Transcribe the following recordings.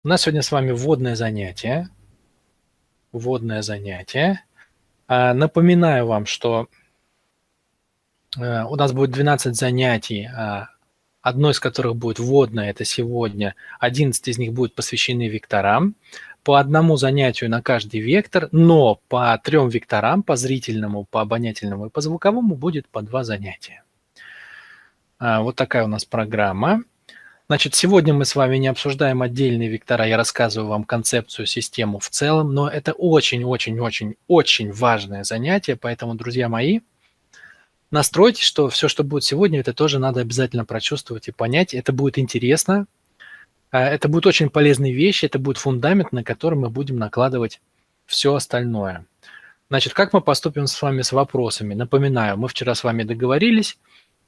У нас сегодня с вами вводное занятие. Вводное занятие. Напоминаю вам, что у нас будет 12 занятий, одно из которых будет вводное, это сегодня. 11 из них будет посвящены векторам. По одному занятию на каждый вектор, но по 3 векторам, по зрительному, по обонятельному и по звуковому будет по 2 занятия. Вот такая у нас программа. Значит, сегодня мы с вами не обсуждаем отдельные вектора, я рассказываю вам концепцию, систему в целом, но это очень-очень-очень-очень важное занятие, поэтому, друзья мои, настройтесь, что все, что будет сегодня, это тоже надо обязательно прочувствовать и понять. Это будет интересно, это будут очень полезные вещи, это будет фундамент, на который мы будем накладывать все остальное. Значит, как мы поступим с вами с вопросами? Напоминаю, мы вчера с вами договорились.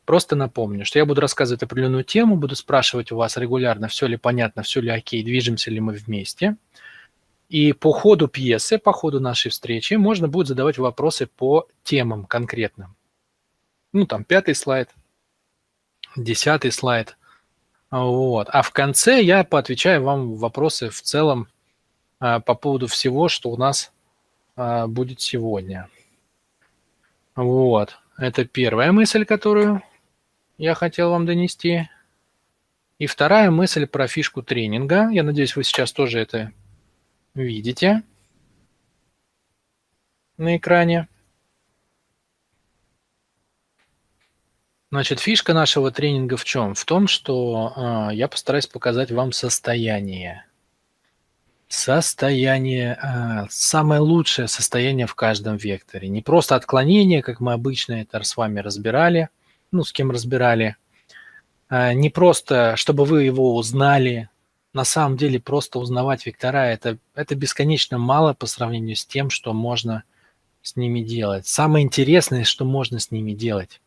Просто напомню, что я буду рассказывать определенную тему, буду спрашивать у вас регулярно, все ли понятно, все ли окей, движемся ли мы вместе. И по ходу пьесы, по ходу нашей встречи можно будет задавать вопросы по темам конкретным. Ну, там, 5-й слайд, 10-й слайд. Вот. А в конце я поотвечаю вам вопросы в целом по поводу всего, что у нас будет сегодня. Вот. Это первая мысль, которую я хотел вам донести. И вторая мысль про фишку тренинга. Я надеюсь, вы сейчас тоже это видите на экране. Значит, фишка нашего тренинга в чем? В том, что я постараюсь показать вам состояние. Состояние, самое лучшее состояние в каждом векторе. Не просто отклонение, как мы обычно это с вами разбирали, ну, с кем разбирали. Не просто, чтобы вы его узнали. На самом деле просто узнавать вектора это бесконечно мало по сравнению с тем, что можно с ними делать. Самое интересное, что можно с ними делать,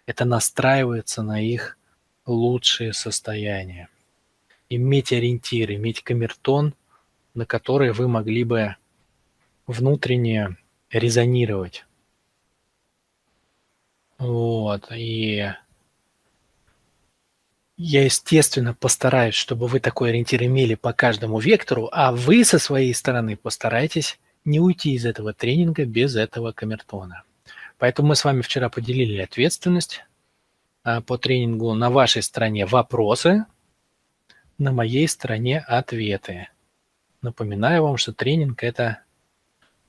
это настраиваться на их лучшие состояния. Иметь ориентир, иметь камертон, на который вы могли бы внутренне резонировать. Вот. И я, естественно, постараюсь, чтобы вы такой ориентир имели по каждому вектору, а вы со своей стороны постарайтесь не уйти из этого тренинга без этого камертона. Поэтому мы с вами вчера поделили ответственность по тренингу. На вашей стороне вопросы, на моей стороне ответы. Напоминаю вам, что тренинг – это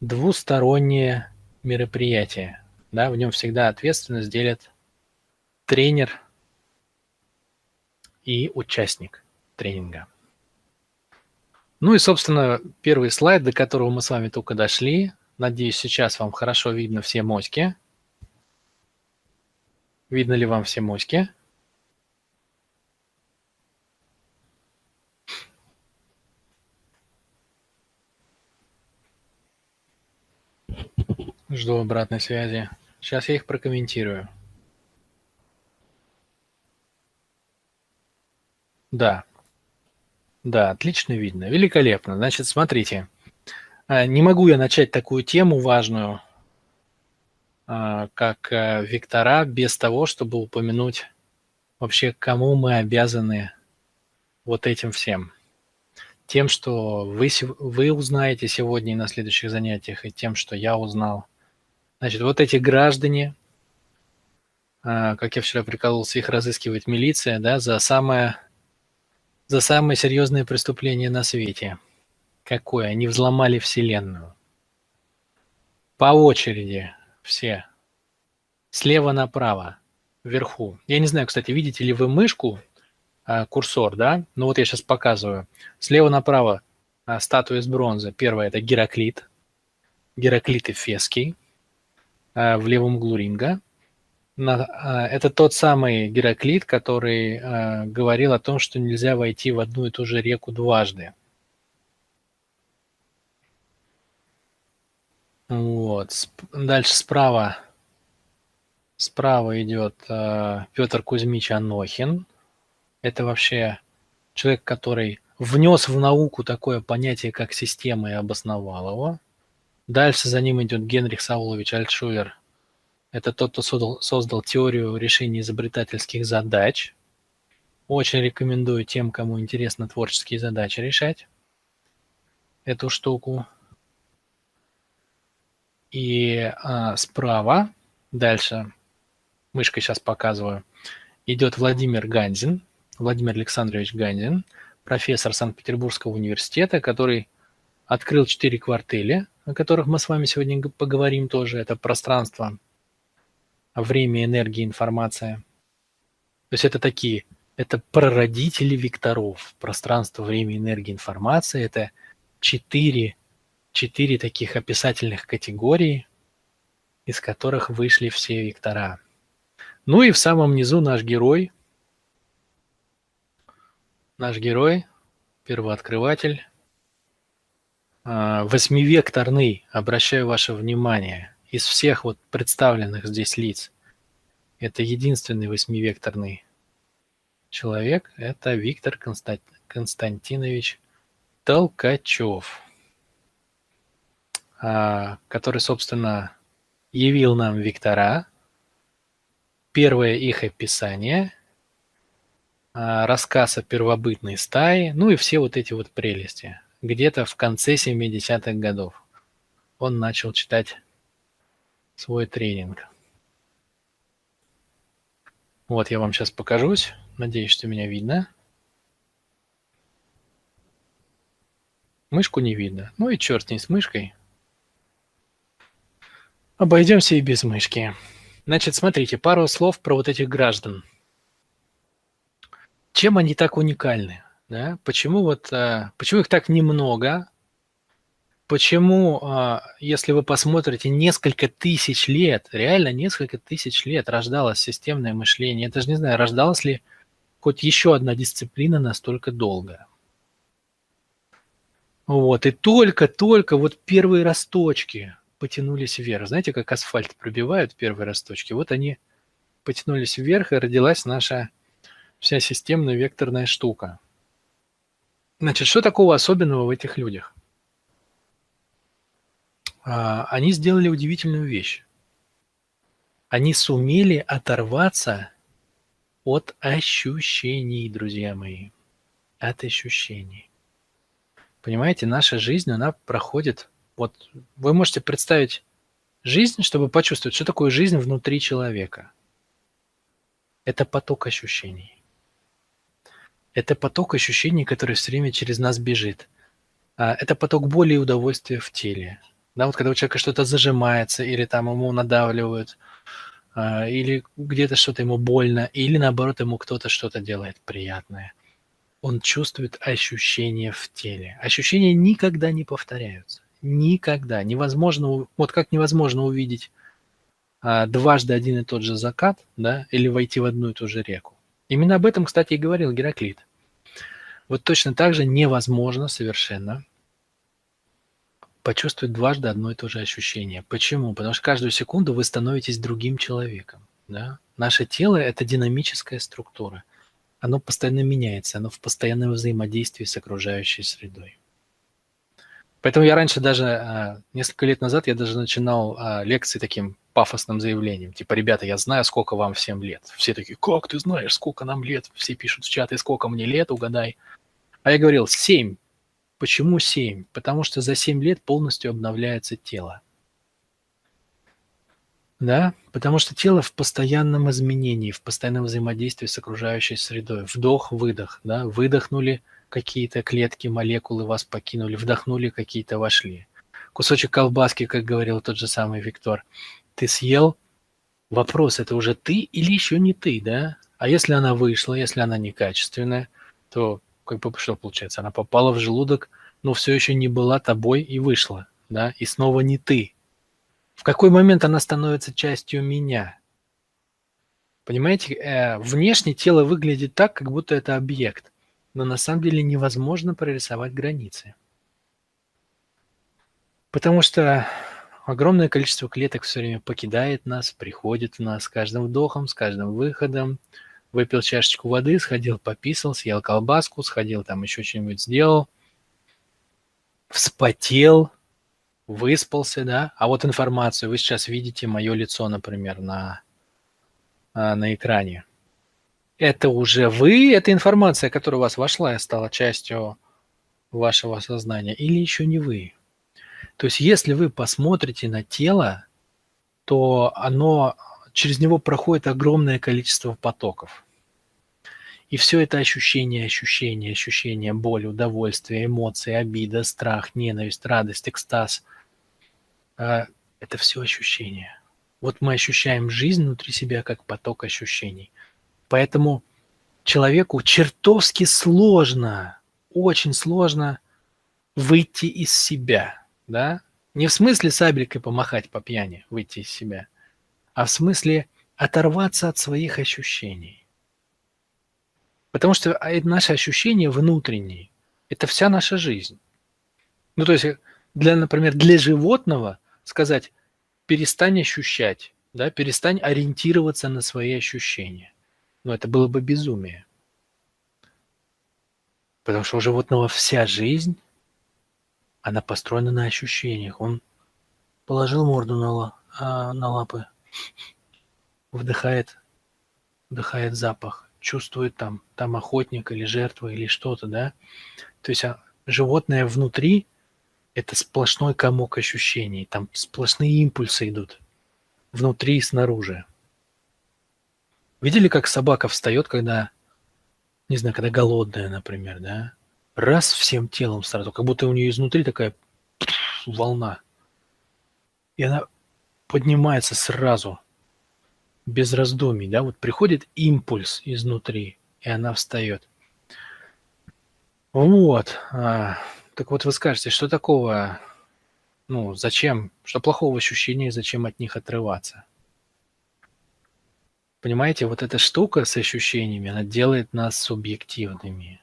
двустороннее мероприятие. Да, в нем всегда ответственность делят тренер и участник тренинга. Ну и, собственно, первый слайд, до которого мы с вами только дошли. Надеюсь, сейчас вам хорошо видно все моськи. Видно ли вам все моськи? Жду обратной связи. Сейчас я их прокомментирую. Да, да, отлично видно. Великолепно. Значит, смотрите. Не могу я начать такую тему важную, как вектора, без того, чтобы упомянуть вообще, кому мы обязаны вот этим всем. Тем, что вы узнаете сегодня и на следующих занятиях, и тем, что я узнал. Значит, вот эти граждане, как я вчера прикололся, их разыскивает милиция, да, за самое серьезное преступление на свете. Какое? Они взломали Вселенную. По очереди все. Слева направо, вверху. Я не знаю, кстати, видите ли вы мышку, курсор, да? Ну вот я сейчас показываю. Слева направо статуя из бронзы. Первая – это Гераклит. Гераклит Эфесский. В левом углу ринга. Это тот самый Гераклит, который говорил о том, что нельзя войти в одну и ту же реку дважды. Вот. Дальше справа идет Петр Кузьмич Анохин. Это вообще человек, который внес в науку такое понятие, как система, и обосновал его. Дальше за ним идет Генрих Саулович Альтшулер. Это тот, кто создал теорию решения изобретательских задач. Очень рекомендую тем, кому интересно творческие задачи решать эту штуку. И справа, дальше, мышкой сейчас показываю, идет Владимир Ганзин, Владимир Александрович Ганзин, профессор Санкт-Петербургского университета, который открыл 4 квартали, о которых мы с вами сегодня поговорим тоже. Это пространство, время, энергия, информация. То есть это такие, это прародители векторов. Пространство, время, энергия, информация – это четыре таких описательных категории, из которых вышли все вектора. Ну и в самом низу наш герой, первооткрыватель, восьмивекторный, обращаю ваше внимание, из всех вот представленных здесь лиц, это единственный восьмивекторный человек, это Виктор Константинович Толкачев, который, собственно, явил нам вектора, первое их описание, рассказ о первобытной стае, ну и все вот эти вот прелести. Где-то в конце 70-х годов он начал читать свой тренинг. Вот я вам сейчас покажусь. Надеюсь, что меня видно. Мышку не видно. Ну и черт с ней с мышкой. Обойдемся и без мышки. Значит, смотрите, пару слов про вот этих граждан. Чем они так уникальны? Да? Почему их так немного? Почему, если вы посмотрите, несколько тысяч лет, реально несколько тысяч лет рождалось системное мышление? Я даже не знаю, рождалась ли хоть еще одна дисциплина настолько долго. Вот, и только вот первые росточки потянулись вверх. Знаете, как асфальт пробивают первые росточки? Вот они потянулись вверх, и родилась наша вся системная векторная штука. Значит, что такого особенного в этих людях? Они сделали удивительную вещь. Они сумели оторваться от ощущений, друзья мои. От ощущений. Понимаете, наша жизнь, она проходит... Вот вы можете представить жизнь, чтобы почувствовать, что такое жизнь внутри человека. Это поток ощущений. Это поток ощущений, который все время через нас бежит. Это поток боли и удовольствия в теле. Да, вот когда у человека что-то зажимается, или там ему надавливают, или где-то что-то ему больно, или наоборот ему кто-то что-то делает приятное. Он чувствует ощущения в теле. Ощущения никогда не повторяются. Никогда. Невозможно, вот как невозможно увидеть дважды один и тот же закат, да, или войти в одну и ту же реку. Именно об этом, кстати, и говорил Гераклит. Вот точно так же невозможно совершенно почувствовать дважды одно и то же ощущение. Почему? Потому что каждую секунду вы становитесь другим человеком. Да? Наше тело – это динамическая структура. Оно постоянно меняется, оно в постоянном взаимодействии с окружающей средой. Поэтому я раньше даже, несколько лет назад, я даже начинал лекции таким пафосным заявлением. Типа, ребята, я знаю, сколько вам всем лет. Все такие, как ты знаешь, сколько нам лет? Все пишут в чаты, сколько мне лет, угадай. А я говорил, 7. Почему 7? Потому что за 7 лет полностью обновляется тело. Да? Потому что тело в постоянном изменении, в постоянном взаимодействии с окружающей средой. Вдох-выдох. Да? Выдохнули, какие-то клетки, молекулы вас покинули, вдохнули, какие-то вошли. Кусочек колбаски, как говорил тот же самый Виктор, ты съел, вопрос, это уже ты или еще не ты, да? А если она вышла, если она некачественная, то как бы что получается? Она попала в желудок, но все еще не была тобой и вышла, да? И снова не ты. В какой момент она становится частью меня? Понимаете, внешне тело выглядит так, как будто это объект, но на самом деле невозможно прорисовать границы. Потому что огромное количество клеток все время покидает нас, приходит в нас с каждым вдохом, с каждым выходом. Выпил чашечку воды, сходил пописал, съел колбаску, сходил там еще что-нибудь сделал, вспотел, выспался, да. А вот информацию, вы сейчас видите мое лицо, например, на экране. Это уже вы, это информация, которая у вас вошла и стала частью вашего сознания, или еще не вы? То есть если вы посмотрите на тело, то оно через него проходит огромное количество потоков. И все это ощущение боли, удовольствие, эмоции, обида, страх, ненависть, радость, экстаз, это все ощущения. Вот мы ощущаем жизнь внутри себя как поток ощущений. Поэтому человеку чертовски сложно, очень сложно выйти из себя, да? Не в смысле сабелькой помахать по пьяни, выйти из себя, а в смысле оторваться от своих ощущений. Потому что наши ощущения внутренние – это вся наша жизнь. Ну, то есть, например, для животного сказать «перестань ощущать», да, перестань ориентироваться на свои ощущения. Но это было бы безумие. Потому что у животного вся жизнь, она построена на ощущениях. Он положил морду на лапы, вдыхает запах, чувствует там охотник или жертва или что-то, да. То есть животное внутри – это сплошной комок ощущений, там сплошные импульсы идут внутри и снаружи. Видели, как собака встает, когда, не знаю, когда голодная, например, да? Раз всем телом сразу, как будто у нее изнутри такая волна. И она поднимается сразу, без раздумий, да? Вот приходит импульс изнутри, и она встает. Вот. Так вот вы скажете, что такого, ну, зачем, что плохого в ощущении, зачем от них отрываться? Понимаете, вот эта штука с ощущениями, она делает нас субъективными.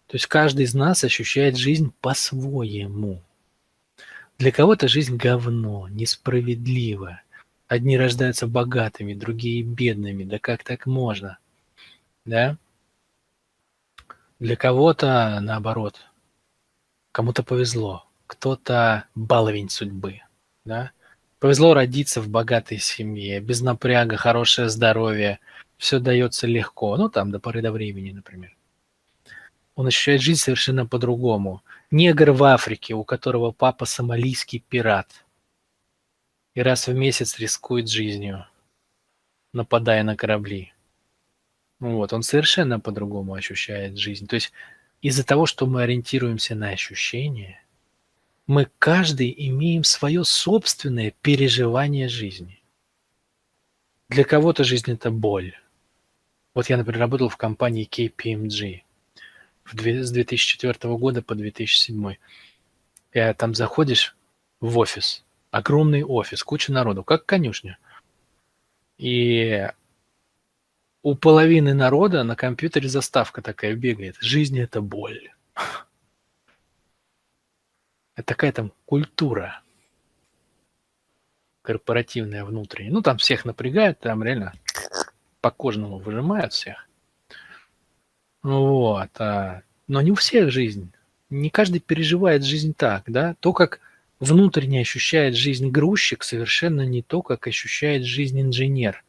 То есть каждый из нас ощущает жизнь по-своему. Для кого-то жизнь говно, несправедливо. Одни рождаются богатыми, другие бедными. Да как так можно? Да? Для кого-то наоборот. Кому-то повезло. Кто-то баловень судьбы. Да? Повезло родиться в богатой семье, без напряга, хорошее здоровье. Все дается легко. Ну, там, до поры до времени, например. Он ощущает жизнь совершенно по-другому. Негр в Африке, у которого папа сомалийский пират, и раз в месяц рискует жизнью, нападая на корабли. Вот, он совершенно по-другому ощущает жизнь. То есть из-за того, что мы ориентируемся на ощущения, мы каждый имеем свое собственное переживание жизни. Для кого-то жизнь – это боль. Вот я, например, работал в компании KPMG с 2004 года по 2007. Там заходишь в офис, огромный офис, куча народу, как конюшня. И у половины народа на компьютере заставка такая бегает. Жизнь – это боль. Это такая там культура корпоративная внутренняя. Ну, там всех напрягают, там реально по кожному выжимают всех. Вот. Но не у всех жизнь. Не каждый переживает жизнь так, да. То, как внутренне ощущает жизнь грузчик, совершенно не то, как ощущает жизнь инженер,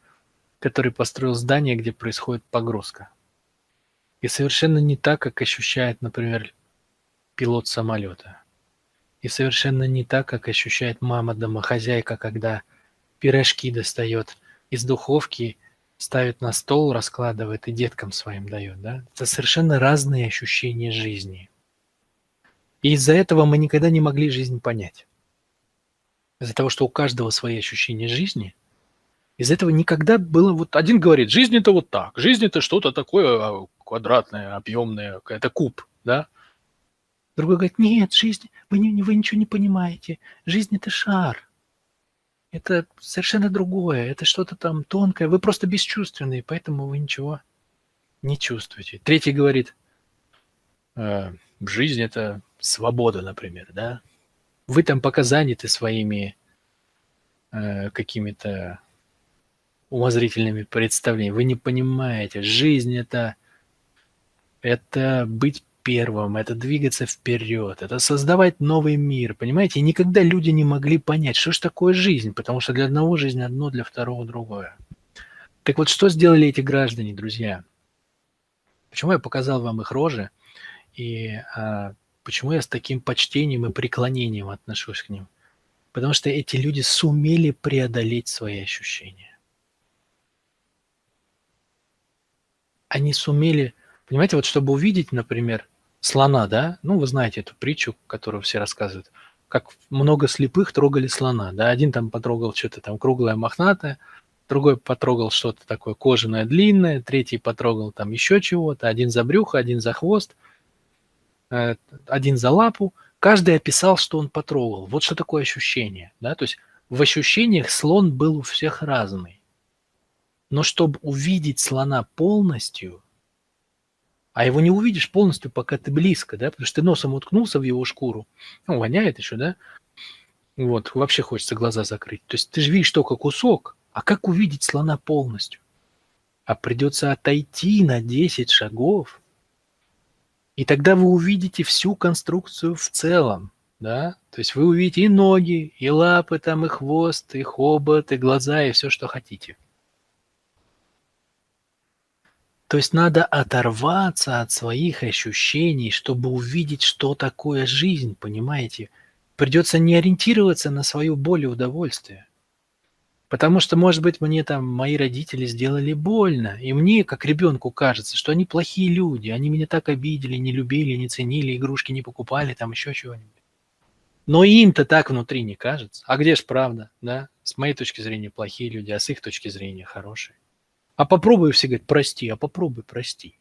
который построил здание, где происходит погрузка. И совершенно не так, как ощущает, например, пилот самолета. И совершенно не так, как ощущает мама-домохозяйка, когда пирожки достает из духовки, ставит на стол, раскладывает и деткам своим дает. Да? Это совершенно разные ощущения жизни. И из-за этого мы никогда не могли жизнь понять. Из-за того, что у каждого свои ощущения жизни, из-за этого никогда было... Вот один говорит, жизнь это вот так, жизнь это что-то такое квадратное, объемное, это куб, да? Другой говорит, нет, жизнь, вы ничего не понимаете, жизнь это шар, это совершенно другое, это что-то там тонкое, вы просто бесчувственные, поэтому вы ничего не чувствуете. Третий говорит, жизнь это свобода, например, да? Вы там пока заняты своими какими-то умозрительными представлениями, вы не понимаете, жизнь это быть первым, это двигаться вперед, это создавать новый мир, понимаете? И никогда люди не могли понять, что ж такое жизнь, потому что для одного жизнь одно, для второго другое. Так вот, что сделали эти граждане, друзья? Почему я показал вам их рожи и почему я с таким почтением и преклонением отношусь к ним? Потому что эти люди сумели преодолеть свои ощущения. Они сумели, понимаете, вот чтобы увидеть, например, слона, да, ну, вы знаете эту притчу, которую все рассказывают, как много слепых трогали слона, да, один там потрогал что-то там круглое, мохнатое, другой потрогал что-то такое кожаное, длинное, третий потрогал там еще чего-то, один за брюхо, один за хвост, э, один за лапу. Каждый описал, что он потрогал. Вот что такое ощущение, да, то есть в ощущениях слон был у всех разный. Но чтобы увидеть слона полностью, а его не увидишь полностью, пока ты близко, да, потому что ты носом уткнулся в его шкуру, ну, воняет еще, да, вот, вообще хочется глаза закрыть. То есть ты же видишь только кусок, а как увидеть слона полностью? А придется отойти на 10 шагов, и тогда вы увидите всю конструкцию в целом, да, то есть вы увидите и ноги, и лапы там, и хвост, и хобот, и глаза, и все, что хотите. То есть надо оторваться от своих ощущений, чтобы увидеть, что такое жизнь, понимаете? Придется не ориентироваться на свою боль и удовольствие. Потому что, может быть, мне там мои родители сделали больно, и мне, как ребенку, кажется, что они плохие люди, они меня так обидели, не любили, не ценили, игрушки не покупали, там еще чего-нибудь. Но им-то так внутри не кажется. А где ж правда, да? С моей точки зрения плохие люди, а с их точки зрения хорошие. А попробуй, все говорят, прости, а попробуй прости.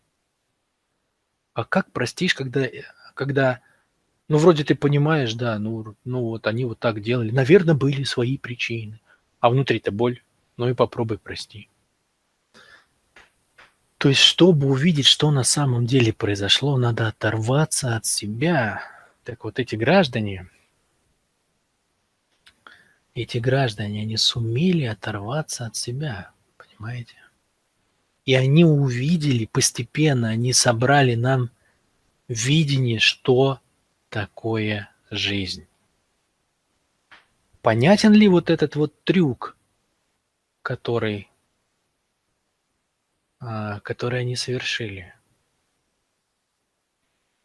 А как простишь, когда, ну, вроде ты понимаешь, да, ну вот они вот так делали, наверное, были свои причины, а внутри-то боль, ну и попробуй прости. То есть, чтобы увидеть, что на самом деле произошло, надо оторваться от себя. Так вот эти граждане, они сумели оторваться от себя, понимаете? И они увидели постепенно, они собрали нам видение, что такое жизнь. Понятен ли вот этот вот трюк, который, который они совершили?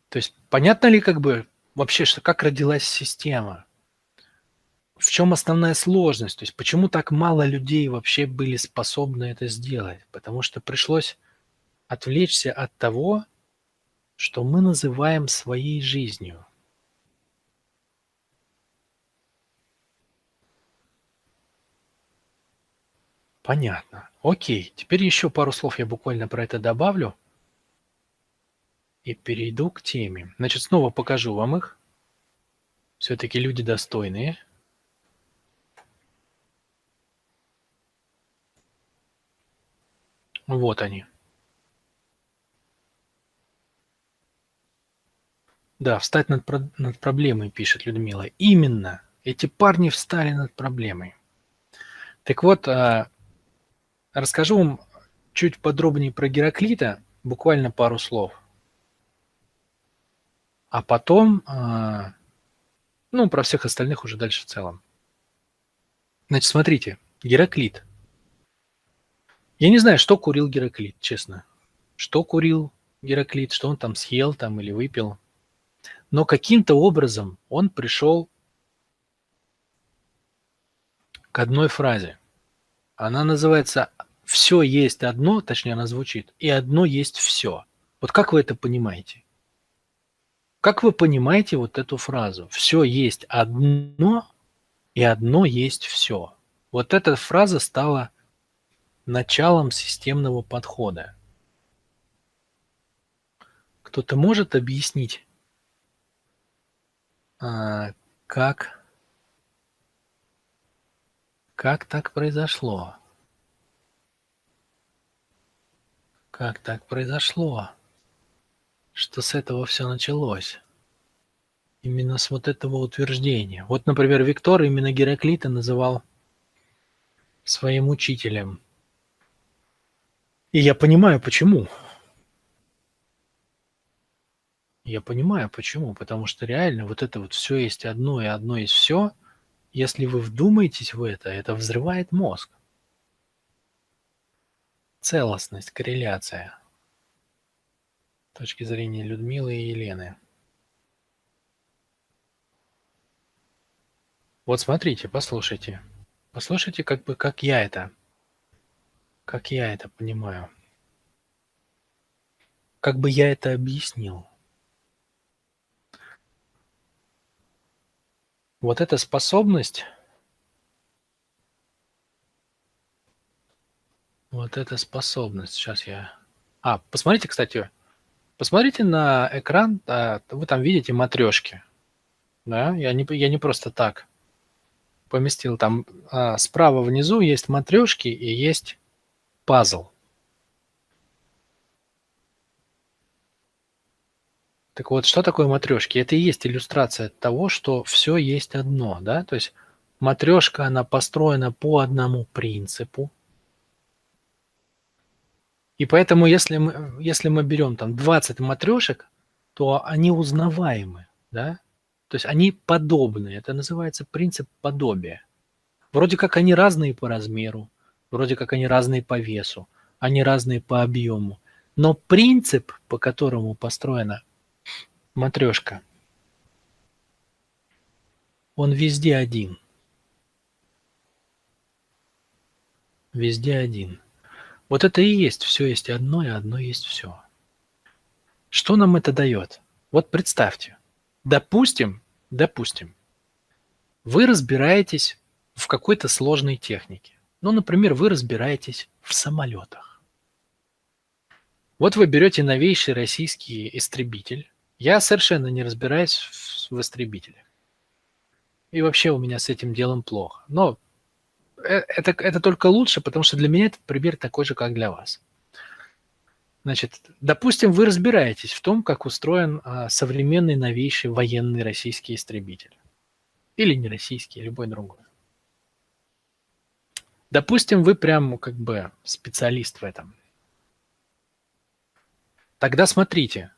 То есть понятно ли как бы вообще, что как родилась система? В чем основная сложность? То есть почему так мало людей вообще были способны это сделать? Потому что пришлось отвлечься от того, что мы называем своей жизнью. Понятно. Окей, теперь еще пару слов я буквально про это добавлю и перейду к теме. Значит, снова покажу вам их. Все-таки люди достойные. Вот они. Да, встать над проблемой, пишет Людмила. Именно. Эти парни встали над проблемой. Так вот, расскажу вам чуть подробнее про Гераклита, буквально пару слов. А потом, ну, про всех остальных уже дальше в целом. Значит, смотрите, Гераклит. Я не знаю, что курил Гераклит, честно. Что курил Гераклит, что он там съел там или выпил. Но каким-то образом он пришел к одной фразе. Она называется «Все есть одно», точнее она звучит, «И одно есть все». Вот как вы это понимаете? Как вы понимаете вот эту фразу? Все есть одно, и одно есть все. Вот эта фраза стала началом системного подхода. Кто-то может объяснить, а, как как так произошло? Как так произошло, что с этого все началось? Именно с вот этого утверждения. Вот, например, Виктор именно Гераклита называл своим учителем. И я понимаю, почему. Я понимаю, почему. Потому что реально вот это вот все есть одно, и одно есть все. Если вы вдумаетесь в это взрывает мозг. целостность, корреляция. С точки зрения Людмилы и Елены. Вот смотрите, послушайте. Послушайте, как я это понимаю. Как бы я это объяснил. Вот эта способность, сейчас я... посмотрите, кстати, посмотрите на экран, вы там видите матрешки, да? Я не просто так поместил. Там справа внизу есть матрешки и есть пазл. Так вот, что такое матрешки? Это и есть иллюстрация того, что все есть одно, да? То есть матрешка, она построена по одному принципу. И поэтому, если мы берем там 20 матрешек, то они узнаваемы, да? То есть они подобны. Это называется принцип подобия. Вроде как они разные по размеру, вроде как они разные по весу, они разные по объему. Но принцип, по которому построена матрешка, он везде один. Везде один. Вот это и есть все есть одно, и одно есть все. Что нам это дает? Вот представьте. Допустим, вы разбираетесь в какой-то сложной технике. Ну, например, вы разбираетесь в самолетах. Вот вы берете новейший российский истребитель. Я совершенно не разбираюсь в истребителях. И вообще у меня с этим делом плохо. Но это только лучше, потому что для меня этот пример такой же, как для вас. Значит, допустим, вы разбираетесь в том, как устроен современный новейший военный российский истребитель. Или не российский, любой другой. Допустим, вы прям как бы специалист в этом. Тогда смотрите,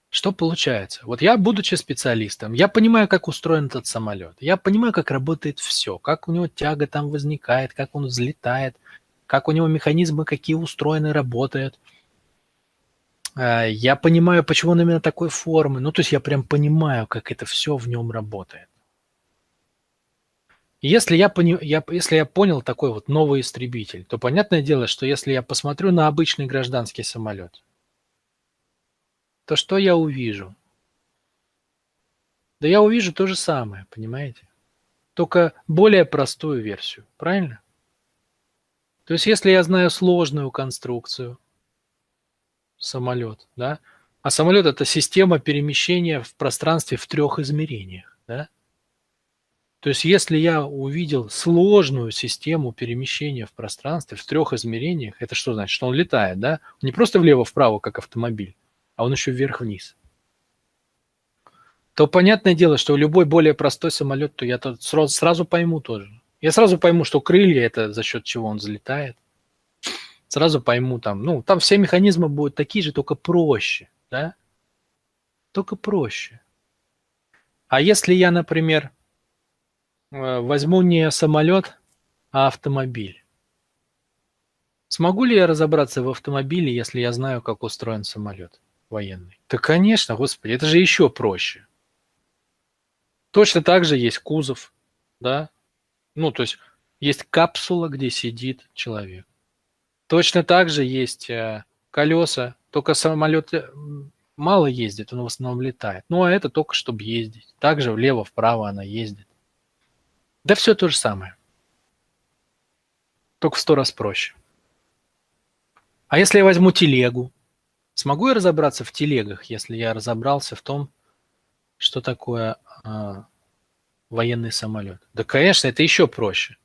что получается. Вот я, будучи специалистом, я понимаю, как устроен этот самолет. Я понимаю, как работает все, как у него тяга там возникает, как он взлетает, как у него механизмы какие устроены, работают. Я понимаю, почему он именно такой формы. Ну, то есть я прям понимаю, как это все в нем работает. И если я понял такой вот новый истребитель, то понятное дело, что если я посмотрю на обычный гражданский самолет, то что я увижу? Да я увижу то же самое, понимаете? Только более простую версию, правильно? То есть если я знаю сложную конструкцию, самолет, да, а самолет – это система перемещения в пространстве в 3 измерениях, да? То есть если я увидел сложную систему перемещения в пространстве в 3 измерениях, это что значит? Что он летает, да? Не просто влево-вправо, как автомобиль, а он еще вверх-вниз. То понятное дело, что любой более простой самолет, то я тут сразу пойму тоже. Я сразу пойму, что крылья – это за счет чего он взлетает. Сразу пойму там, там все механизмы будут такие же, только проще, да? Только проще. А если я, например, возьму не самолет, а автомобиль? Смогу ли я разобраться в автомобиле, если я знаю, как устроен самолет военный? Да, конечно, господи, это же еще проще. Точно так же есть кузов, да? Ну, то есть есть капсула, где сидит человек. Точно так же есть колеса, только самолет мало ездит, он в основном летает. Ну, а это только чтобы ездить. Также влево-вправо она ездит. Да все то же самое. Только в 100 раз проще. А если я возьму телегу? Смогу я разобраться в телегах, если я разобрался в том, что такое военный самолет? Да, конечно, это еще проще.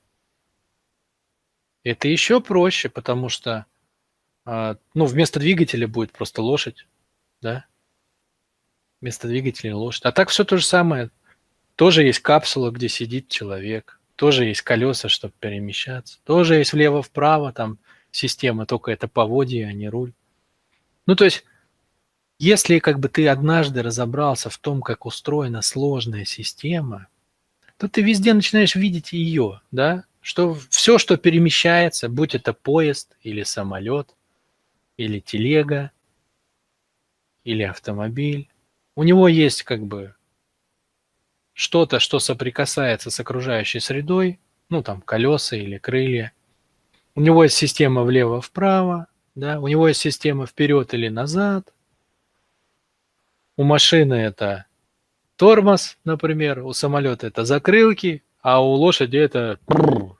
Это еще проще, потому что вместо двигателя будет просто лошадь, да? Вместо двигателя лошадь. А так все то же самое. Тоже есть капсула, где сидит человек. Тоже есть колеса, чтобы перемещаться. Тоже есть влево-вправо там система, только это поводья, а не руль. Ну, то есть, если как бы ты однажды разобрался в том, как устроена сложная система, то ты везде начинаешь видеть ее, да? что все, что перемещается, будь это поезд или самолет, или телега, или автомобиль, у него есть как бы что-то, что соприкасается с окружающей средой, ну там колеса или крылья. У него есть система влево-вправо, да, у него есть система вперед или назад. У машины это тормоз, например, у самолета это закрылки, а у лошади это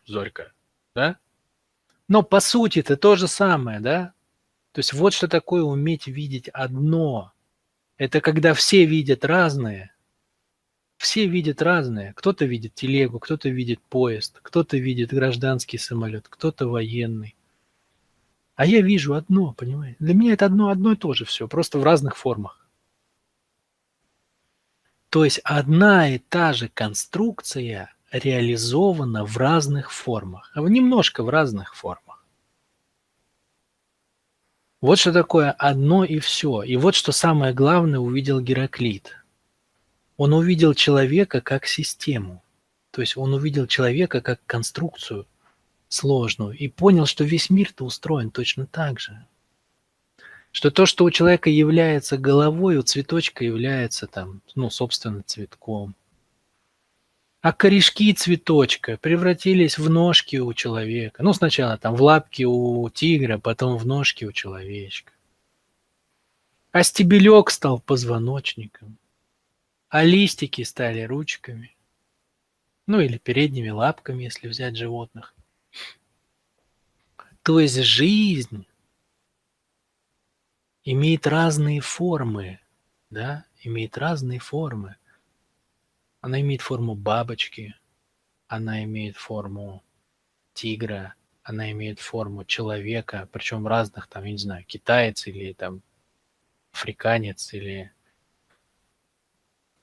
зорька, да? Но по сути это то же самое, да? То есть вот что такое уметь видеть одно. Это когда все видят разное. Все видят разное. Кто-то видит телегу, кто-то видит поезд, кто-то видит гражданский самолет, кто-то военный. А я вижу одно, понимаете? Для меня это одно и то же все, просто в разных формах. То есть одна и та же конструкция реализована в разных формах, немножко в разных формах. Вот что такое одно и все. И вот что самое главное увидел Гераклит. Он увидел человека как систему. То есть он увидел человека как конструкцию сложную и понял, что весь мир-то устроен точно так же. Что то, что у человека является головой, у цветочка является там, ну, собственно, цветком. А корешки цветочка превратились в ножки у человека. Ну, сначала там в лапки у тигра, потом в ножки у человечка. А стебелек стал позвоночником. А листики стали ручками. Ну, или передними лапками, если взять животных. То есть жизнь имеет разные формы, да, имеет разные формы. Она имеет форму бабочки, она имеет форму тигра, она имеет форму человека, причем разных, там, я не знаю, китаец или там африканец или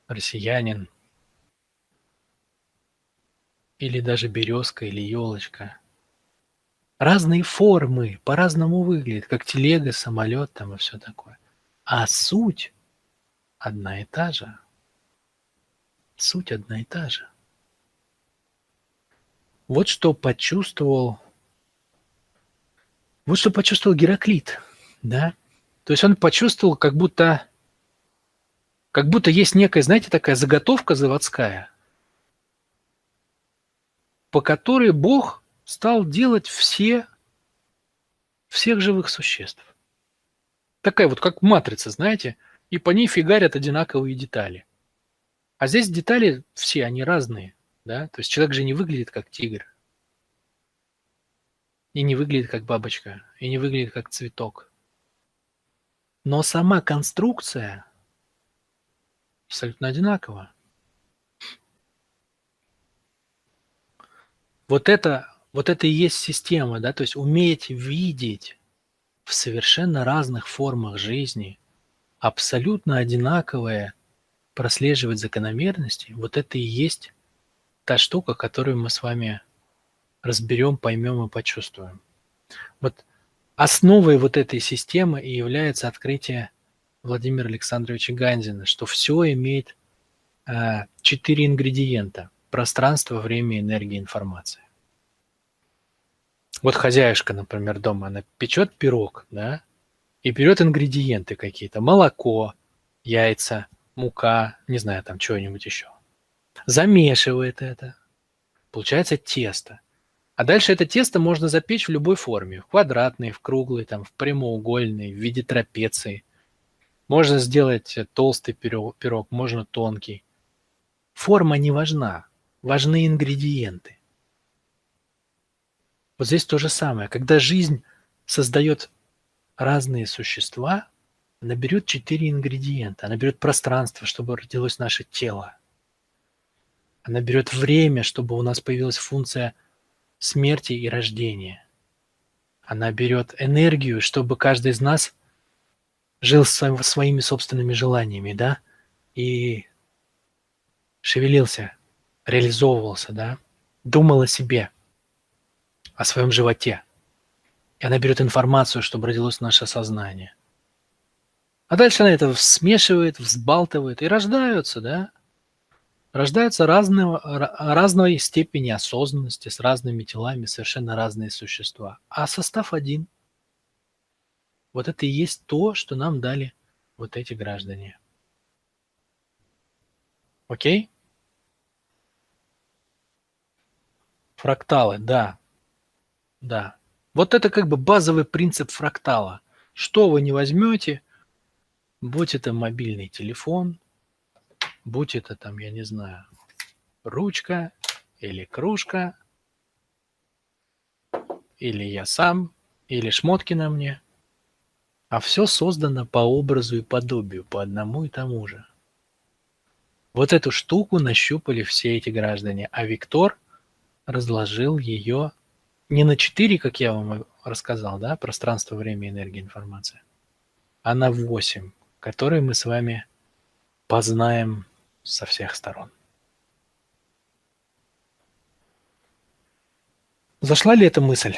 россиянин, или даже березка или елочка. Разные формы, по-разному выглядят, как телега, самолет там и все такое. А суть одна и та же. Суть одна и та же. Вот что почувствовал Гераклит, да? То есть он почувствовал, как будто есть некая, знаете, такая заготовка заводская, по которой Бог стал делать всех живых существ. Такая вот, как матрица, знаете, и по ней фигарят одинаковые детали. А здесь детали все, они разные, да? То есть человек же не выглядит как тигр, и не выглядит как бабочка, и не выглядит как цветок. Но сама конструкция абсолютно одинакова. Вот это и есть система, да, то есть уметь видеть в совершенно разных формах жизни абсолютно одинаковое, прослеживать закономерности, вот это и есть та штука, которую мы с вами разберем, поймем и почувствуем. Вот основой вот этой системы и является открытие Владимира Александровича Ганзина, что все имеет 4 ингредиента: пространство, время, энергия, информация. Вот хозяюшка, например, дома, она печет пирог, да, и берет ингредиенты какие-то: молоко, яйца, мука, не знаю, там чего-нибудь еще. Замешивает это, получается тесто. А дальше это тесто можно запечь в любой форме: в квадратной, в круглой, там, в прямоугольной, в виде трапеции. Можно сделать толстый пирог, можно тонкий. Форма не важна, важны ингредиенты. Вот здесь то же самое. Когда жизнь создает разные существа, она берет 4 ингредиента. Она берет пространство, чтобы родилось наше тело. Она берет время, чтобы у нас появилась функция смерти и рождения. Она берет энергию, чтобы каждый из нас жил своими собственными желаниями, да, и шевелился, реализовывался, да, думал о себе, о своем животе. И она берет информацию, чтобы родилось наше сознание. А дальше она это смешивает, взбалтывает, и рождаются, да, Рождаются разной степени осознанности, с разными телами, совершенно разные существа. А состав один. Вот это и есть то, что нам дали вот эти граждане. Окей? Фракталы, да, да. Вот это как бы базовый принцип фрактала. Что вы не возьмете, будь это мобильный телефон, будь это там, я не знаю, ручка или кружка, или я сам, или шмотки на мне, а все создано по образу и подобию, по одному и тому же. Вот эту штуку нащупали все эти граждане, а Виктор разложил ее не на 4, как я вам рассказал, да, пространство, время, энергия, информация, а на 8, которые мы с вами познаем со всех сторон. Зашла ли эта мысль?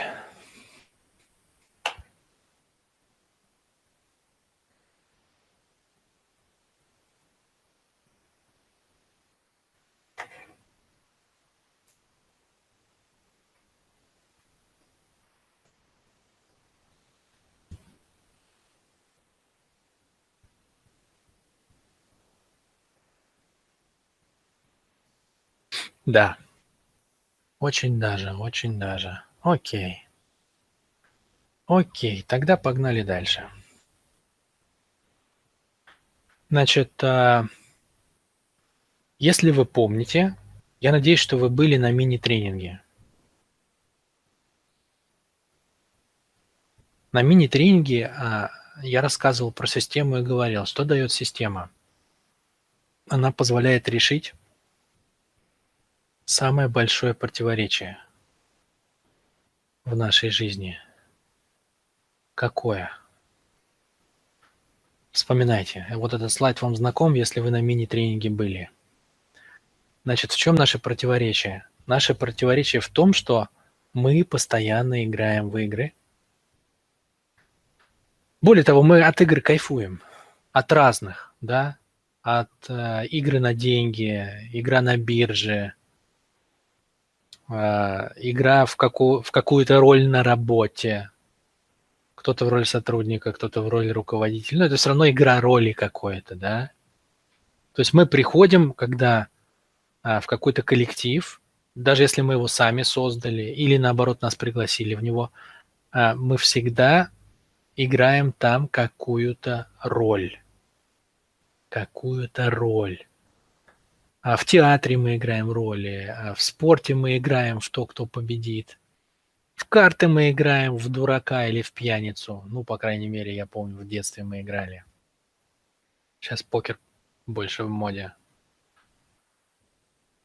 Да. Очень даже, очень даже. Окей. Окей, тогда погнали дальше. Значит, если вы помните, я надеюсь, что вы были на мини-тренинге. На мини-тренинге я рассказывал про систему и говорил, что дает система. Она позволяет решить самое большое противоречие в нашей жизни. Какое? Вспоминайте. Вот этот слайд вам знаком, если вы на мини-тренинге были. Значит, в чем наше противоречие? Наше противоречие в том, что мы постоянно играем в игры. Более того, мы от игр кайфуем. От разных, да? От игры на деньги, игра на бирже, игра в какую-то роль на работе. Кто-то в роли сотрудника, кто-то в роли руководителя. Но это все равно игра роли какой-то, да? То есть мы приходим, когда в какой-то коллектив, даже если мы его сами создали или, наоборот, нас пригласили в него, мы всегда играем там какую-то роль. Какую-то роль. В театре мы играем роли, в спорте мы играем в то, кто победит. В карты мы играем в дурака или в пьяницу. Ну, по крайней мере, я помню, в детстве мы играли. Сейчас покер больше в моде.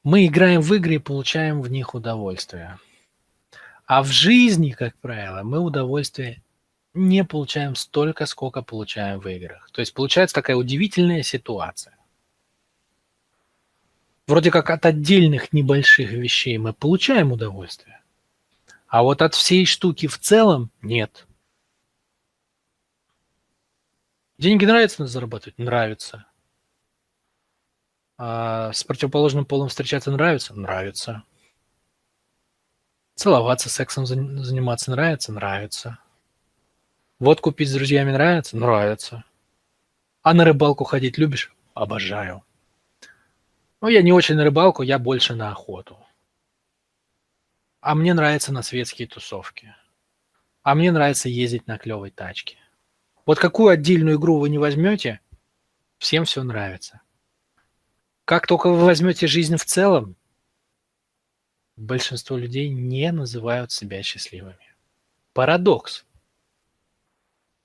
Мы играем в игры и получаем в них удовольствие. А в жизни, как правило, мы удовольствие не получаем столько, сколько получаем в играх. То есть получается такая удивительная ситуация. Вроде как от отдельных небольших вещей мы получаем удовольствие, а вот от всей штуки в целом нет. Деньги нравится зарабатывать? Нравится. С противоположным полом встречаться нравится? Нравится. Целоваться, сексом заниматься нравится? Нравится. Водку пить с друзьями нравится? Нравится. А на рыбалку ходить любишь? Обожаю. Ну, я не очень на рыбалку, я больше на охоту. А мне нравится на светские тусовки. А мне нравится ездить на клевой тачке. Вот какую отдельную игру вы не возьмете, всем все нравится. Как только вы возьмете жизнь в целом, большинство людей не называют себя счастливыми. Парадокс.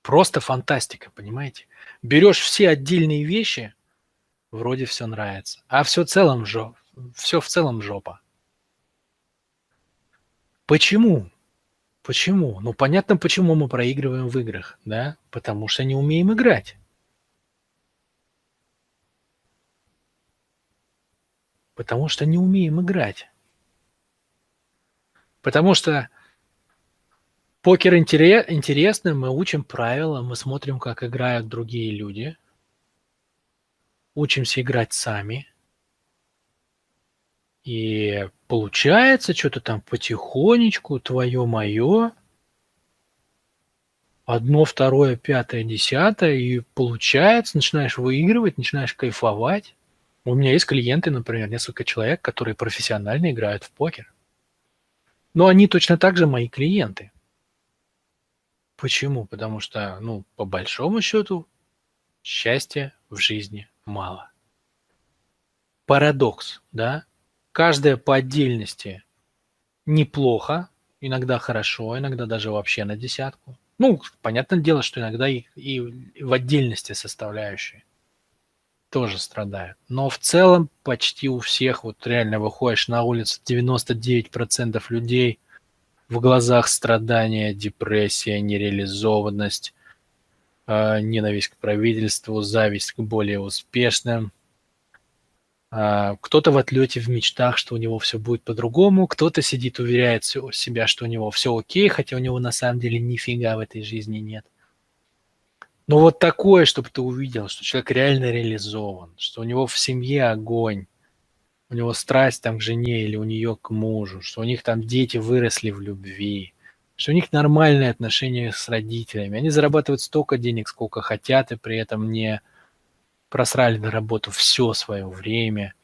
Просто фантастика, понимаете? Берешь все отдельные вещи, вроде все нравится, а все в целом жопа. Почему? Почему? Ну, понятно, почему мы проигрываем в играх, да? Потому что не умеем играть. Потому что не умеем играть. Потому что покер интересный, мы учим правила, мы смотрим, как играют другие люди, учимся играть сами. И получается что то там потихонечку, твое мое, одно, второе, пятое, десятое, и получается, начинаешь выигрывать, начинаешь кайфовать. У меня есть клиенты, например, несколько человек, которые профессионально играют в покер. Но они точно так же мои клиенты. Почему? Потому что, ну, по большому счету, счастья в жизни мало. Парадокс, да? Каждая по отдельности неплохо, иногда хорошо, иногда даже вообще на десятку. Ну, понятное дело, что иногда и в отдельности составляющие тоже страдают. Но в целом почти у всех, вот реально выходишь на улицу, 99% людей, в глазах страдания, депрессия, нереализованность, ненависть к правительству, зависть к более успешным. Кто-то в отлете в мечтах, что у него все будет по-другому, кто-то сидит, уверяет себя, что у него все окей, хотя у него на самом деле нифига в этой жизни нет. Но вот такое, чтобы ты увидел, что человек реально реализован, что у него в семье огонь, у него страсть там к жене или у нее к мужу, что у них там дети выросли в любви, что у них нормальные отношения с родителями. Они зарабатывают столько денег, сколько хотят, и при этом не просрали на работу все свое время.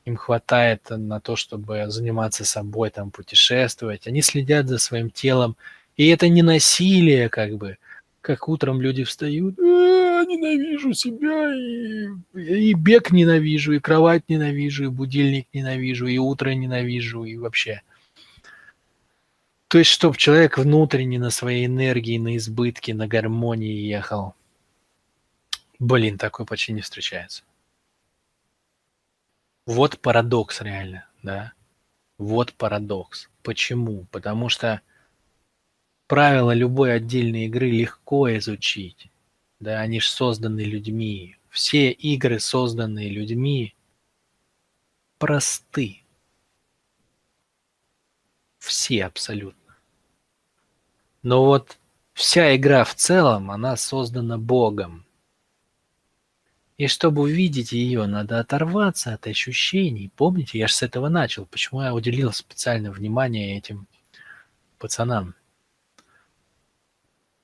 Им хватает на то, чтобы заниматься собой, там, путешествовать. Они следят за своим телом. И это не насилие, как бы. Как утром люди встают: ненавижу себя, и бег ненавижу, и кровать ненавижу, и будильник ненавижу, и утро ненавижу, и вообще. То есть, чтобы человек внутренне на своей энергии, на избытке, на гармонии ехал. Блин, такой почти не встречается. Вот парадокс реально, да. Вот парадокс. Почему? Потому что правила любой отдельной игры легко изучить. Да, они ж созданы людьми. Все игры, созданные людьми, просты. Все абсолютно. Но вот вся игра в целом, она создана Богом. И чтобы увидеть ее, надо оторваться от ощущений. Помните, я же с этого начал. Почему я уделил специальное внимание этим пацанам?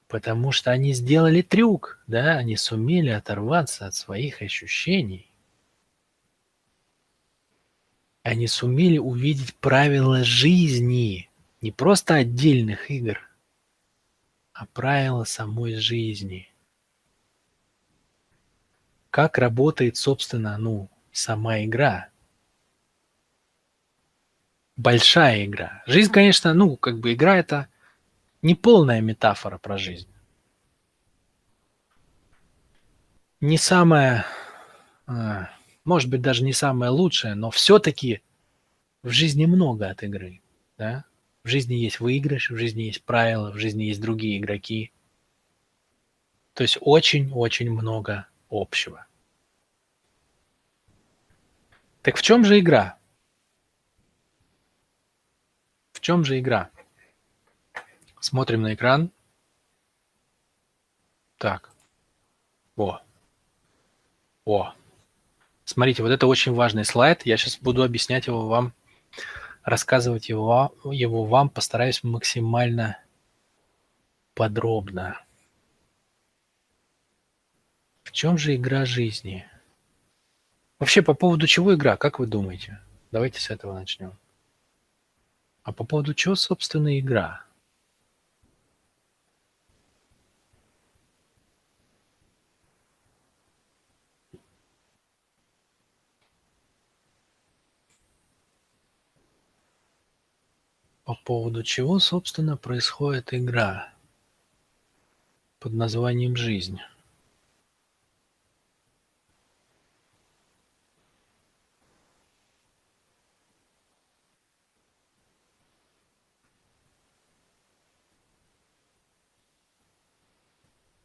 Потому что они сделали трюк, да, они сумели оторваться от своих ощущений. Они сумели увидеть правила жизни, не просто отдельных игр, а правила самой жизни. Как работает, собственно, ну, сама игра. Большая игра. Жизнь, конечно, ну, как бы игра – это не полная метафора про жизнь. Не самая, может быть, даже не самая лучшая, но все-таки в жизни много от игры, да. В жизни есть выигрыш, в жизни есть правила, в жизни есть другие игроки. То есть очень-очень много общего. Так в чем же игра? В чем же игра? Смотрим на экран. Так. О. О. Смотрите, вот это очень важный слайд. Я сейчас буду объяснять его вам, рассказывать его вам, постараюсь максимально подробно. В чем же игра жизни? Вообще, по поводу чего игра, как вы думаете? Давайте с этого начнем. А по поводу чего, собственно, игра? По поводу чего, собственно, происходит игра под названием «Жизнь»?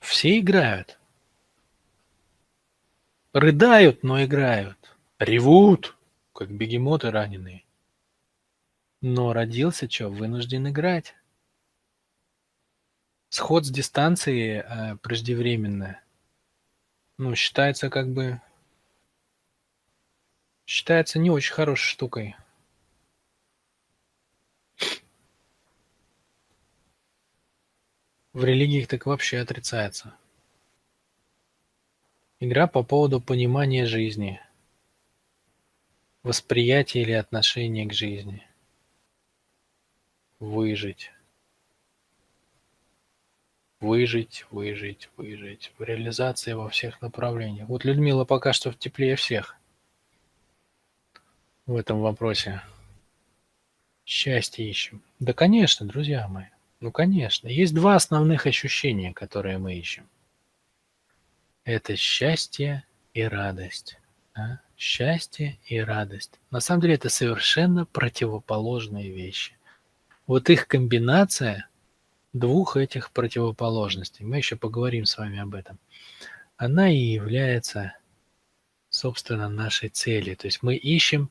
Все играют. Рыдают, но играют. Ревут, как бегемоты раненые. Но родился чё? Вынужден играть. Сход с дистанции, преждевременно, ну, считается как бы считается не очень хорошей штукой. В религиях так вообще отрицается. Игра по поводу понимания жизни, восприятия или отношения к жизни. Выжить. Выжить, выжить, выжить. В реализации во всех направлениях. Вот Людмила пока что теплее всех в этом вопросе. Счастье ищем. Да, конечно, друзья мои. Ну, конечно. Есть два основных ощущения, которые мы ищем. Это счастье и радость. Да? Счастье и радость. На самом деле это совершенно противоположные вещи. Вот их комбинация двух этих противоположностей, мы еще поговорим с вами об этом, она и является, собственно, нашей целью. То есть мы ищем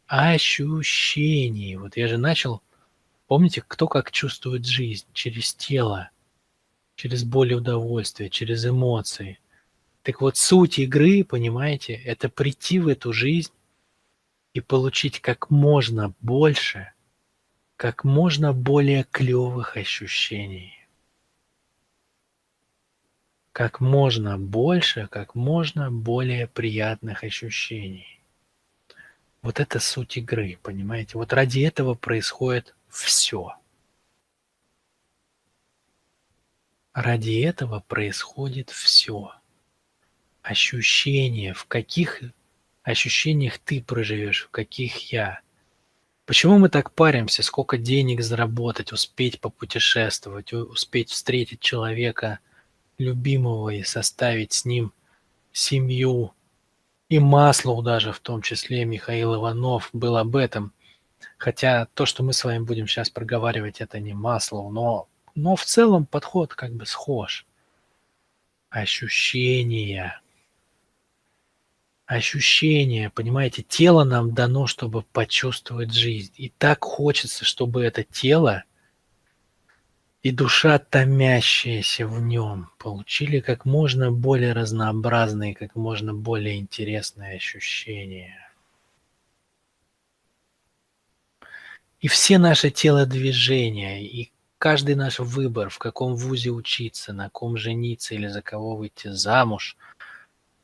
ощущений. Вот я же начал, помните, кто как чувствует жизнь? Через тело, через боль и удовольствие, через эмоции. Так вот, суть игры, понимаете, это прийти в эту жизнь и получить как можно больше, как можно более клевых ощущений. Как можно больше, как можно более приятных ощущений. Вот это суть игры, понимаете? Вот ради этого происходит все. Ради этого происходит все. Ощущения, в каких ощущениях ты проживешь, в каких я. Почему мы так паримся, сколько денег заработать, успеть попутешествовать, успеть встретить человека любимого и составить с ним семью? И Маслоу даже, в том числе Михаил Иванов, был об этом. Хотя то, что мы с вами будем сейчас проговаривать, это не Маслоу, но в целом подход как бы схож. Ощущения. Ощущения, понимаете, тело нам дано, чтобы почувствовать жизнь. И так хочется, чтобы это тело и душа, томящаяся в нем, получили как можно более разнообразные, как можно более интересные ощущения. И все наши телодвижения, и каждый наш выбор, в каком вузе учиться, на ком жениться или за кого выйти замуж,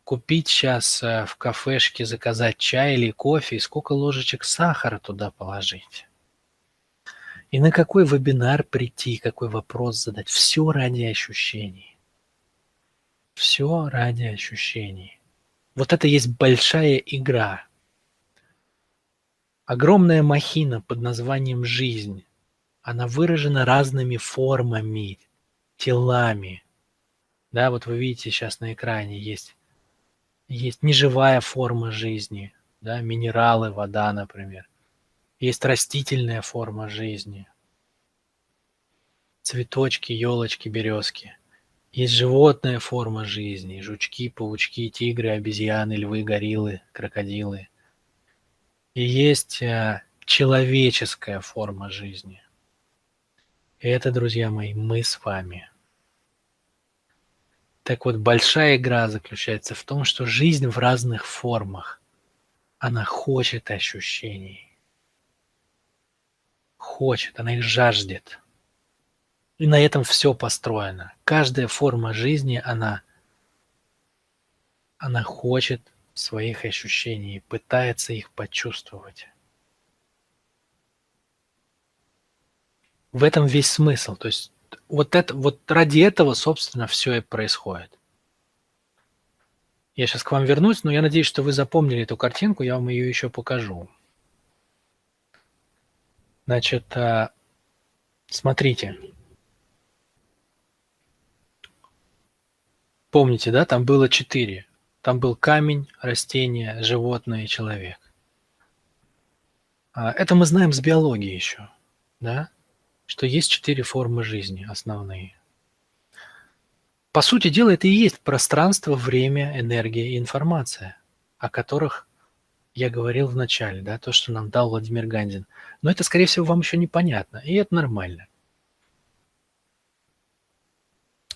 купить сейчас в кафешке, заказать чай или кофе, и сколько ложечек сахара туда положить. И на какой вебинар прийти, какой вопрос задать. Все ради ощущений. Все ради ощущений. Вот это есть большая игра. Огромная махина под названием «жизнь». Она выражена разными формами, телами. Да, вот вы видите сейчас на экране есть неживая форма жизни, да, минералы, вода, например. Есть растительная форма жизни. Цветочки, елочки, березки. Есть животная форма жизни. Жучки, паучки, тигры, обезьяны, львы, гориллы, крокодилы. И есть человеческая форма жизни. И это, друзья мои, мы с вами. Так вот, большая игра заключается в том, что жизнь в разных формах. Она хочет ощущений. Хочет, она их жаждет. И на этом все построено. Каждая форма жизни, она хочет своих ощущений, пытается их почувствовать. В этом весь смысл. То есть вот ради этого, собственно, все и происходит. Я сейчас к вам вернусь, но я надеюсь, что вы запомнили эту картинку, я вам ее еще покажу. Значит, смотрите. Помните, да, там было 4. Там был камень, растение, животное и человек. Это мы знаем с биологии еще, да, что есть 4 формы жизни основные. По сути дела, это и есть пространство, время, энергия и информация, о которых я говорил в начале, да, то, что нам дал Владимир Гандин. Но это, скорее всего, вам еще непонятно, и это нормально.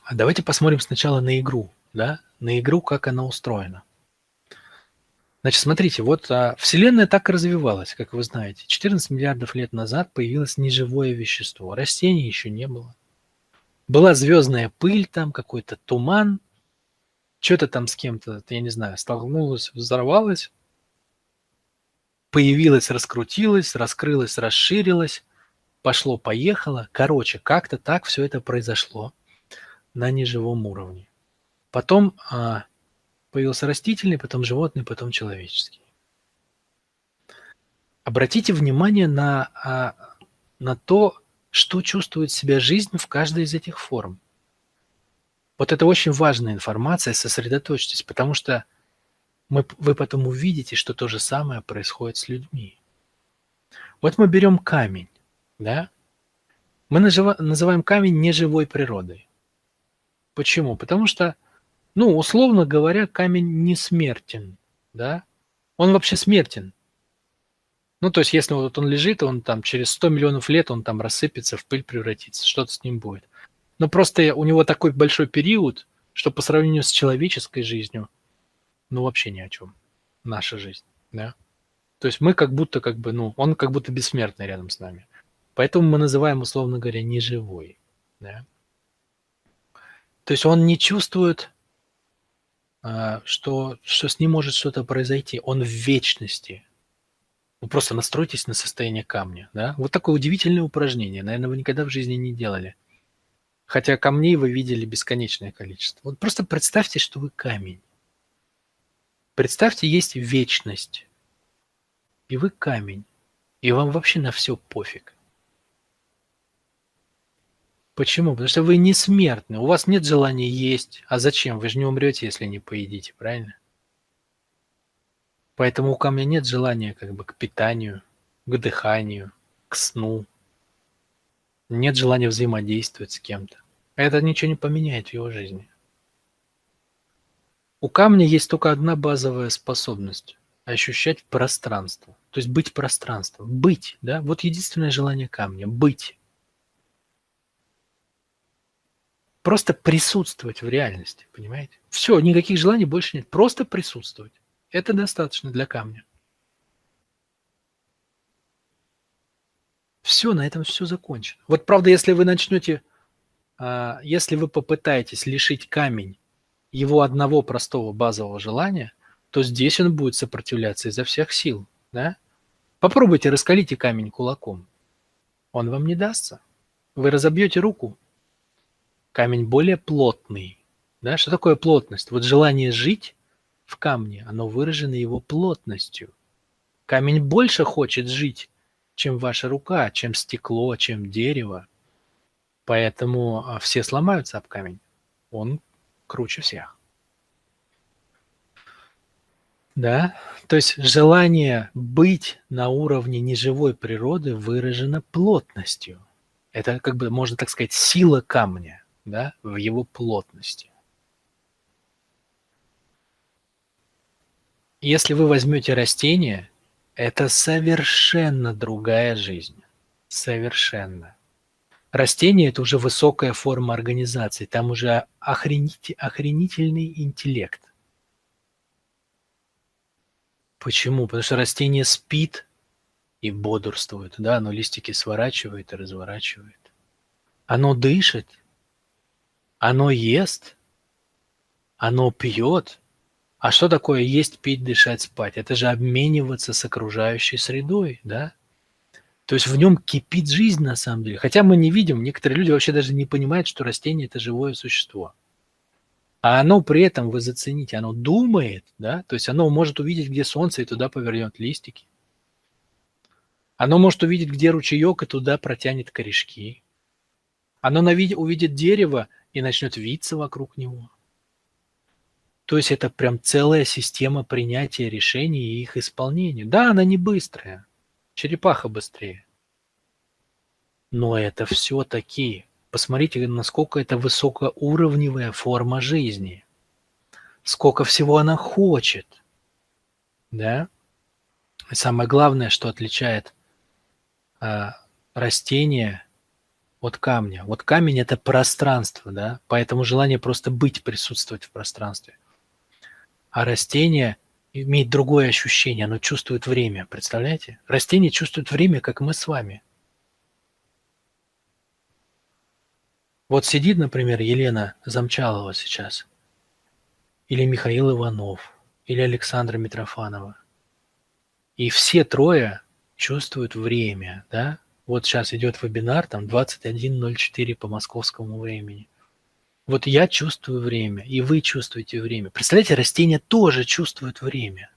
А давайте посмотрим сначала на игру, да, на игру, как она устроена. Значит, смотрите, вот Вселенная так и развивалась, как вы знаете. 14 миллиардов лет назад появилось неживое вещество, растений еще не было. Была звездная пыль там, какой-то туман, что-то там с кем-то, я не знаю, столкнулось, взорвалось, появилось, раскрутилось, раскрылось, расширилось, пошло-поехало. Короче, как-то так все это произошло на неживом уровне. Потом появился растительный, потом животный, потом человеческий. Обратите внимание на то, что чувствует себя жизнь в каждой из этих форм. Вот это очень важная информация, сосредоточьтесь, потому что вы потом увидите, что то же самое происходит с людьми. Вот мы берем камень, да? Мы называем камень неживой природой. Почему? Потому что, ну, условно говоря, камень не смертен, да? Он вообще смертен. Ну, то есть, если вот он лежит, он там через 100 миллионов лет, он там рассыпется, в пыль превратится, что-то с ним будет. Но просто у него такой большой период, что по сравнению с человеческой жизнью, ну, вообще ни о чем. Наша жизнь, да? То есть мы как будто, ну, он как будто бессмертный рядом с нами. Поэтому мы называем, условно говоря, неживой, да? То есть он не чувствует, что с ним может что-то произойти. Он в вечности. Вы просто настройтесь на состояние камня, да? Вот такое удивительное упражнение. Наверное, вы никогда в жизни не делали. Хотя камней вы видели бесконечное количество. Вот просто представьте, что вы камень. Представьте, есть вечность. И вы камень. И вам вообще на все пофиг. Почему? Потому что вы не смертны. У вас нет желания есть. А зачем? Вы же не умрете, если не поедите, правильно? Поэтому у камня нет желания как бы к питанию, к дыханию, к сну. Нет желания взаимодействовать с кем-то. Это ничего не поменяет в его жизни. У камня есть только одна базовая способность – ощущать пространство. То есть быть пространством. Быть, да? Вот единственное желание камня – быть. Просто присутствовать в реальности, понимаете? Все, никаких желаний больше нет. Просто присутствовать. Это достаточно для камня. Все, на этом все закончено. Вот правда, если вы начнете, если вы попытаетесь лишить камень его одного простого базового желания, то здесь он будет сопротивляться изо всех сил, да? Попробуйте раскалите камень кулаком. Он вам не дастся. Вы разобьете руку. Камень более плотный. Да? Что такое плотность? Вот желание жить в камне, оно выражено его плотностью. Камень больше хочет жить, чем ваша рука, чем стекло, чем дерево. Поэтому все сломаются об камень. Он круче всех. Да? То есть желание быть на уровне неживой природы выражено плотностью. Это как бы, можно так сказать, сила камня, да, в его плотности. Если вы возьмете растение, это совершенно другая жизнь. Совершенно. Растение – это уже высокая форма организации, там уже охренительный интеллект. Почему? Потому что растение спит и бодрствует, да, оно листики сворачивает и разворачивает. Оно дышит, оно ест, оно пьет. А что такое есть, пить, дышать, спать? Это же обмениваться с окружающей средой, да? То есть в нем кипит жизнь на самом деле. Хотя мы не видим, некоторые люди вообще даже не понимают, что растение – это живое существо. А оно при этом, вы зацените, оно думает, да? То есть оно может увидеть, где солнце, и туда повернет листики. Оно может увидеть, где ручеек, и туда протянет корешки. Оно увидит дерево и начнет виться вокруг него. То есть это прям целая система принятия решений и их исполнения. Да, она не быстрая. Черепаха быстрее. Но это все-таки, посмотрите, насколько это высокоуровневая форма жизни. Сколько всего она хочет. Да? И самое главное, что отличает растение от камня. Вот камень – это пространство, да? Поэтому желание просто быть, присутствовать в пространстве. А растение имеет другое ощущение, оно чувствует время, представляете? Растение чувствует время, как мы с вами. Вот сидит, например, Елена Замчалова сейчас, или Михаил Иванов, или Александра Митрофанова. И все трое чувствуют время, да? Вот сейчас идет вебинар, там 21:04 по московскому времени. Вот я чувствую время, и вы чувствуете время. Представляете, растение тоже чувствует время.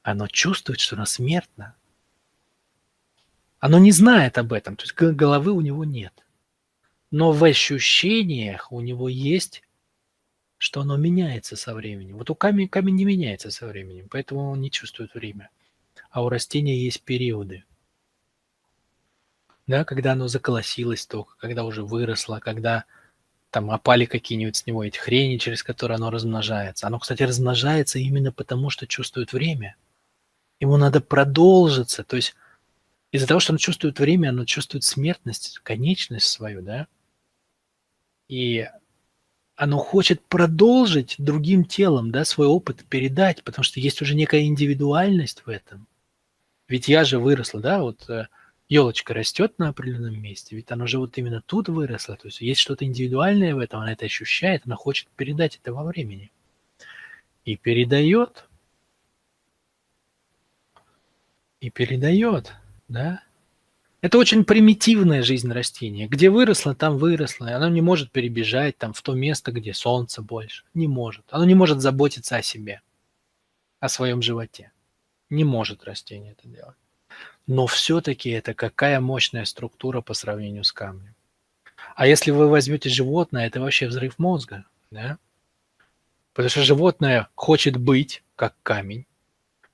Оно чувствует, что оно смертно. Оно не знает об этом, то есть головы у него нет. Но в ощущениях у него есть, что оно меняется со временем. Вот у камень не меняется со временем, поэтому он не чувствует время. А у растения есть периоды. Да, когда оно заколосилось только, когда уже выросло, когда там опали какие-нибудь с него эти хрени, через которые оно размножается. Оно, кстати, размножается именно потому, что чувствует время. Ему надо продолжиться. То есть из-за того, что оно чувствует время, оно чувствует смертность, конечность свою, да, и оно хочет продолжить другим телом, да, свой опыт передать, потому что есть уже некая индивидуальность в этом. Ведь я же выросла, да, вот елочка растет на определенном месте, ведь она же вот именно тут выросла, то есть есть что-то индивидуальное в этом, она это ощущает, она хочет передать это во времени. И передает, да. Это очень примитивная жизнь растения. Где выросло, там выросло. И оно не может перебежать там в то место, где солнца больше. Не может. Оно не может заботиться о себе, о своем животе. Не может растение это делать. Но все-таки это какая мощная структура по сравнению с камнем. А если вы возьмете животное, это вообще взрыв мозга, да? Потому что животное хочет быть, как камень,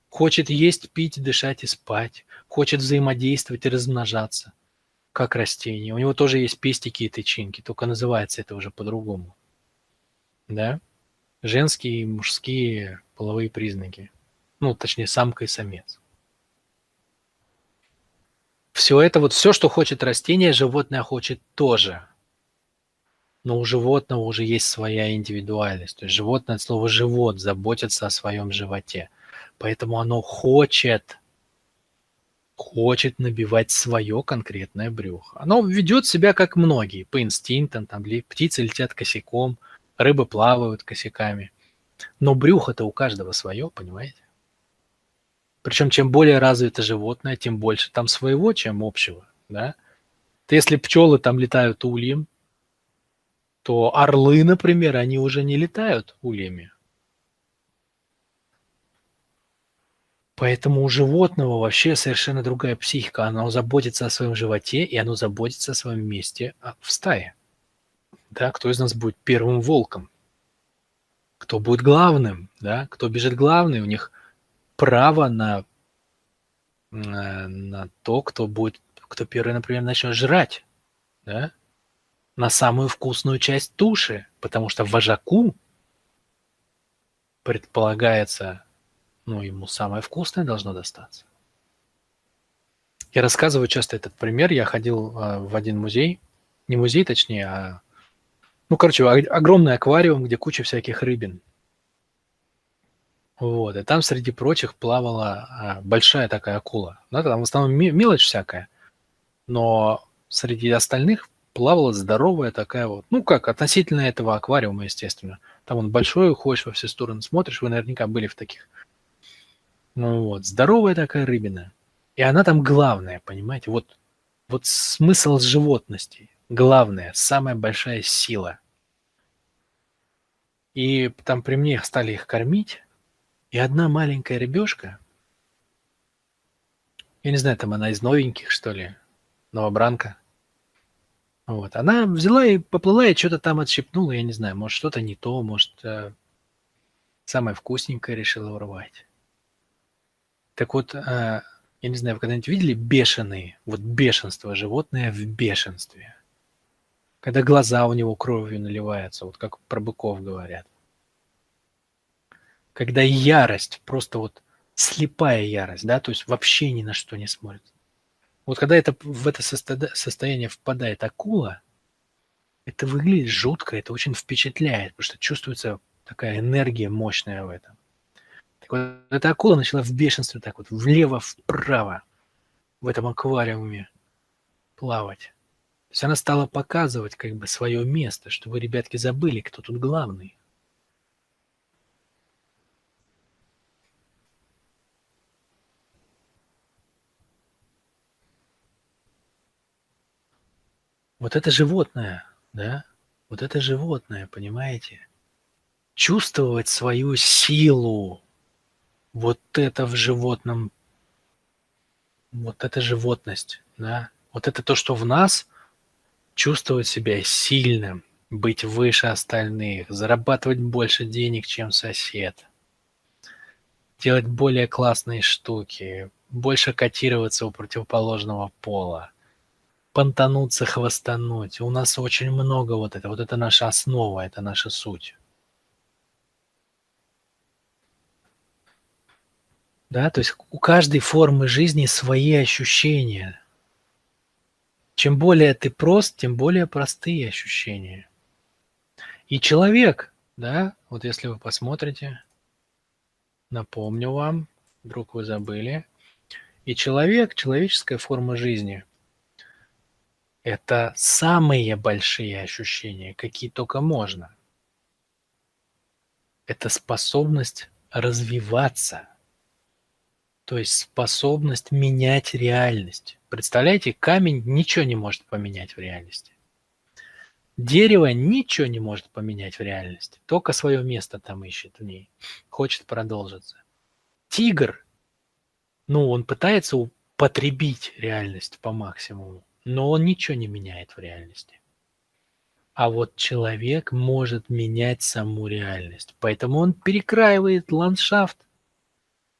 хочет есть, пить, дышать и спать, хочет взаимодействовать и размножаться, как растение. У него тоже есть пестики и тычинки, только называется это уже по-другому, да? Женские и мужские половые признаки. Ну, точнее, самка и самец. Все это, вот все, что хочет растение, животное хочет тоже. Но у животного уже есть своя индивидуальность. То есть животное от слова «живот», заботится о своем животе. Поэтому оно хочет набивать свое конкретное брюхо. Оно ведет себя как многие, по инстинктам. Там птицы летят косяком, рыбы плавают косяками. Но брюхо-то у каждого свое, понимаете? Причем чем более развито животное, тем больше там своего, чем общего. Да? Если пчелы там летают ульем, то орлы, например, они уже не летают ульями. Поэтому у животного вообще совершенно другая психика. Оно заботится о своем животе, и оно заботится о своем месте в стае. Да, кто из нас будет первым волком? Кто будет главным? Да? Кто бежит главный? У них право на то, кто первый, например, начнет жрать. Да? На самую вкусную часть туши, потому что вожаку предполагается, ну, ему самое вкусное должно достаться. Я рассказываю часто этот пример. Я ходил в один музей, не музей, точнее, ну, короче, огромный аквариум, где куча всяких рыбин. Вот, и там среди прочих плавала большая такая акула. Ну, там в основном мелочь всякая, но среди остальных плавала здоровая такая вот, ну как, относительно этого аквариума, естественно. Там он большой, ходишь во все стороны, смотришь, вы наверняка были в таких. Ну вот, здоровая такая рыбина. И она там главная, понимаете? Вот смысл животности. Главная, самая большая сила. И там при мне стали их кормить, и одна маленькая рыбешка, я не знаю, там она из новеньких, что ли, новобранка, вот, она взяла и поплыла, и что-то там отщипнула, я не знаю, может, что-то не то, может, самое вкусненькое решила урвать. Так вот, я не знаю, вы когда-нибудь видели бешеные, вот бешенство, животное в бешенстве? Когда глаза у него кровью наливаются, вот как про быков говорят. Когда ярость, просто вот слепая ярость, да, то есть вообще ни на что не смотрит. Вот когда в это состояние впадает акула, это выглядит жутко, это очень впечатляет, потому что чувствуется такая энергия мощная в этом. Так вот, эта акула начала в бешенстве так вот влево-вправо в этом аквариуме плавать. есть она стала показывать как бы свое место, что вы, ребятки, забыли, кто тут главный. Вот это животное, да? Вот это животное, понимаете? Чувствовать свою силу, вот это в животном, вот это животность, да? Вот это то, что в нас, чувствовать себя сильным, быть выше остальных, зарабатывать больше денег, чем сосед, делать более классные штуки, больше котироваться у противоположного пола, понтануться, хвастануть. У нас очень много вот это. Вот это наша основа, это наша суть. Да, то есть у каждой формы жизни свои ощущения. Чем более ты прост, тем более простые ощущения. И человек, да, вот если вы посмотрите, напомню вам, вдруг вы забыли, и человек, человеческая форма жизни – это самые большие ощущения, какие только можно. Это способность развиваться, то есть способность менять реальность. Представляете, камень ничего не может поменять в реальности. Дерево ничего не может поменять в реальности, только свое место там ищет в ней, хочет продолжиться. Тигр, ну, он пытается употребить реальность по максимуму, но он ничего не меняет в реальности. А вот человек может менять саму реальность, поэтому он перекраивает ландшафт,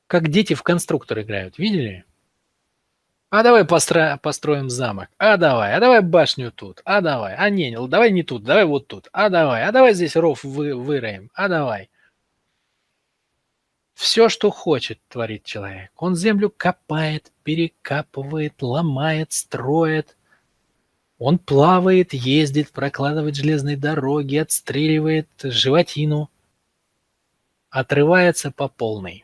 как дети в конструктор играют, видели? А давай построим замок, а давай башню тут, а не, давай не тут, давай вот тут, а давай здесь ров выроем, а давай. Все, что хочет, творит человек. Он землю копает, перекапывает, ломает, строит. Он плавает, ездит, прокладывает железные дороги, отстреливает животину, отрывается по полной.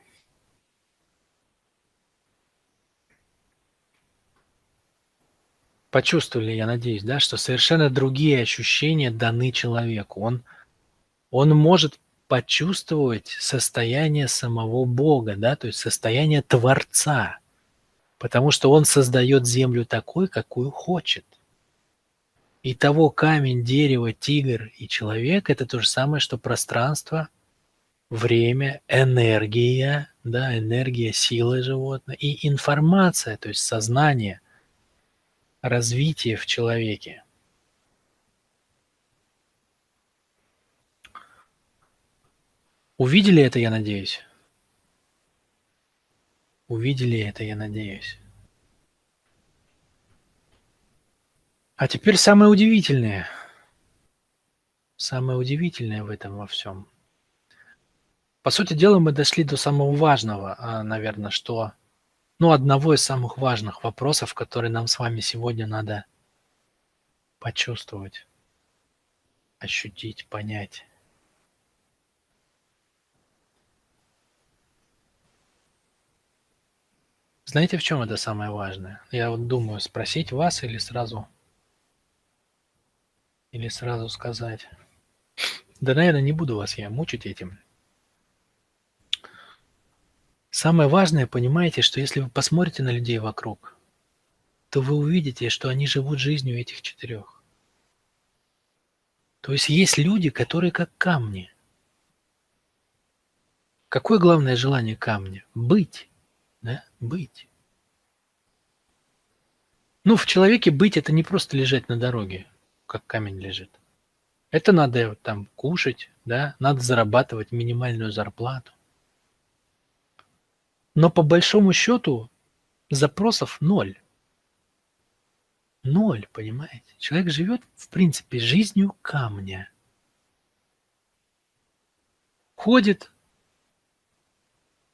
Почувствовали, я надеюсь, да, что совершенно другие ощущения даны человеку. Он может почувствовать состояние самого Бога, да, то есть состояние Творца, потому что он создает землю такой, какую хочет. И того камень, дерево, тигр и человек – это то же самое, что пространство, время, энергия, да, энергия, сила животного и информация, то есть сознание, развитие в человеке. Увидели это, я надеюсь? Увидели это, я надеюсь. А теперь самое удивительное в этом во всем. По сути дела, мы дошли до самого важного, наверное, что, ну, одного из самых важных вопросов, который нам с вами сегодня надо почувствовать, ощутить, понять. Знаете, в чем это самое важное? Я вот думаю, спросить вас или сразу сказать. Да, наверное, не буду вас я мучить этим. Самое важное, понимаете, что если вы посмотрите на людей вокруг, то вы увидите, что они живут жизнью этих четырех. То есть люди, которые как камни. Какое главное желание камня? Быть. Да? Быть. Ну, в человеке быть – это не просто лежать на дороге, как камень лежит. Это надо там кушать, да, надо зарабатывать минимальную зарплату. Но по большому счету запросов ноль. Ноль, понимаете? Человек живет, в принципе, жизнью камня. Ходит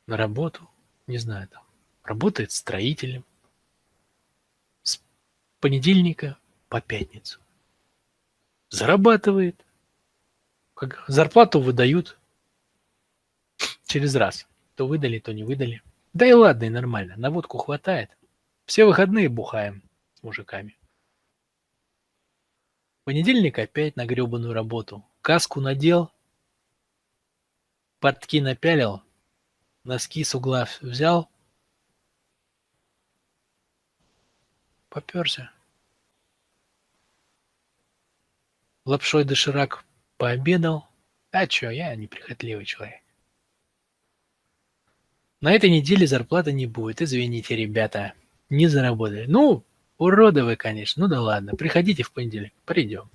на работу, не знаю, там, работает строителем с понедельника по пятницу. Зарабатывает, как зарплату выдают через раз. То выдали, то не выдали. Да и ладно, и нормально, на водку хватает. Все выходные бухаем с мужиками. Понедельник опять на гребаную работу. Каску надел, портки напялил, носки с угла взял, попёрся. Лапшой доширак пообедал. А чё, я неприхотливый человек. На этой неделе зарплаты не будет, извините, ребята, не заработали. Ну, уроды вы, конечно, ну да ладно, приходите в понедельник, придем.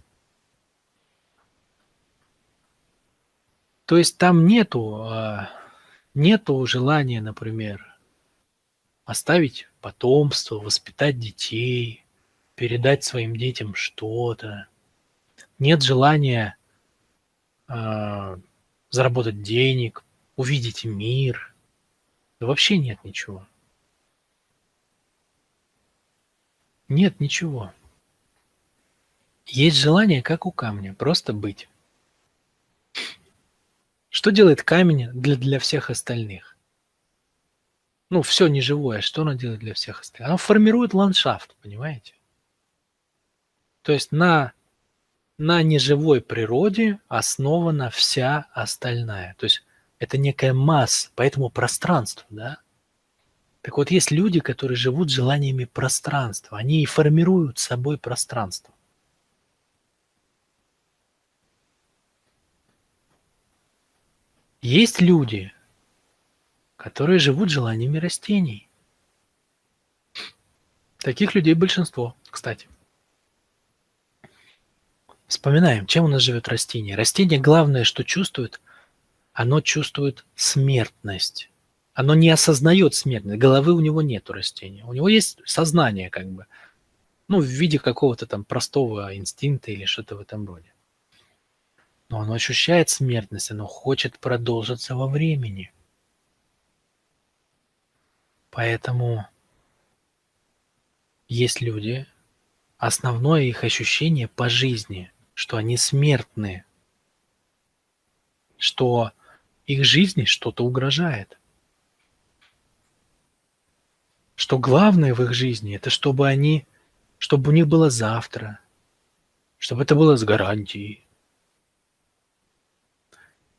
То есть там нету желания, например, оставить потомство, воспитать детей, передать своим детям что-то. Нет желания а, заработать денег, увидеть мир. Да вообще нет ничего. Нет ничего. Есть желание, как у камня, просто быть. Что делает камень для всех остальных? Ну, все неживое, что оно делает для всех остальных? Оно формирует ландшафт, понимаете? То есть на неживой природе основана вся остальная. То есть это некая масса, поэтому пространство, да? Так вот, есть люди, которые живут желаниями пространства. Они и формируют собой пространство. Есть люди, которые живут желаниями растений. Таких людей большинство, кстати. Вспоминаем, чем у нас живет растение. Растение главное, что чувствует, оно чувствует смертность. Оно не осознает смертность. Головы у него нет у растения. У него есть сознание как бы. Ну, в виде какого-то там простого инстинкта или что-то в этом роде. Но оно ощущает смертность, оно хочет продолжиться во времени. Поэтому есть люди, основное их ощущение по жизни, что они смертны, что их жизни что-то угрожает. Что главное в их жизни, это чтобы у них было завтра, чтобы это было с гарантией.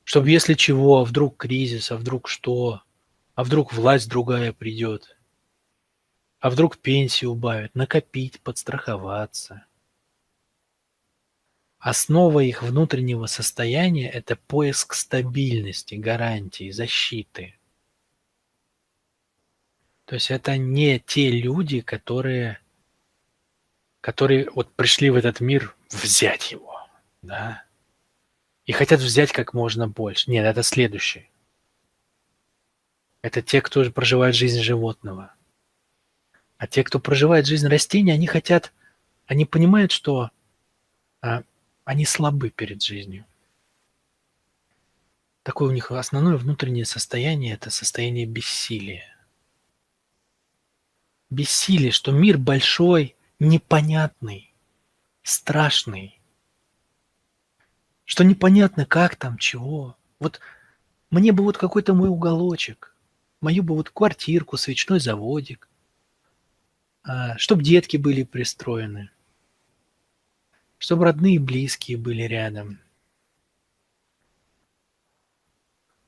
Чтобы если чего, а вдруг кризис, а вдруг что, а вдруг власть другая придет, а вдруг пенсию убавят, накопить, подстраховаться. Основа их внутреннего состояния – это поиск стабильности, гарантии, защиты. То есть это не те люди, которые вот пришли в этот мир взять его, да, и хотят взять как можно больше. Нет, это следующее. Это те, кто проживает жизнь животного. А те, кто проживает жизнь растения, они понимают, что а, они слабы перед жизнью. Такое у них основное внутреннее состояние – это состояние бессилия. Бессилие, что мир большой, непонятный, страшный, что непонятно, как там, чего. Вот мне бы вот какой-то мой уголочек, мою бы вот квартирку, свечной заводик, чтобы детки были пристроены, чтобы родные и близкие были рядом.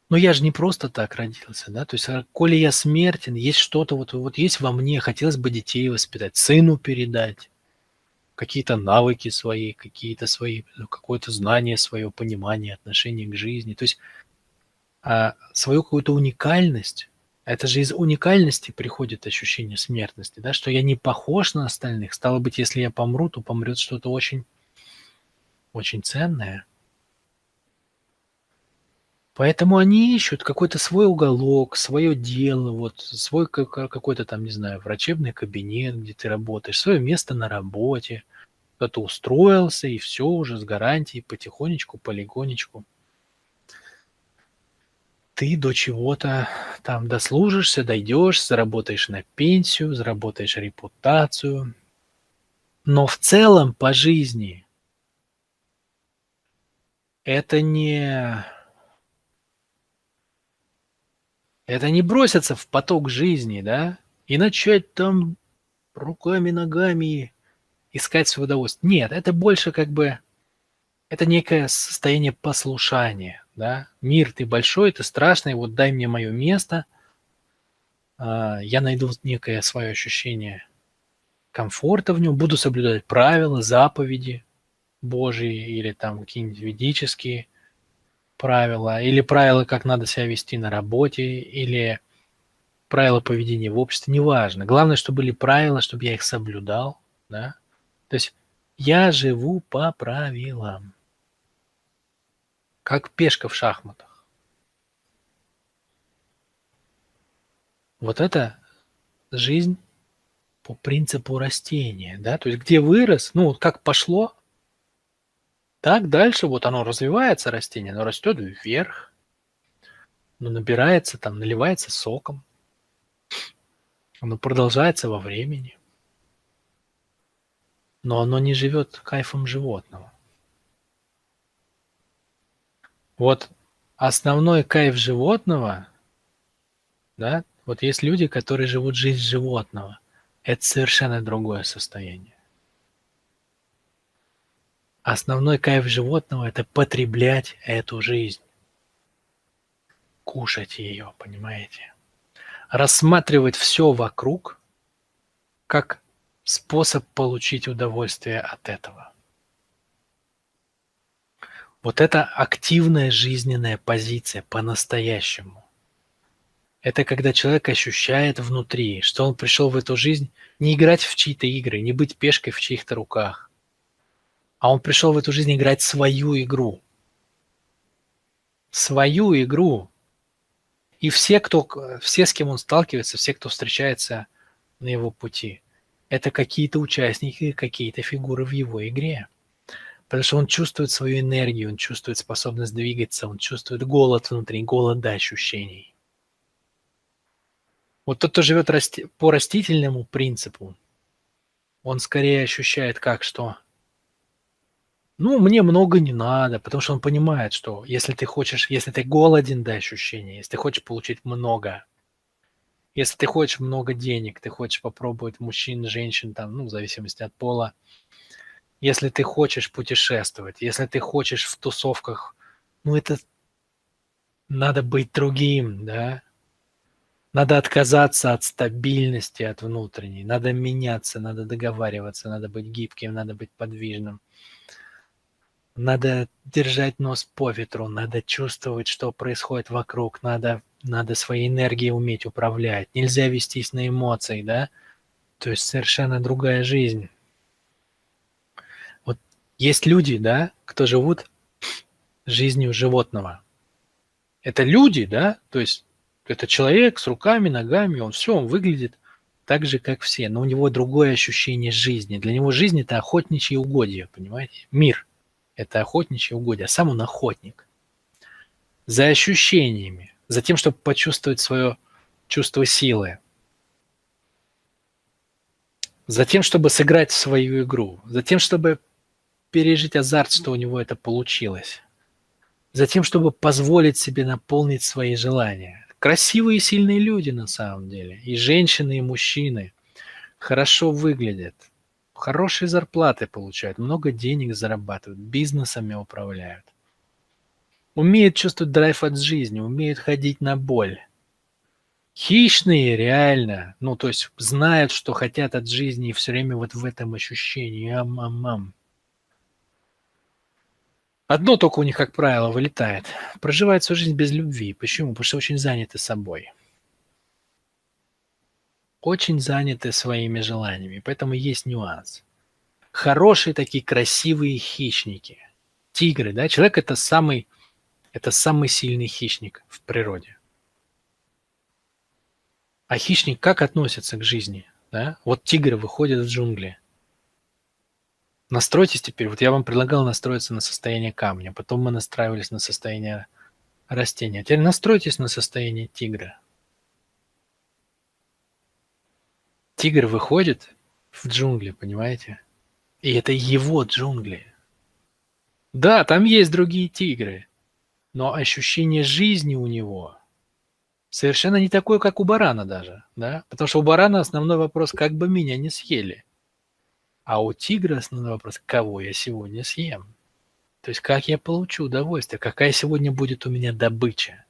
Но я же не просто так родился, да, то есть, коли я смертен, есть что-то вот есть во мне, хотелось бы детей воспитать, сыну передать, какие-то навыки свои, какие-то свои, какое-то знание свое, понимание, отношение к жизни. То есть, свою какую-то уникальность. Это же из уникальности приходит ощущение смертности, да, что я не похож на остальных. Стало быть, если я помру, то помрет что-то очень, очень ценное. Поэтому они ищут какой-то свой уголок, свое дело, вот свой какой-то там, не знаю, врачебный кабинет, где ты работаешь, свое место на работе. Кто-то устроился, и все уже с гарантией потихонечку, полигонечку. Ты до чего-то там дослужишься, дойдешь, заработаешь на пенсию, заработаешь репутацию. Но в целом по жизни это не это не броситься в поток жизни, да, и начать там руками, ногами искать свое удовольствие. Нет, это больше как бы, это некое состояние послушания, да. Мир, ты большой, ты страшный, вот дай мне мое место, я найду некое свое ощущение комфорта в нем, буду соблюдать правила, заповеди Божьи или там какие-нибудь ведические правила, или правила, как надо себя вести на работе, или правила поведения в обществе, неважно. Главное, чтобы были правила, чтобы я их соблюдал, да. То есть я живу по правилам, как пешка в шахматах. Вот это жизнь по принципу растения, да, то есть где вырос, ну вот как пошло, так дальше вот оно развивается, растение, оно растет вверх, оно набирается, там, наливается соком, оно продолжается во времени, но оно не живет кайфом животного. Вот основной кайф животного, да, вот есть люди, которые живут жизнь животного. Это совершенно другое состояние. Основной кайф животного – это потреблять эту жизнь, кушать ее, понимаете? Рассматривать все вокруг как способ получить удовольствие от этого. Вот это активная жизненная позиция по-настоящему. Это когда человек ощущает внутри, что он пришел в эту жизнь не играть в чьи-то игры, не быть пешкой в чьих-то руках, а он пришел в эту жизнь играть свою игру. Свою игру. И все, с кем он сталкивается, все, кто встречается на его пути, это какие-то участники, какие-то фигуры в его игре. Потому что он чувствует свою энергию, он чувствует способность двигаться, он чувствует голод внутри, голод до ощущений. Вот тот, кто живет по растительному принципу, он скорее ощущает как, что ну, мне много не надо, потому что он понимает, что если ты голоден до ощущения, если ты хочешь получить много, если ты хочешь много денег, ты хочешь попробовать мужчин, женщин, там, ну, в зависимости от пола, если ты хочешь путешествовать, если ты хочешь в тусовках, ну, это надо быть другим, да? Надо отказаться от стабильности, от внутренней, надо меняться, надо договариваться, надо быть гибким, надо быть подвижным. Надо держать нос по ветру, надо чувствовать, что происходит вокруг, надо своей энергией уметь управлять. Нельзя вестись на эмоции, да? То есть совершенно другая жизнь. Вот есть люди, да, кто живут жизнью животного. Это люди, да, то есть это человек с руками, ногами, он выглядит так же, как все, но у него другое ощущение жизни. Для него жизнь – это охотничьи угодья, понимаете? Мир – это охотничьи угодья, а сам он охотник. За ощущениями, за тем, чтобы почувствовать свое чувство силы, за тем, чтобы сыграть в свою игру, за тем, чтобы пережить азарт, что у него это получилось, за тем, чтобы позволить себе наполнить свои желания. Красивые и сильные люди на самом деле, и женщины, и мужчины, хорошо выглядят, хорошие зарплаты получают, много денег зарабатывают, бизнесами управляют. Умеют чувствовать драйв от жизни, умеют ходить на боль. Хищные реально, ну, то есть знают, что хотят от жизни, и все время вот в этом ощущении ам-ам-ам. Одно только у них, как правило, вылетает. Проживают свою жизнь без любви. Почему? Потому что очень заняты собой. Очень заняты своими желаниями. Поэтому есть нюанс. Хорошие такие красивые хищники. Тигры, да? Человек – это самый сильный хищник в природе. А хищник как относится к жизни? Да? Вот тигр выходит в джунгли. Настройтесь теперь. Вот я вам предлагал настроиться на состояние камня. Потом мы настраивались на состояние растения. Теперь настройтесь на состояние тигра. Тигр выходит в джунгли, понимаете? И это его джунгли. Да, там есть другие тигры, но ощущение жизни у него совершенно не такое, как у барана даже, да? Потому что у барана основной вопрос, как бы меня не съели. А у тигра основной вопрос, кого я сегодня съем? То есть как я получу удовольствие, какая сегодня будет у меня добыча?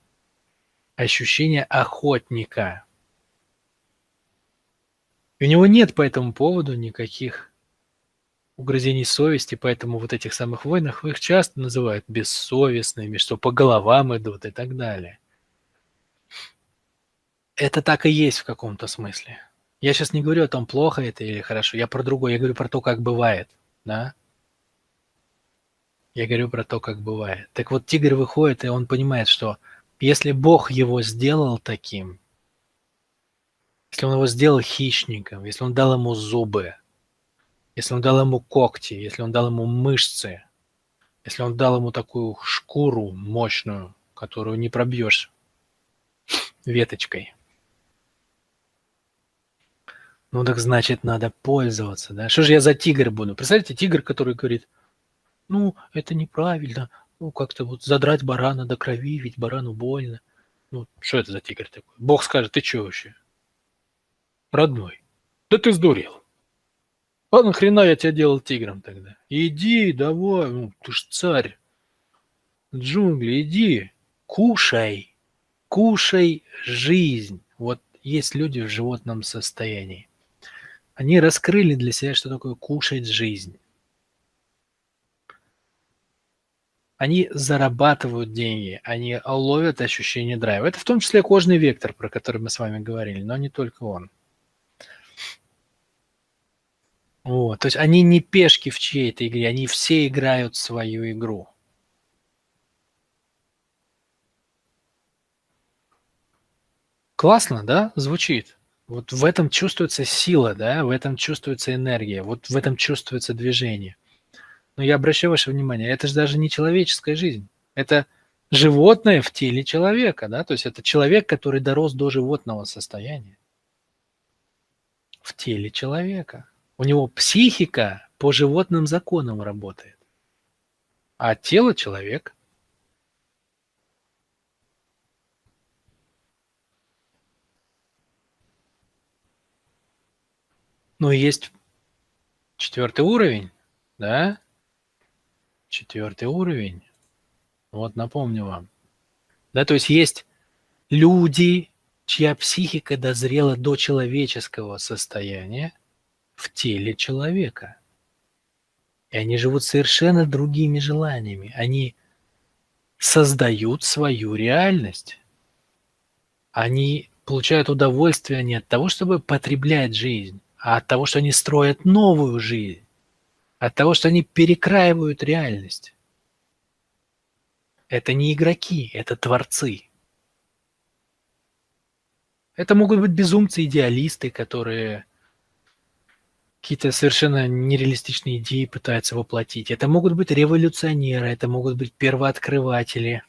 Ощущение охотника. И у него нет по этому поводу никаких угрызений совести, поэтому вот этих самых войнах их часто называют бессовестными, что по головам идут и так далее. Это так и есть в каком-то смысле. Я сейчас не говорю о том, плохо это или хорошо, я про другое, я говорю про то, как бывает, да? Я говорю про то, как бывает. Так вот, тигр выходит, и он понимает, что если Бог его сделал таким, если он его сделал хищником, если он дал ему зубы, если он дал ему когти, если он дал ему мышцы, если он дал ему такую шкуру мощную, которую не пробьешь веточкой, ну так значит надо пользоваться, да? Что же я за тигр буду? Представляете, тигр, который говорит, ну, это неправильно, ну, как-то вот задрать барана до крови, ведь барану больно. Ну, что это за тигр такой? Бог скажет, ты что вообще, родной? Да ты сдурел. А нахрена я тебя делал тигром тогда? Иди, давай, ну, ты ж царь джунглей, иди, кушай, кушай жизнь. Вот есть люди в животном состоянии. Они раскрыли для себя, что такое кушать жизнь. Они зарабатывают деньги, они ловят ощущение драйва. Это в том числе кожный вектор, про который мы с вами говорили, но не только он. Вот, то есть они не пешки в чьей-то игре, они все играют свою игру. Классно, да, звучит? Вот в этом чувствуется сила, да, в этом чувствуется энергия, вот в этом чувствуется движение. Но я обращаю ваше внимание, это же даже не человеческая жизнь. Это животное в теле человека, да, то есть это человек, который дорос до животного состояния в теле человека. У него психика по животным законам работает, а тело человек. Но есть четвертый уровень, да, четвертый уровень. Вот напомню вам. Да, то есть есть люди, чья психика дозрела до человеческого состояния в теле человека. И они живут совершенно другими желаниями. Они создают свою реальность. Они получают удовольствие не от того, чтобы потреблять жизнь, а от того, что они строят новую жизнь, от того, что они перекраивают реальность. Это не игроки, это творцы. Это могут быть безумцы-идеалисты, которые какие-то совершенно нереалистичные идеи пытаются воплотить. Это могут быть революционеры, это могут быть первооткрыватели.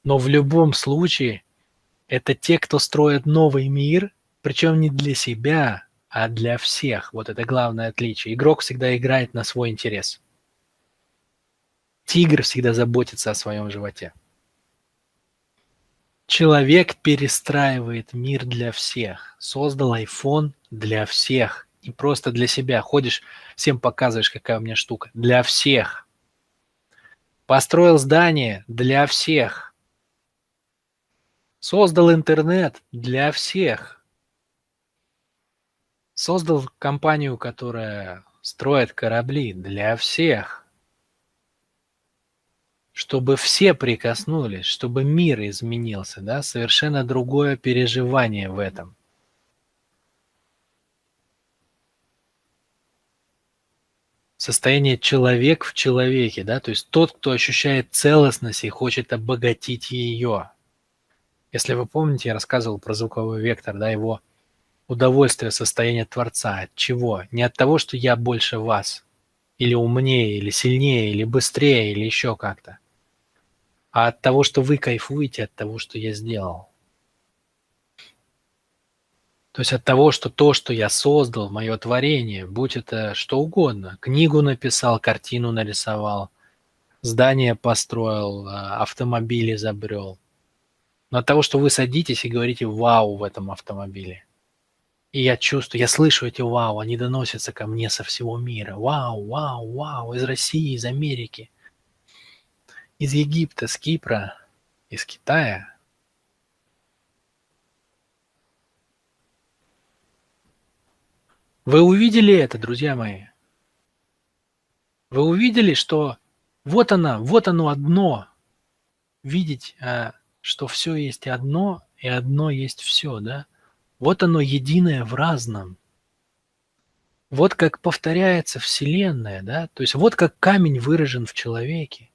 Но в любом случае это те, кто строит новый мир, причем не для себя, а для всех. Вот это главное отличие. Игрок всегда играет на свой интерес. Тигр всегда заботится о своем животе. Человек перестраивает мир для всех. Создал iPhone для всех. Не просто для себя. Ходишь, всем показываешь, какая у меня штука. Для всех. Построил здание для всех. Создал интернет для всех. Создал компанию, которая строит корабли для всех. Чтобы все прикоснулись, чтобы мир изменился, да, совершенно другое переживание в этом. Состояние человек в человеке, да, то есть тот, кто ощущает целостность и хочет обогатить ее. Если вы помните, я рассказывал про звуковой вектор, да, его удовольствие состояния Творца. От чего? Не от того, что я больше вас, или умнее, или сильнее, или быстрее, или еще как-то, а от того, что вы кайфуете от того, что я сделал. То есть от того, что то, что я создал, мое творение, будь это что угодно, книгу написал, картину нарисовал, здание построил, автомобиль изобрел. Но от того, что вы садитесь и говорите «вау» в этом автомобиле. И я чувствую, я слышу эти вау, они доносятся ко мне со всего мира. Вау, вау, вау, из России, из Америки, из Египта, с Кипра, из Китая. Вы увидели это, друзья мои? Вы увидели, что вот она, вот оно одно. Видеть, что все есть одно, и одно есть все, да? Вот оно единое в разном. Вот как повторяется Вселенная, да? То есть вот как камень выражен в человеке,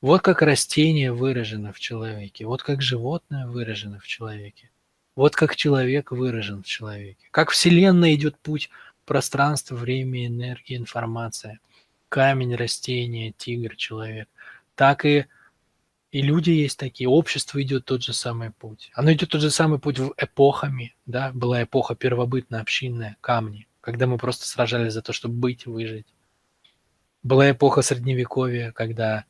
вот как растение выражено в человеке, вот как животное выражено в человеке, вот как человек выражен в человеке. Как Вселенная идет путь пространства, время, энергия, информация. Камень, растение, тигр, человек. Так и люди есть такие, общество идет тот же самый путь. Оно идет тот же самый путь эпохами, да, была эпоха первобытно-общинная, камни, когда мы просто сражались за то, чтобы быть, выжить. Была эпоха Средневековья, когда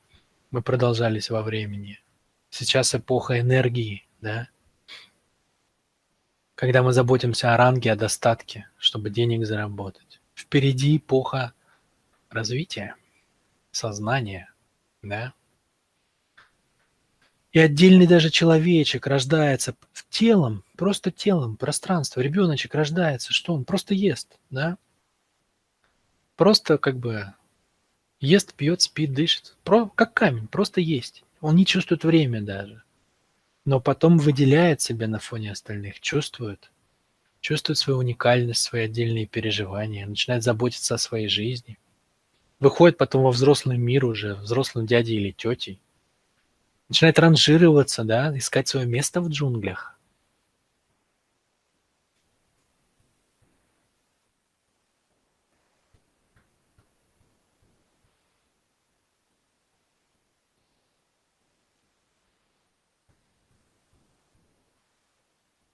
мы продолжались во времени. Сейчас эпоха энергии, да, когда мы заботимся о ранге, о достатке, чтобы денег заработать. Впереди эпоха развития, сознания, да. И отдельный даже человечек рождается телом, просто телом, пространство. Ребеночек рождается, что он просто ест, да? Просто как бы ест, пьет, спит, дышит. Как камень, просто есть. Он не чувствует время даже. Но потом выделяет себя на фоне остальных, чувствует свою уникальность, свои отдельные переживания, начинает заботиться о своей жизни. Выходит потом во взрослый мир уже, взрослым дядей или тетей. Начинает ранжироваться, да, искать свое место в джунглях.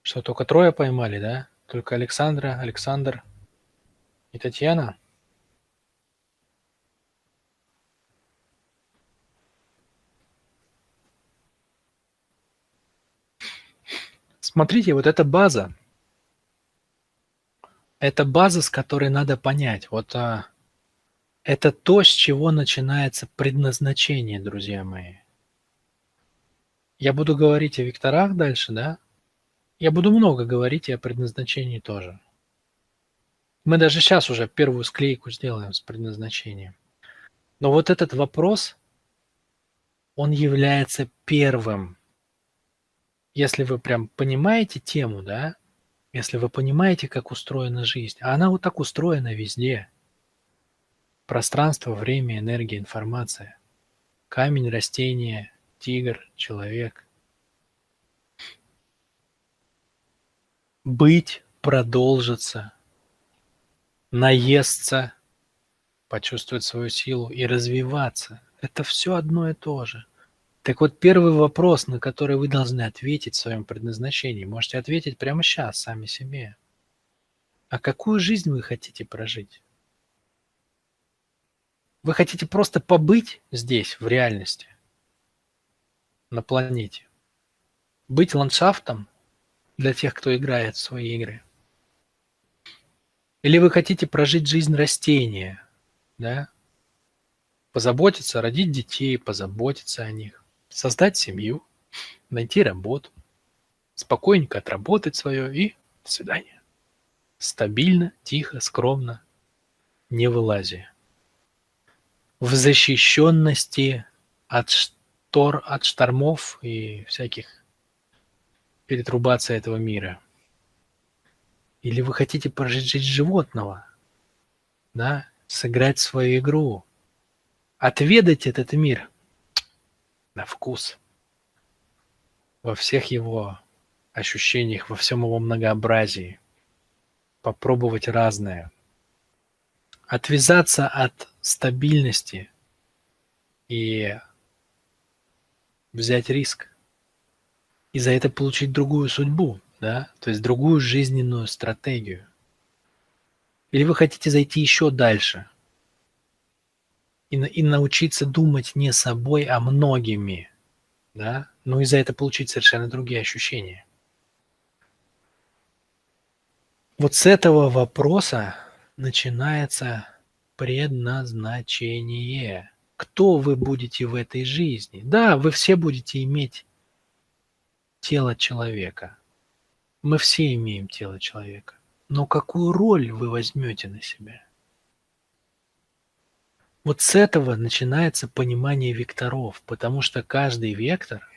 Что, только трое поймали, да? Только Александр и Татьяна? Смотрите, вот эта база. Это база, с которой надо понять. Это то, с чего начинается предназначение, друзья мои. Я буду говорить о векторах дальше, да? Я буду много говорить и о предназначении тоже. Мы даже сейчас уже первую склейку сделаем с предназначением. Но вот этот вопрос, он является первым. Если вы прям понимаете тему, да, если вы понимаете, как устроена жизнь, а она вот так устроена везде. Пространство, время, энергия, информация. Камень, растение, тигр, человек. Быть продолжится, наесться, почувствовать свою силу и развиваться. Это все одно и то же. Так вот, первый вопрос, на который вы должны ответить в своем предназначении, можете ответить прямо сейчас сами себе. А какую жизнь вы хотите прожить? Вы хотите просто побыть здесь, в реальности, на планете? Быть ландшафтом для тех, кто играет в свои игры? Или вы хотите прожить жизнь растения, да? Позаботиться, родить детей, позаботиться о них, создать семью, найти работу, спокойненько отработать свое и до свидания. Стабильно, тихо, скромно, не вылазя. В защищенности от штормов и всяких перетрубаций этого мира. Или вы хотите прожить жизнь животного, да, сыграть свою игру, отведать этот мир на вкус, во всех его ощущениях, во всем его многообразии, попробовать разное, отвязаться от стабильности и взять риск, и за это получить другую судьбу, да, то есть другую жизненную стратегию. Или вы хотите зайти еще дальше и научиться думать не собой, а многими, да, но и за это получить совершенно другие ощущения. Вот с этого вопроса начинается предназначение. Кто вы будете в этой жизни? Да, вы все будете иметь тело человека. Мы все имеем тело человека. Но какую роль вы возьмете на себя? Вот с этого начинается понимание векторов, потому что каждый вектор,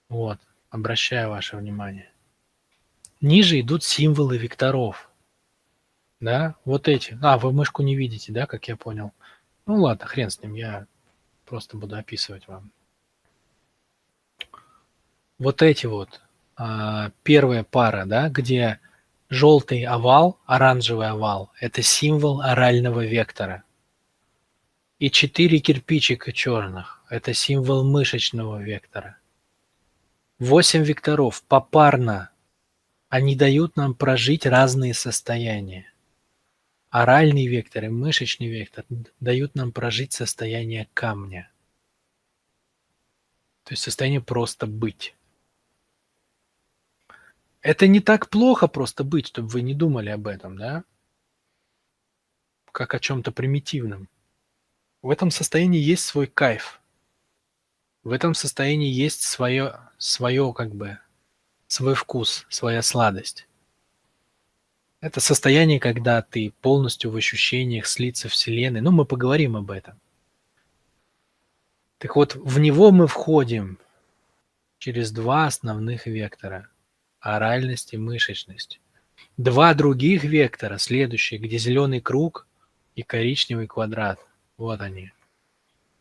вот, обращаю ваше внимание, ниже идут символы векторов, да, вот эти. Вы мышку не видите, да, как я понял? Ну ладно, хрен с ним, я просто буду описывать вам. Вот эти вот, первая пара, да, где желтый овал, оранжевый овал – это символ орального вектора. И 4 кирпичика черных – это символ мышечного вектора. 8 векторов попарно, они дают нам прожить разные состояния. Оральный вектор и мышечный вектор дают нам прожить состояние камня. То есть состояние просто быть. Это не так плохо просто быть, чтобы вы не думали об этом, да? Как о чем-то примитивном. В этом состоянии есть свой кайф. В этом состоянии есть свое свой вкус, своя сладость. Это состояние, когда ты полностью в ощущениях слиться Вселенной. Ну, мы поговорим об этом. Так вот, в него мы входим через два основных вектора – оральность и мышечность. Два других вектора, следующие, где зеленый круг и коричневый квадрат, вот они,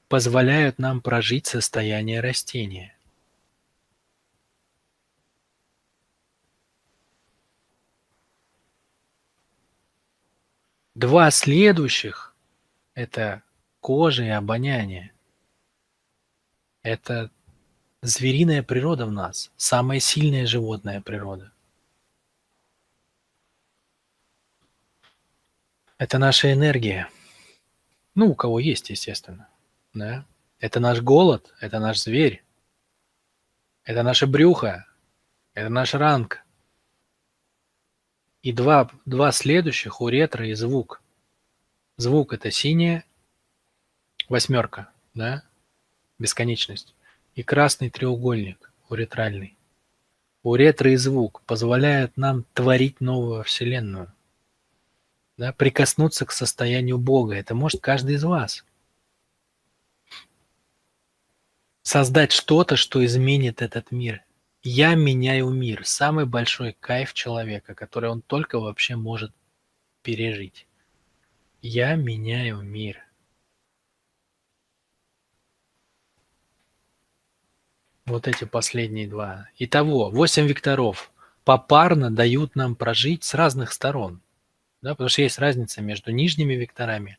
позволяют нам прожить состояние растения. Два следующих – это кожа и обоняние. Это звериная природа в нас, самая сильная животная природа. Это наша энергия. Ну, у кого есть, естественно. Да? Это наш голод, это наш зверь, это наше брюхо, это наш ранг. И два следующих – уретра и звук. Звук – это синяя восьмерка, да? Бесконечность. И красный треугольник, уретральный. Уретра и звук позволяют нам творить новую вселенную. Да? Прикоснуться к состоянию Бога. Это может каждый из вас. Создать что-то, что изменит этот мир. Я меняю мир. Самый большой кайф человека, который он только вообще может пережить. Я меняю мир. Вот эти последние два. Итого, 8 векторов попарно дают нам прожить с разных сторон. Да, потому что есть разница между нижними векторами.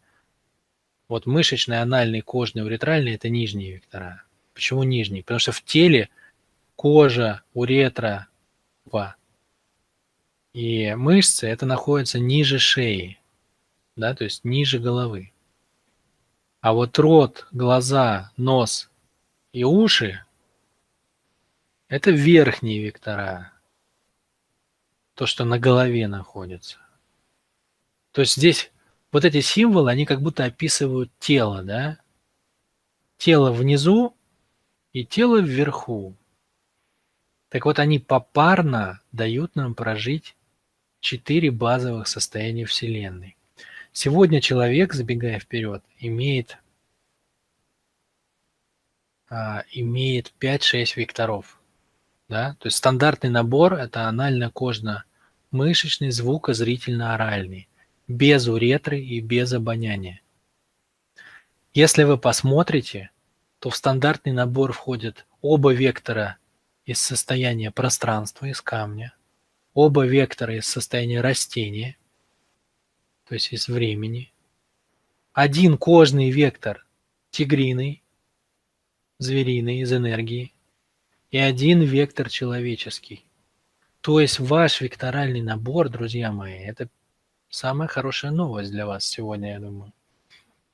Вот мышечный, анальный, кожный, уретральный – это нижние вектора. Почему нижние? Потому что в теле кожа, уретра и мышцы – это находится ниже шеи, да, то есть ниже головы. А вот рот, глаза, нос и уши – это верхние вектора, то, что на голове находится. То есть здесь вот эти символы, они как будто описывают тело, да? Тело внизу и тело вверху. Так вот, они попарно дают нам прожить 4 базовых состояния Вселенной. Сегодня человек, забегая вперед, имеет 5-6 векторов. Да? То есть стандартный набор – это анально-кожно-мышечный, звуко-зрительно-оральный, без уретры и без обоняния. Если вы посмотрите, то в стандартный набор входят оба вектора из состояния пространства, из камня, оба вектора из состояния растения, то есть из времени, один кожный вектор тигриный, звериный, из энергии, и один вектор человеческий. То есть ваш векторальный набор, друзья мои, это самая хорошая новость для вас сегодня, я думаю.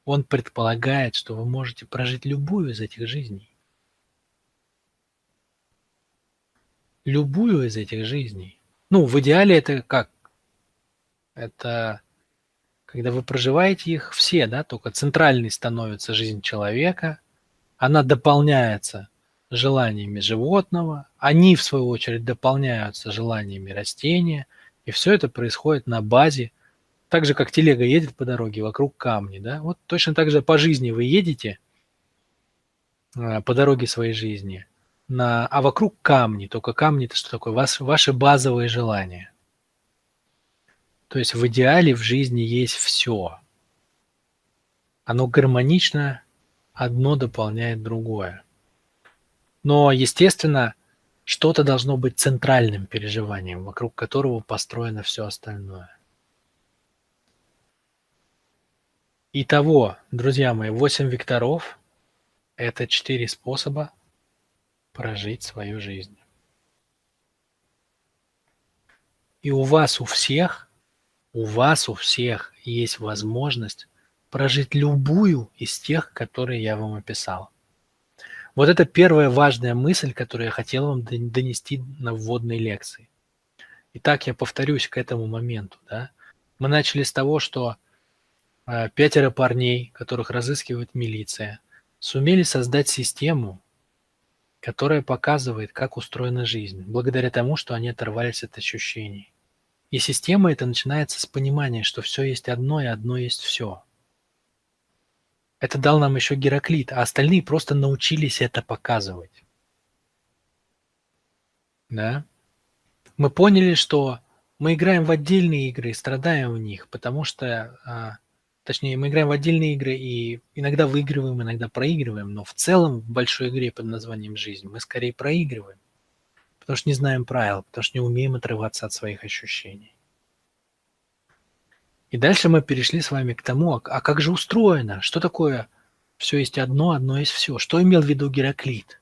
Он предполагает, что вы можете прожить любую из этих жизней. любую из этих жизней. Ну, в идеале это как? Это когда вы проживаете их все, да, только центральной становится жизнь человека, она дополняется желаниями животного, они, в свою очередь, дополняются желаниями растения, и все это происходит на базе, так же, как телега едет по дороге вокруг камней, да, вот точно так же по жизни вы едете, по дороге своей жизни, а вокруг камни, только камни-то что такое? Ваши базовые желания. То есть в идеале в жизни есть все. Оно гармонично, одно дополняет другое. Но, естественно, что-то должно быть центральным переживанием, вокруг которого построено все остальное. Итого, друзья мои, 8 векторов– это 4 способа прожить свою жизнь. И у вас у всех есть возможность прожить любую из тех, которые я вам описал. Вот это первая важная мысль, которую я хотел вам донести на вводной лекции. Итак, я повторюсь к этому моменту. Да? Мы начали с того, что 5 парней, которых разыскивает милиция, сумели создать систему, которая показывает, как устроена жизнь, благодаря тому, что они оторвались от ощущений. И система эта начинается с понимания, что все есть одно, и одно есть все. Это дал нам еще Гераклит, а остальные просто научились это показывать. Да? Мы поняли, что мы играем в отдельные игры и страдаем в них, потому что, точнее, мы играем в отдельные игры и иногда выигрываем, иногда проигрываем, но в целом в большой игре под названием «Жизнь» мы скорее проигрываем, потому что не знаем правил, потому что не умеем отрываться от своих ощущений. И дальше мы перешли с вами к тому, а как же устроено, что такое «все есть одно, одно есть все», что имел в виду Гераклит?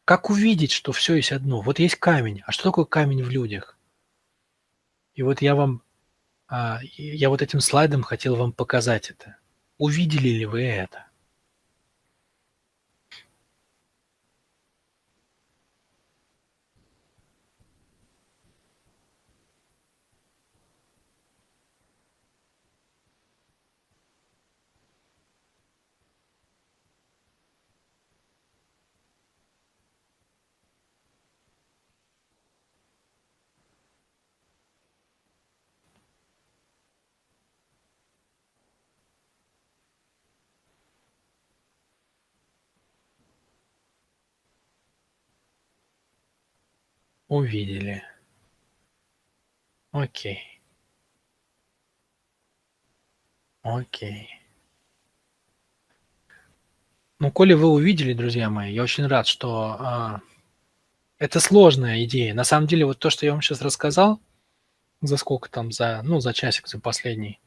Как увидеть, что все есть одно? Вот есть камень, а что такое камень в людях? И вот я вот этим слайдом хотел вам показать это. Увидели ли вы это? Увидели. Окей. Окей. Ну, коли вы увидели, друзья мои, я очень рад, что это сложная идея. На самом деле, вот то, что я вам сейчас рассказал, за сколько там, за часик, за последний,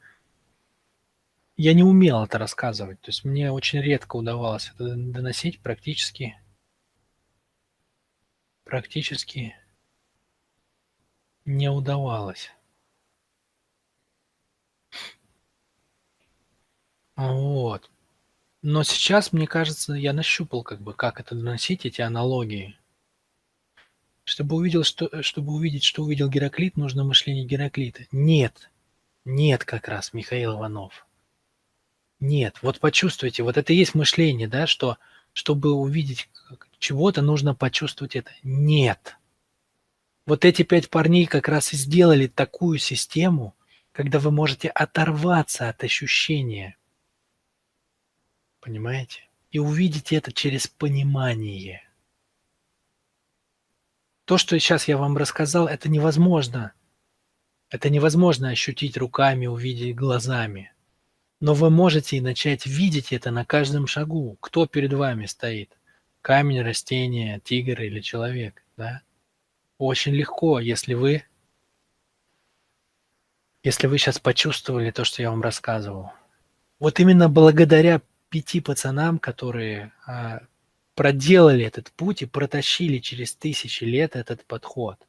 я не умел это рассказывать. То есть мне очень редко удавалось это доносить, практически не удавалось. Вот. Но сейчас, мне кажется, я нащупал, как это доносить, эти аналогии. Чтобы увидеть, что увидел Гераклит, нужно мышление Гераклита. Нет как раз, Михаил Иванов. Нет. Вот почувствуйте, вот это и есть мышление, да, что чтобы увидеть чего-то, нужно почувствовать это. Нет. Вот эти 5 парней как раз и сделали такую систему, когда вы можете оторваться от ощущения. Понимаете? И увидеть это через понимание. То, что сейчас я вам рассказал, это невозможно. Это невозможно ощутить руками, увидеть глазами. Но вы можете и начать видеть это на каждом шагу. Кто перед вами стоит? Камень, растение, тигр или человек, да? Очень легко, если вы сейчас почувствовали то, что я вам рассказывал. Вот именно благодаря 5 пацанам, которые проделали этот путь и протащили через тысячи лет этот подход.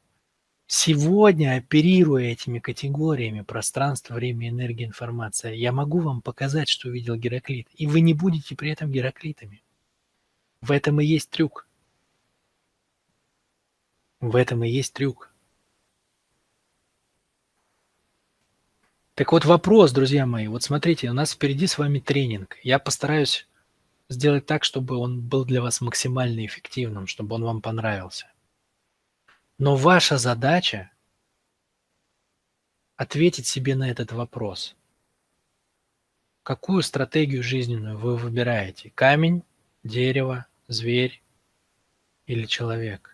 Сегодня, оперируя этими категориями пространство, время, энергия, информация, я могу вам показать, что увидел Гераклит, и вы не будете при этом Гераклитами. В этом и есть трюк. В этом и есть трюк. Так вот вопрос, друзья мои, вот смотрите, у нас впереди с вами тренинг. Я постараюсь сделать так, чтобы он был для вас максимально эффективным, чтобы он вам понравился. Но ваша задача ответить себе на этот вопрос. Какую стратегию жизненную вы выбираете? Камень, дерево, зверь или человек?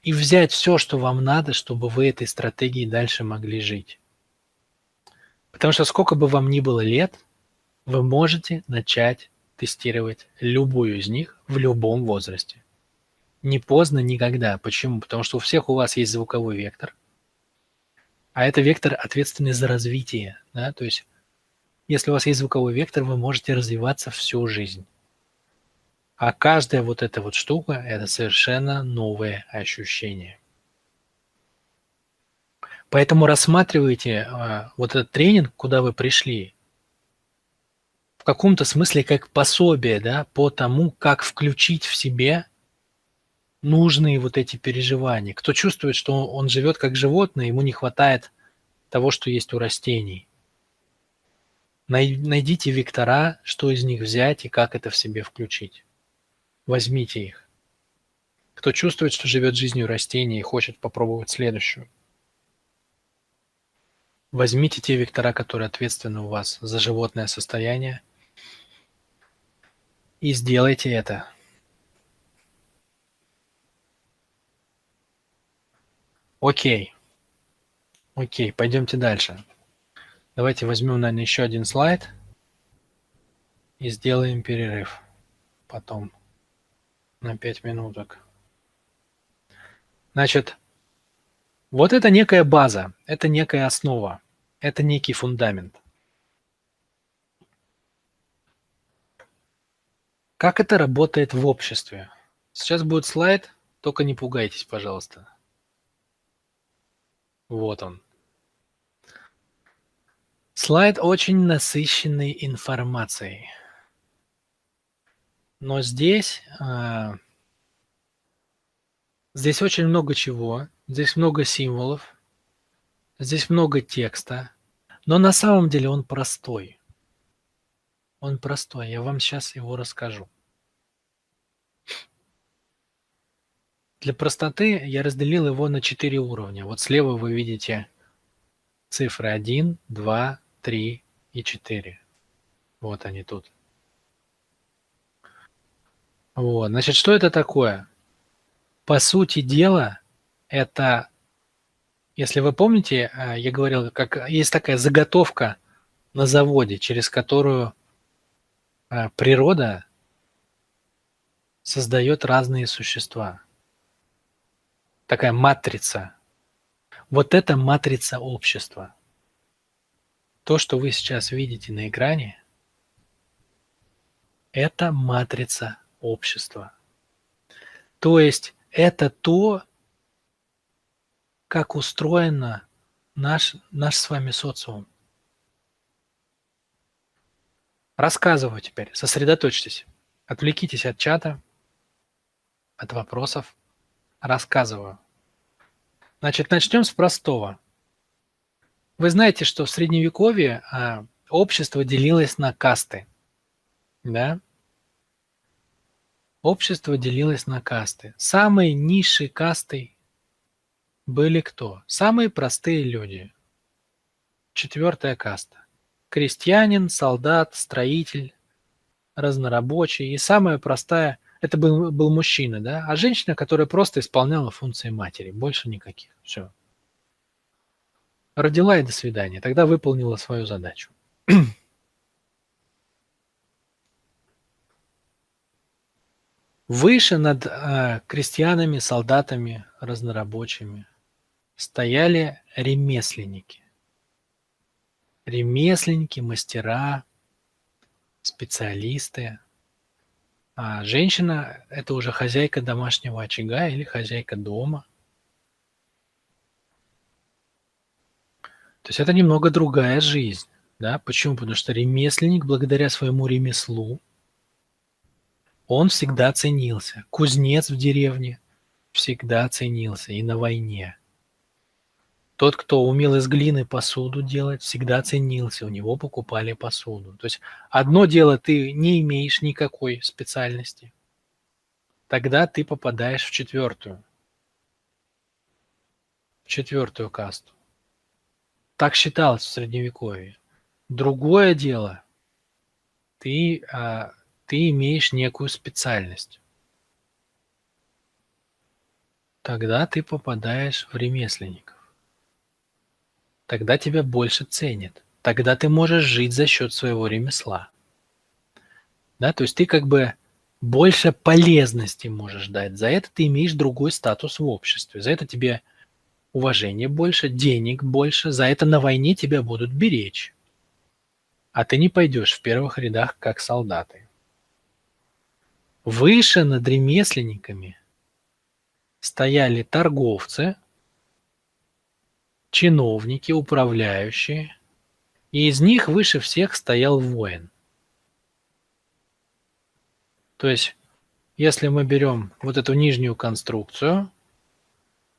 И взять все, что вам надо, чтобы вы этой стратегией дальше могли жить. Потому что сколько бы вам ни было лет, вы можете начать тестировать любую из них в любом возрасте. Не поздно никогда. Почему? Потому что у вас есть звуковой вектор, а это вектор, ответственный за развитие. Да? То есть, если у вас есть звуковой вектор, вы можете развиваться всю жизнь. А каждая вот эта вот штука – это совершенно новое ощущение. Поэтому рассматривайте вот этот тренинг, куда вы пришли, в каком-то смысле как пособие, да, по тому, как включить в себе нужные вот эти переживания. Кто чувствует, что он живет как животное, ему не хватает того, что есть у растений. Найдите вектора, что из них взять и как это в себе включить. Возьмите их. Кто чувствует, что живет жизнью растения и хочет попробовать следующую. Возьмите те вектора, которые ответственны у вас за животное состояние, и сделайте это. Окей. Окей, пойдемте дальше. Давайте возьмем, наверное, еще один слайд и сделаем перерыв потом на 5 минуток. Значит, вот это некая база, это некая основа, это некий фундамент. Как это работает в обществе? Сейчас будет слайд, только не пугайтесь, пожалуйста. Вот он. Слайд очень насыщенный информацией. Но здесь очень много чего, здесь много символов, здесь много текста, но на самом деле он простой. Он простой, я вам сейчас его расскажу. Для простоты я разделил его на 4 уровня. Вот слева вы видите цифры 1, 2, 3 и 4. Вот они тут. Вот, значит, что это такое? По сути дела, это, если вы помните, я говорил, как есть такая заготовка на заводе, через которую природа создает разные существа. Такая матрица. Вот это матрица общества. То, что вы сейчас видите на экране, это матрица общества. То есть это то, как устроен наш с вами социум. Рассказываю теперь, сосредоточьтесь, отвлекитесь от чата, от вопросов. Рассказываю. Значит, начнем с простого. Вы знаете, что в Средневековье общество делилось на касты. Да? Общество делилось на касты. Самой низшей кастой были кто? Самые простые люди. 4-я каста. Крестьянин, солдат, строитель, разнорабочий. И самая простая – это был мужчина, да? А женщина, которая просто исполняла функции матери. Больше никаких. Все. Родила и до свидания. Тогда выполнила свою задачу. Выше над крестьянами, солдатами, разнорабочими стояли ремесленники. Ремесленники, мастера, специалисты. А женщина – это уже хозяйка домашнего очага или хозяйка дома. То есть это немного другая жизнь. Да? Почему? Потому что ремесленник, благодаря своему ремеслу, он всегда ценился. Кузнец в деревне всегда ценился и на войне. Тот, кто умел из глины посуду делать, всегда ценился, у него покупали посуду. То есть одно дело, ты не имеешь никакой специальности, тогда ты попадаешь в четвертую касту. Так считалось в Средневековье. Другое дело, ты, ты имеешь некую специальность. Тогда ты попадаешь в ремесленников. Тогда тебя больше ценят. Тогда ты можешь жить за счет своего ремесла. Да, то есть ты как бы больше полезности можешь дать. За это ты имеешь другой статус в обществе. За это тебе уважение больше, денег больше. За это на войне тебя будут беречь. А ты не пойдешь в первых рядах как солдаты. Выше над ремесленниками стояли торговцы, чиновники, управляющие, и из них выше всех стоял воин. То есть, если мы берем вот эту нижнюю конструкцию,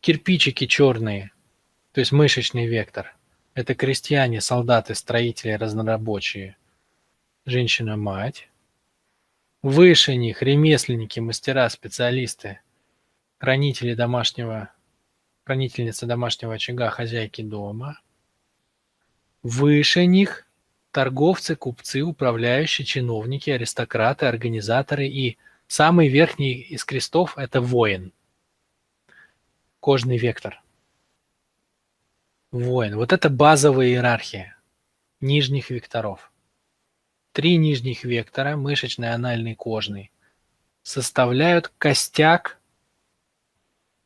кирпичики черные, то есть мышечный вектор, это крестьяне, солдаты, строители, разнорабочие, женщина-мать. Выше них ремесленники, мастера, специалисты, хранительницы домашнего очага, хозяйки дома. Выше них торговцы, купцы, управляющие, чиновники, аристократы, организаторы, и самый верхний из крестов – это воин. Кожный вектор. Воин. Вот это базовая иерархия нижних векторов. 3 нижних вектора – мышечный, анальный, кожный – составляют костяк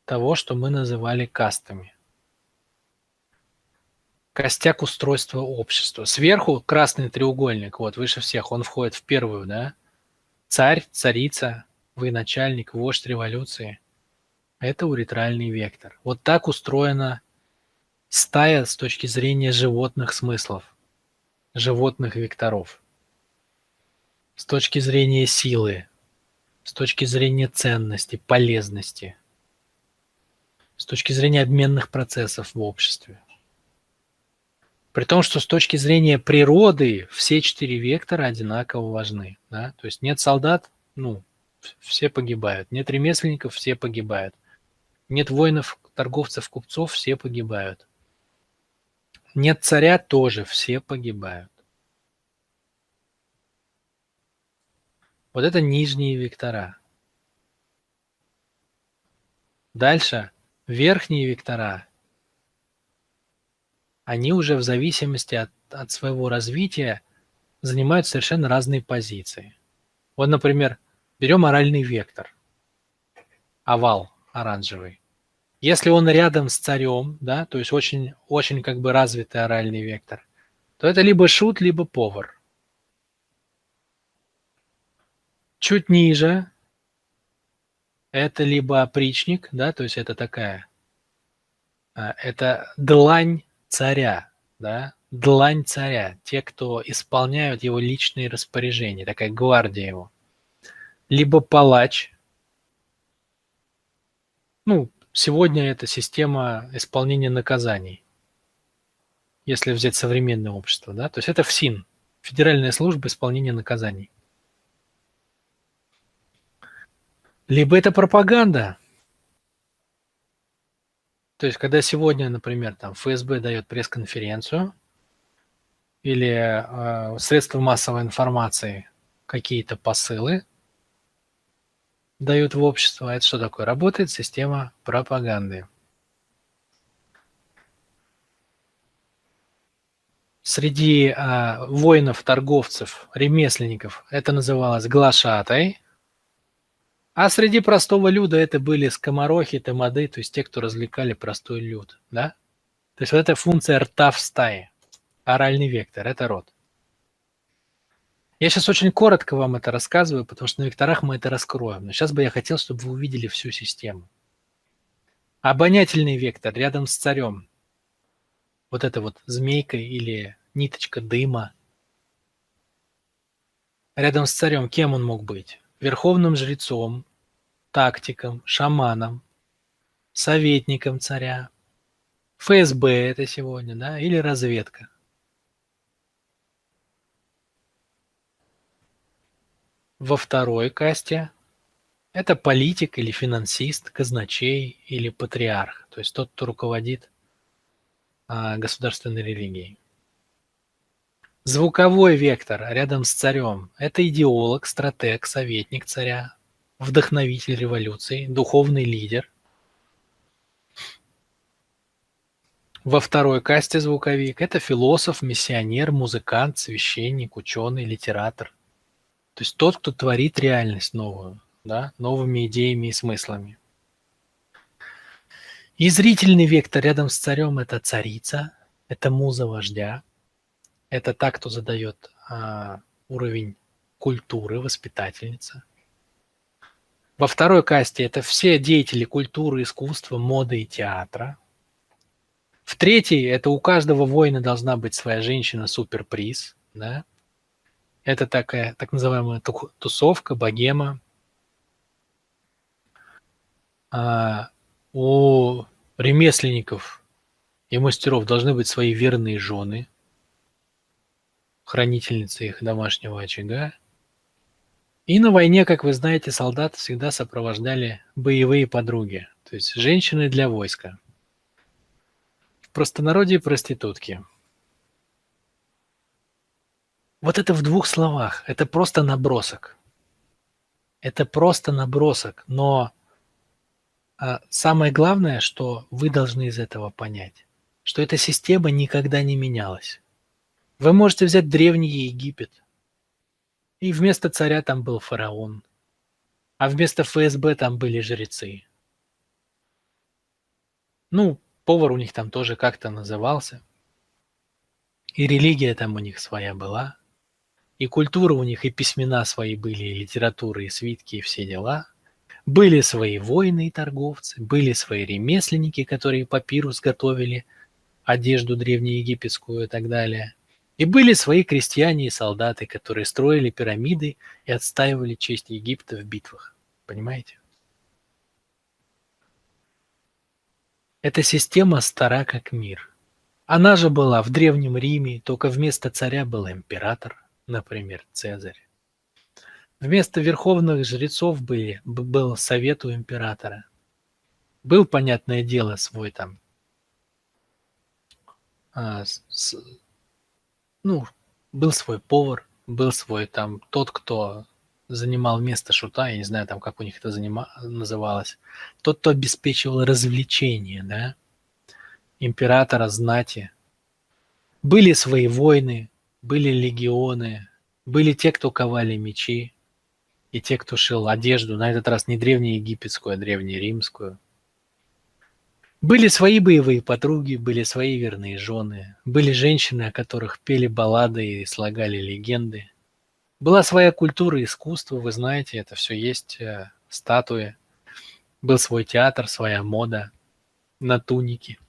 того, что мы называли кастами. Костяк устройства общества. Сверху красный треугольник, вот выше всех, он входит в первую, да? Царь, царица, военачальник, вождь революции. Это уретральный вектор. Вот так устроена стая с точки зрения животных смыслов, животных векторов. С точки зрения силы, с точки зрения ценности, полезности, с точки зрения обменных процессов в обществе. При том, что с точки зрения природы все 4 вектора одинаково важны. Да? То есть нет солдат, все погибают. Нет ремесленников, все погибают. Нет воинов, торговцев, купцов, все погибают. Нет царя, тоже все погибают. Вот это нижние вектора. Дальше верхние вектора. Они уже в зависимости от своего развития занимают совершенно разные позиции. Вот, например, берем оральный вектор. Овал оранжевый. Если он рядом с царем, да, то есть очень, очень как бы развитый оральный вектор, то это либо шут, либо повар. Чуть ниже это либо опричник, да, то есть это такая, это длань царя, да, длань царя, те, кто исполняют его личные распоряжения, такая гвардия его. Либо палач, сегодня это система исполнения наказаний, если взять современное общество, да, то есть это ФСИН, Федеральная служба исполнения наказаний. Либо это пропаганда. То есть, когда сегодня, например, там ФСБ дает пресс-конференцию или средства массовой информации какие-то посылы дают в общество, это что такое? Работает система пропаганды. Среди воинов, торговцев, ремесленников это называлось глашатай, а среди простого люда это были скоморохи, тамады, то есть те, кто развлекали простой люд. Да? То есть вот эта функция рта в стае. Оральный вектор – это рот. Я сейчас очень коротко вам это рассказываю, потому что на векторах мы это раскроем. Но сейчас бы я хотел, чтобы вы увидели всю систему. Обонятельный вектор рядом с царем. Вот эта вот змейка или ниточка дыма. Рядом с царем кем он мог быть? Верховным жрецом, тактиком, шаманом. советником царя, ФСБ это сегодня, да, или разведка. Во второй касте это политик или финансист, казначей или патриарх, то есть тот, кто руководит государственной религией. Звуковой вектор рядом с царем – это идеолог, стратег, советник царя, вдохновитель революции, духовный лидер. Во второй касте звуковик – это философ, миссионер, музыкант, священник, ученый, литератор. То есть тот, кто творит реальность новую, да, новыми идеями и смыслами. И зрительный вектор рядом с царем – это царица, это муза вождя, это та, кто задает уровень культуры, воспитательница. Во второй касте это все деятели культуры, искусства, моды и театра. В третьей это у каждого воина должна быть своя женщина-суперприз, да. Это такая так называемая тусовка, богема. У ремесленников и мастеров должны быть свои верные жены, хранительницы их домашнего очага. И на войне, как вы знаете, солдат всегда сопровождали боевые подруги, то есть женщины для войска. В простонародье проститутки. Вот это в двух словах. Это просто набросок. Это просто набросок, но самое главное, что вы должны из этого понять, что эта система никогда не менялась. Вы можете взять Древний Египет, и вместо царя там был фараон, а вместо ФСБ там были жрецы. Ну, повар у них там тоже как-то назывался. И религия там у них своя была, и культура у них, и письмена свои были, и литература, и свитки, и все дела. Были свои воины и торговцы, были свои ремесленники, которые папирус готовили, одежду древнеегипетскую и так далее. И были свои крестьяне и солдаты, которые строили пирамиды и отстаивали честь Египта в битвах. Понимаете? Эта система стара как мир. Она же была в Древнем Риме, только вместо царя был император, например, Цезарь. Вместо верховных жрецов был совет у императора. Был, понятное дело, свой там, был свой повар, был свой там тот, кто занимал место шута, я не знаю там, как у них это называлось, тот, кто обеспечивал развлечения, да, императора, знати. Были свои войны, были легионы, были те, кто ковали мечи, и те, кто шил одежду, на этот раз не древнеегипетскую, а древнеримскую. Были свои боевые подруги, были свои верные жены, были женщины, о которых пели баллады и слагали легенды. Была своя культура и искусство, вы знаете, это все есть, статуи. Был свой театр, своя мода на туники.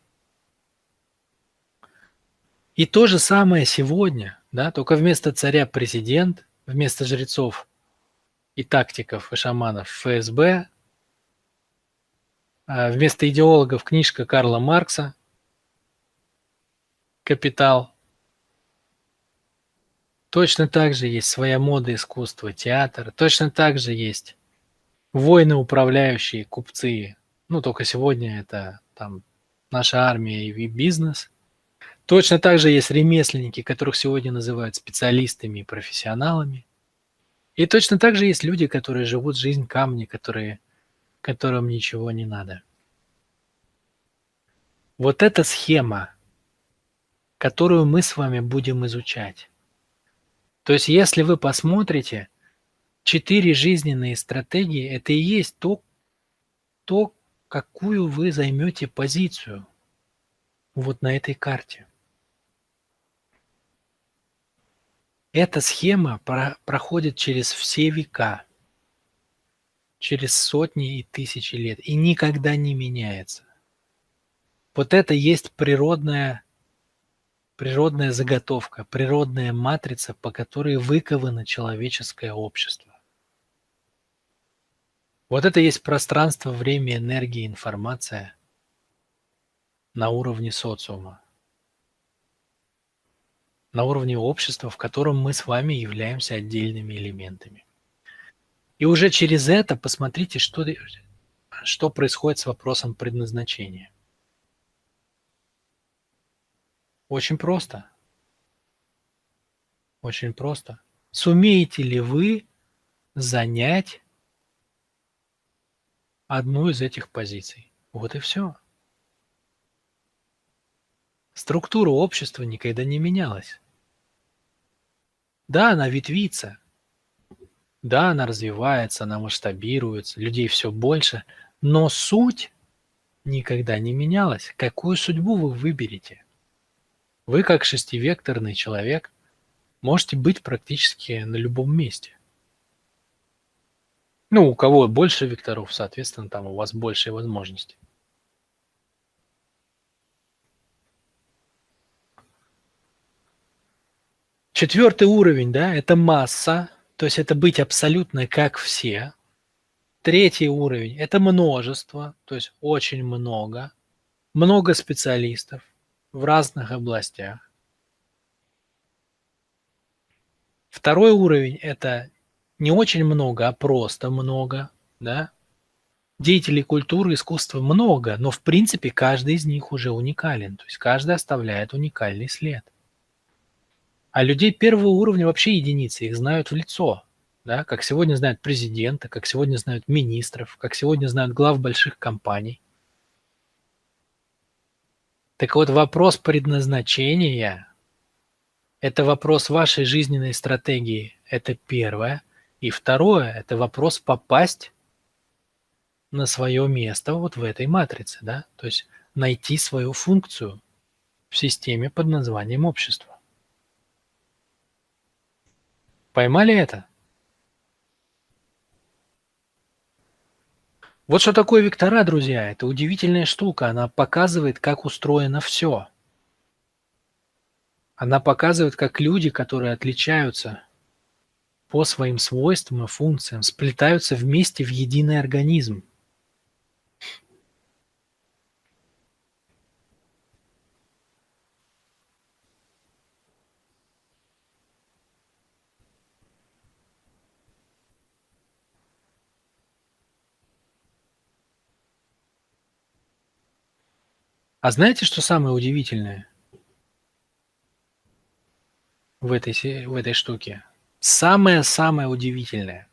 И то же самое сегодня, да, только вместо царя президент, вместо жрецов и тактиков, и шаманов ФСБ, вместо идеологов книжка Карла Маркса «Капитал». Точно так же есть своя мода, искусство, театр. Точно так же есть воины, управляющие, купцы. Ну, только сегодня это там наша армия и бизнес. Точно так же есть ремесленники, которых сегодня называют специалистами и профессионалами. И точно так же есть люди, которые живут жизнь камня, которым ничего не надо. Вот эта схема, которую мы с вами будем изучать. То есть, если вы посмотрите, 4 жизненные стратегии – это и есть то, какую вы займете позицию вот на этой карте. Эта схема проходит через все века, через сотни и тысячи лет и никогда не меняется. Вот это есть природная заготовка, природная матрица, по которой выковано человеческое общество. Вот это есть пространство, время, энергия, информация на уровне социума, на уровне общества, в котором мы с вами являемся отдельными элементами. И уже через это посмотрите, что происходит с вопросом предназначения. Очень просто, очень просто. Сумеете ли вы занять одну из этих позиций? Вот и все. Структура общества никогда не менялась. Да, она ветвится, да, она развивается, она масштабируется, людей все больше, но суть никогда не менялась. Какую судьбу вы выберете? Вы, как шестивекторный человек, можете быть практически на любом месте. Ну, у кого больше векторов, соответственно, там у вас больше возможностей. Четвертый уровень, да, это масса, то есть это быть абсолютно как все. Третий уровень – это множество, то есть очень много, много специалистов в разных областях. Второй уровень – это не очень много, а просто много, да. Деятелей культуры, искусства много, но в принципе каждый из них уже уникален, то есть каждый оставляет уникальный след. А людей первого уровня вообще единицы, их знают в лицо, да, как сегодня знают президента, как сегодня знают министров, как сегодня знают глав больших компаний. Так вот, вопрос предназначения – это вопрос вашей жизненной стратегии, это первое. И второе – это вопрос попасть на свое место вот в этой матрице, да, то есть найти свою функцию в системе под названием общество. Поймали это? Вот что такое вектора, друзья. Это удивительная штука. Она показывает, как устроено все. Она показывает, как люди, которые отличаются по своим свойствам и функциям, сплетаются вместе в единый организм. А знаете, что самое удивительное в этой штуке? Самое-самое удивительное.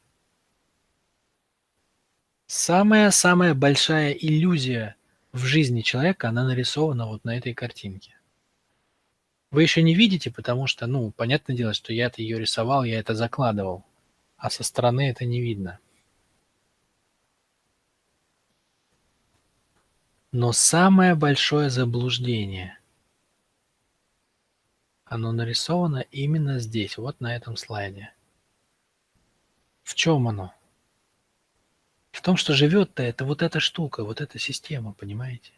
Самая-самая большая иллюзия в жизни человека, она нарисована вот на этой картинке. Вы еще не видите, потому что, ну, понятное дело, что я-то ее рисовал, я это закладывал, а со стороны это не видно. Но самое большое заблуждение, оно нарисовано именно здесь, вот на этом слайде. В чем оно? В том, что живет-то это вот эта штука, вот эта система, понимаете?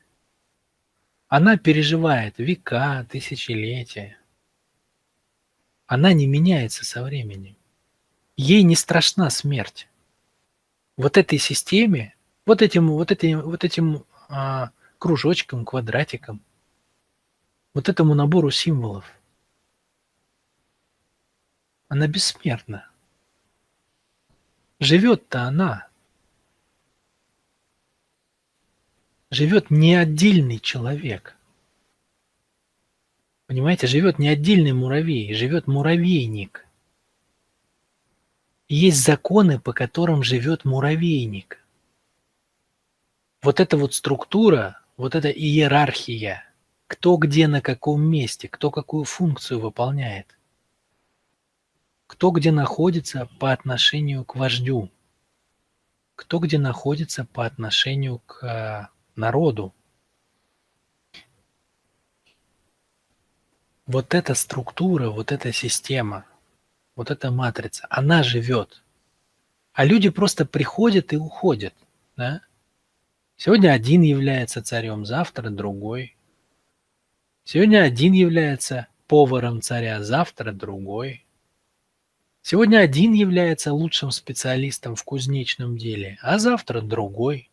Она переживает века, тысячелетия. Она не меняется со временем. Ей не страшна смерть. Вот этой системе, вот этим кружочком, квадратиком, вот этому набору символов, она бессмертна. Живет-то она. Живет не отдельный человек. Понимаете, живет не отдельный муравей, живет муравейник. И есть законы, по которым живет муравейник. Вот эта вот структура, вот эта иерархия, кто где на каком месте, кто какую функцию выполняет, кто где находится по отношению к вождю, кто где находится по отношению к народу. Вот эта структура, вот эта система, вот эта матрица, она живет. А люди просто приходят и уходят. Да? Сегодня один является царем, завтра другой. Сегодня один является поваром царя, завтра другой. Сегодня один является лучшим специалистом в кузнечном деле, а завтра другой,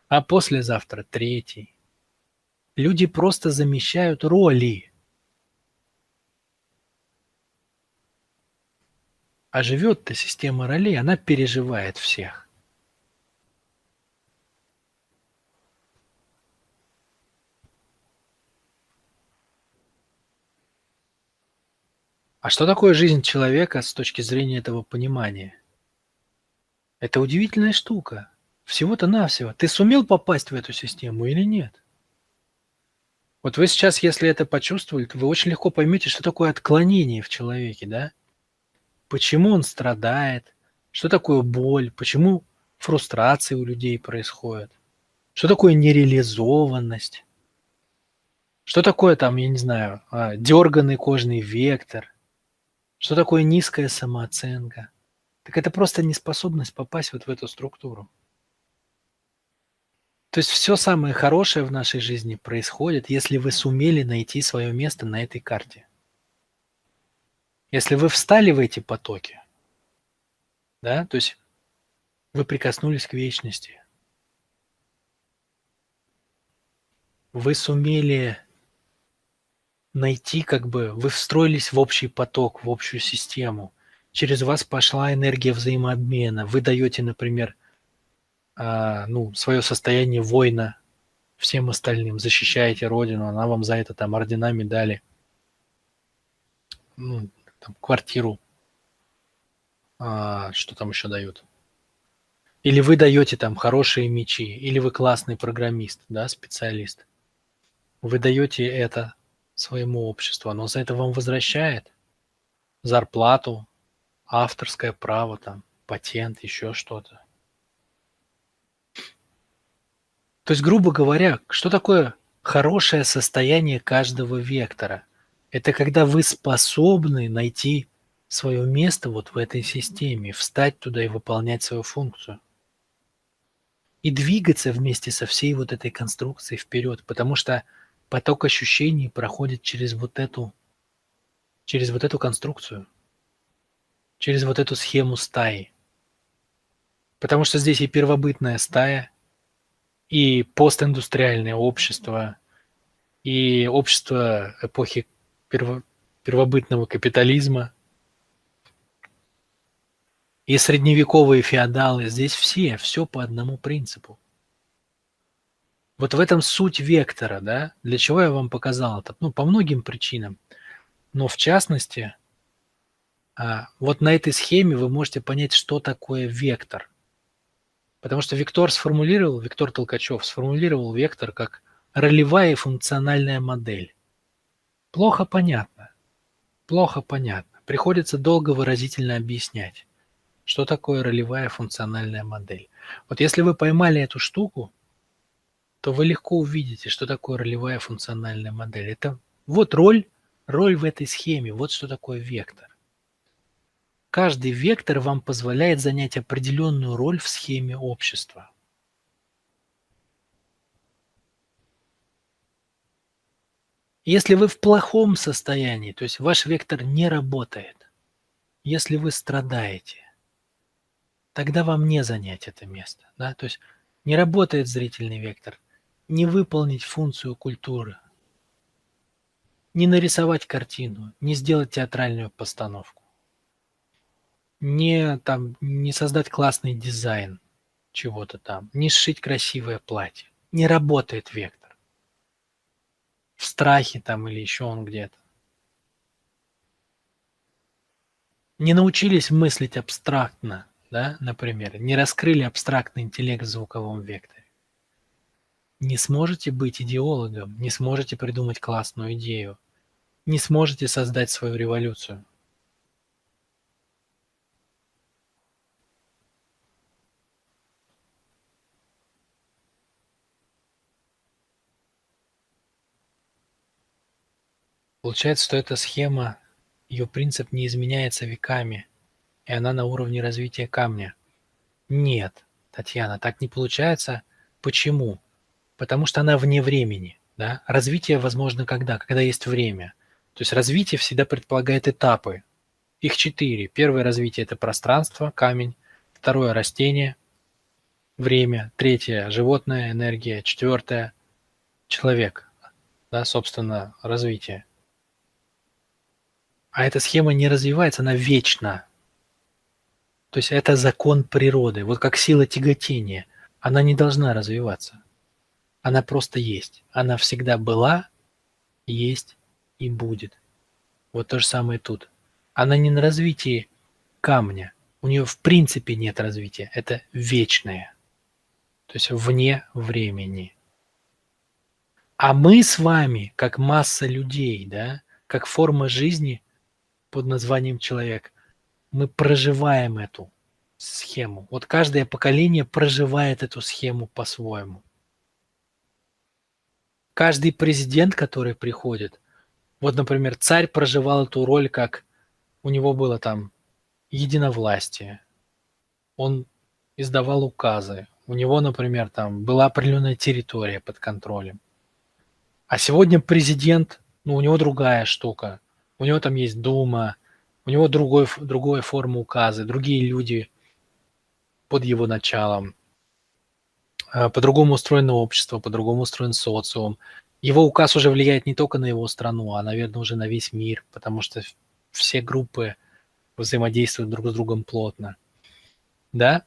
а послезавтра третий. Люди просто замещают роли, а живет-то система ролей, она переживает всех. А что такое жизнь человека с точки зрения этого понимания? Это удивительная штука. Всего-то навсего. Ты сумел попасть в эту систему или нет? Вот вы сейчас, если это почувствовали, то вы очень легко поймете, что такое отклонение в человеке, да? Почему он страдает, что такое боль, почему фрустрации у людей происходят, что такое нереализованность, что такое там, я не знаю, дерганный кожный вектор, что такое низкая самооценка. Так это просто неспособность попасть вот в эту структуру. То есть все самое хорошее в нашей жизни происходит, если вы сумели найти свое место на этой карте. Если вы встали в эти потоки, да, то есть вы прикоснулись к вечности, вы сумели найти, как бы, вы встроились в общий поток, в общую систему. Через вас пошла энергия взаимообмена. Вы даете, например, свое состояние воина всем остальным, защищаете родину, она вам за это там ордена, медали, там, квартиру, что там еще дают. Или вы даете там хорошие мечи, или вы классный программист, да, специалист. Вы даете это своему обществу, оно за это вам возвращает зарплату, авторское право, там, патент, еще что-то. То есть, грубо говоря, что такое хорошее состояние каждого вектора? Это когда вы способны найти свое место вот в этой системе, встать туда и выполнять свою функцию. И двигаться вместе со всей вот этой конструкцией вперед, потому что поток ощущений проходит через вот эту конструкцию, через вот эту схему стаи. Потому что здесь и первобытная стая, и постиндустриальное общество, и общество эпохи первобытного капитализма, и средневековые феодалы. Здесь все по одному принципу. Вот в этом суть вектора, да? Для чего я вам показал это? По многим причинам. Но в частности, вот на этой схеме вы можете понять, что такое вектор. Потому что Виктор Толкачев сформулировал вектор как ролевая и функциональная модель. Плохо понятно. Приходится долго выразительно объяснять, что такое ролевая функциональная модель. Вот если вы поймали эту штуку, то вы легко увидите, что такое ролевая функциональная модель. Это вот роль в этой схеме, вот что такое вектор. Каждый вектор вам позволяет занять определенную роль в схеме общества. Если вы в плохом состоянии, то есть ваш вектор не работает, если вы страдаете, тогда вам не занять это место. Да? То есть не работает зрительный вектор, не выполнить функцию культуры, не нарисовать картину, не сделать театральную постановку, не создать классный дизайн чего-то там, не сшить красивое платье. Не работает вектор. В страхе там или еще он где-то. Не научились мыслить абстрактно, да, например, не раскрыли абстрактный интеллект в звуковом векторе. Не сможете быть идеологом, не сможете придумать классную идею, не сможете создать свою революцию. Получается, что эта схема, ее принцип не изменяется веками, и она на уровне развития камня. Нет, Татьяна, так не получается. Почему? Потому что она вне времени. Да? Развитие возможно когда? Когда есть время. То есть развитие всегда предполагает этапы. Их 4. Первое развитие – это пространство, камень. Второе – растение, время. Третье – животное, энергия. Четвертое – человек, да, собственно, развитие. А эта схема не развивается, она вечна. То есть это закон природы. Вот как сила тяготения. Она не должна развиваться. Она просто есть. Она всегда была, есть и будет. Вот то же самое тут. Она не на развитии камня. У нее в принципе нет развития. Это вечное. То есть вне времени. А мы с вами, как масса людей, да, как форма жизни под названием человек, мы проживаем эту схему. Вот каждое поколение проживает эту схему по-своему. Каждый президент, который приходит, вот, например, царь проживал эту роль, как у него было там единовластие, он издавал указы, у него, например, там была определенная территория под контролем. А сегодня президент, ну, у него другая штука. У него там есть Дума, у него другая форма указа, другие люди под его началом. По-другому устроено общество, по-другому устроен социум. Его указ уже влияет не только на его страну, а, наверное, уже на весь мир, потому что все группы взаимодействуют друг с другом плотно. Да?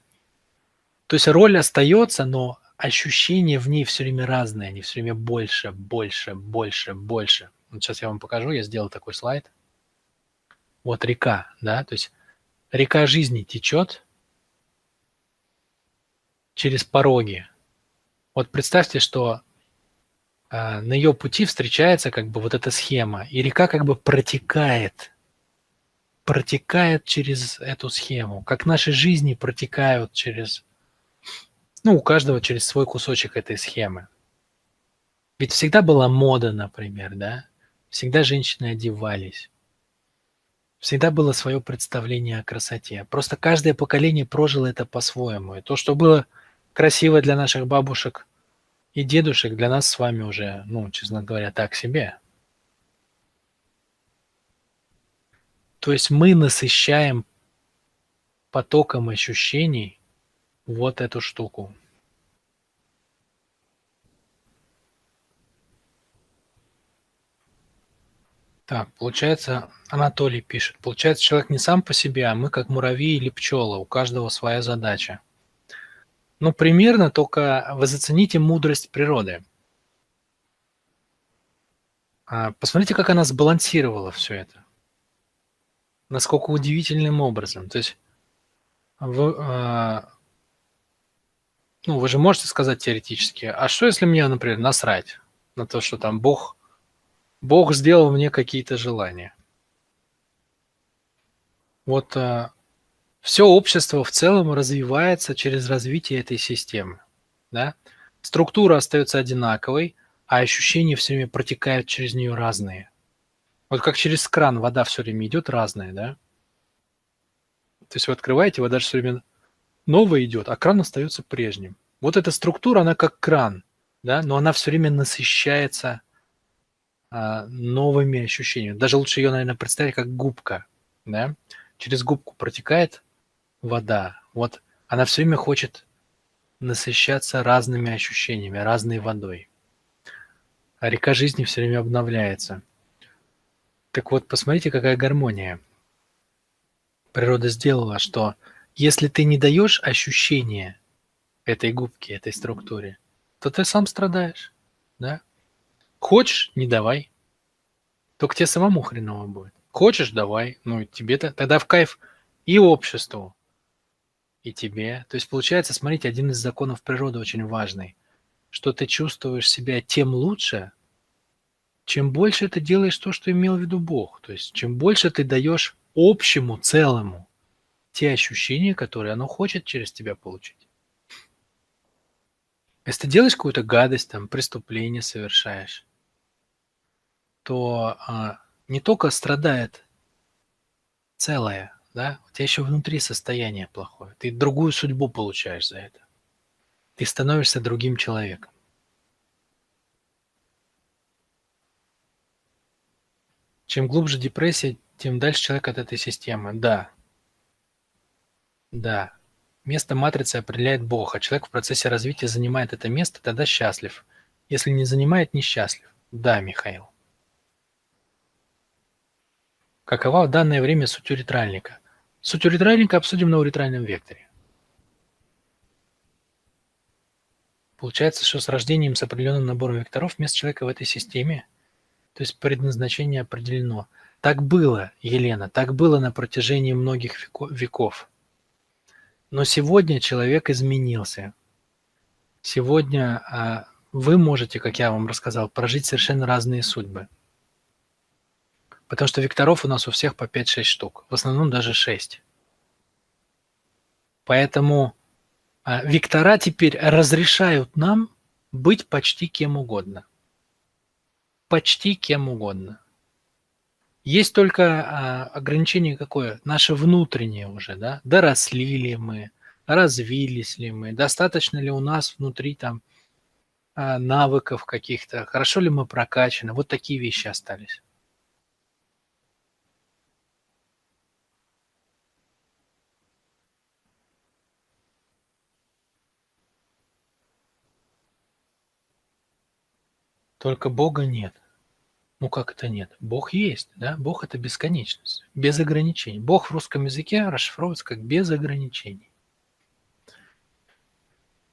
То есть роль остается, но ощущения в ней все время разные, они все время больше, больше, больше, больше. Вот сейчас я вам покажу, я сделал такой слайд. Вот река, да, то есть река жизни течет через пороги. Вот представьте, что на ее пути встречается как бы вот эта схема, и река как бы протекает через эту схему, как наши жизни протекают через, ну, у каждого через свой кусочек этой схемы. Ведь всегда была мода, например, да? Всегда женщины одевались. Всегда было свое представление о красоте. Просто каждое поколение прожило это по-своему. И то, что было красиво для наших бабушек и дедушек, для нас с вами уже, ну, честно говоря, так себе. То есть мы насыщаем потоком ощущений вот эту штуку. Так, получается, Анатолий пишет, получается, человек не сам по себе, а мы как муравьи или пчелы, у каждого своя задача. Ну, примерно, только вы зацените мудрость природы. Посмотрите, как она сбалансировала все это. Насколько удивительным образом. То есть вы, ну, вы же можете сказать теоретически, а что если мне, например, насрать на то, что там Бог сделал мне какие-то желания? Вот все общество в целом развивается через развитие этой системы. Да? Структура остается одинаковой, а ощущения все время протекают через нее разные. Вот как через кран вода все время идет разная, да? То есть вы открываете, вода же все время новая идет, а кран остается прежним. Вот эта структура, она как кран, да, но она все время насыщается новыми ощущениями. Даже лучше ее, наверное, представить как губка, да. Через губку протекает вода. Вот она все время хочет насыщаться разными ощущениями, разной водой. А река жизни все время обновляется. Так вот, посмотрите, какая гармония. Природа сделала, что если ты не даешь ощущения этой губке, этой структуре, то ты сам страдаешь, да. Хочешь — не давай, только тебе самому хреново будет. Хочешь — давай, ну тебе-то тогда в кайф и обществу, и тебе. То есть получается, смотрите, один из законов природы очень важный, что ты чувствуешь себя тем лучше, чем больше ты делаешь то, что имел в виду Бог. То есть чем больше ты даешь общему, целому те ощущения, которые оно хочет через тебя получить. Если ты делаешь какую-то гадость, там, преступление совершаешь, то не только страдает целое, да, у тебя еще внутри состояние плохое. Ты другую судьбу получаешь за это. Ты становишься другим человеком. Чем глубже депрессия, тем дальше человек от этой системы. Да, да. Место матрицы определяет Бог, а человек в процессе развития занимает это место, тогда счастлив. Если не занимает, несчастлив. Да, Михаил. Какова в данное время суть уретральника? Суть уретральника обсудим на уретральном векторе. Получается, что с рождением с определенным набором векторов место человека в этой системе, то есть предназначение определено. Так было, Елена, так было на протяжении многих веков. Но сегодня человек изменился. Сегодня вы можете, как я вам рассказал, прожить совершенно разные судьбы. Потому что векторов у нас у всех по 5-6 штук, в основном даже 6. Поэтому вектора теперь разрешают нам быть почти кем угодно. Почти кем угодно. Есть только ограничение какое? Наше внутреннее уже, да? Доросли ли мы, развились ли мы, достаточно ли у нас внутри там навыков каких-то, хорошо ли мы прокачаны. Вот такие вещи остались. Только Бога нет. Ну как это нет? Бог есть, да? Бог – это бесконечность, без ограничений. Бог в русском языке расшифровывается как без ограничений.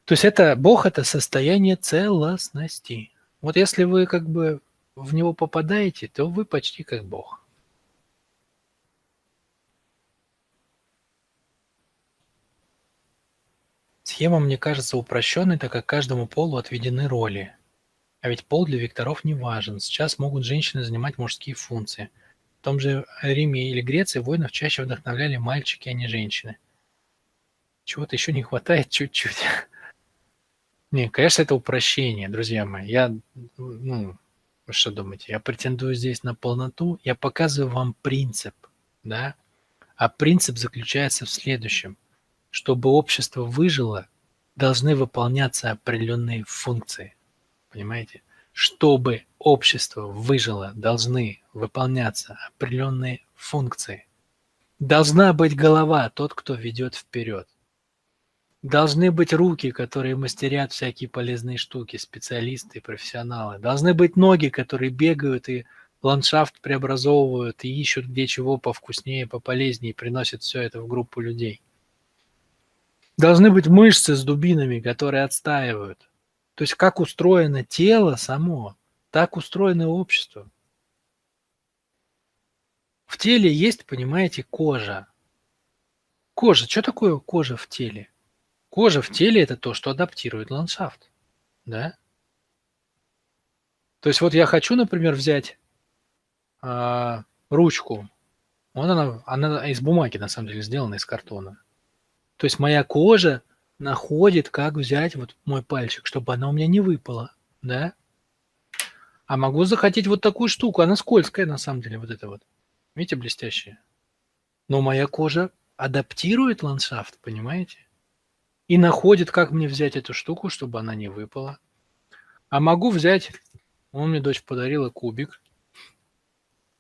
То есть Бог – это состояние целостности. Вот если вы как бы в него попадаете, то вы почти как Бог. Схема, мне кажется, упрощенной, так как каждому полу отведены роли. А ведь пол для векторов не важен. Сейчас могут женщины занимать мужские функции. В том же Риме или Греции воинов чаще вдохновляли мальчики, а не женщины. Чего-то еще не хватает чуть-чуть. Не, конечно, это упрощение, друзья мои. Вы что думаете, я претендую здесь на полноту? Я показываю вам принцип, да? А принцип заключается в следующем. Чтобы общество выжило, должны выполняться определенные функции. Понимаете? Чтобы общество выжило, должны выполняться определенные функции. Должна быть голова, тот, кто ведет вперед. Должны быть руки, которые мастерят всякие полезные штуки, специалисты, профессионалы. Должны быть ноги, которые бегают и ландшафт преобразовывают, и ищут где чего повкуснее, пополезнее, и приносят все это в группу людей. Должны быть мышцы с дубинами, которые отстаивают. То есть как устроено тело само, так устроено общество. В теле есть, понимаете, кожа. Кожа. Что такое кожа в теле? Кожа в теле – это то, что адаптирует ландшафт. Да? То есть вот я хочу, например, взять ручку. Вот она из бумаги, на самом деле, сделана, из картона. То есть моя кожа находит, как взять вот мой пальчик, чтобы она у меня не выпала. Да? А могу захотеть вот такую штуку. Она скользкая, на самом деле, вот это вот. Видите, блестящая. Но моя кожа адаптирует ландшафт, понимаете? И находит, как мне взять эту штуку, чтобы она не выпала. А могу взять, мне дочь подарила кубик.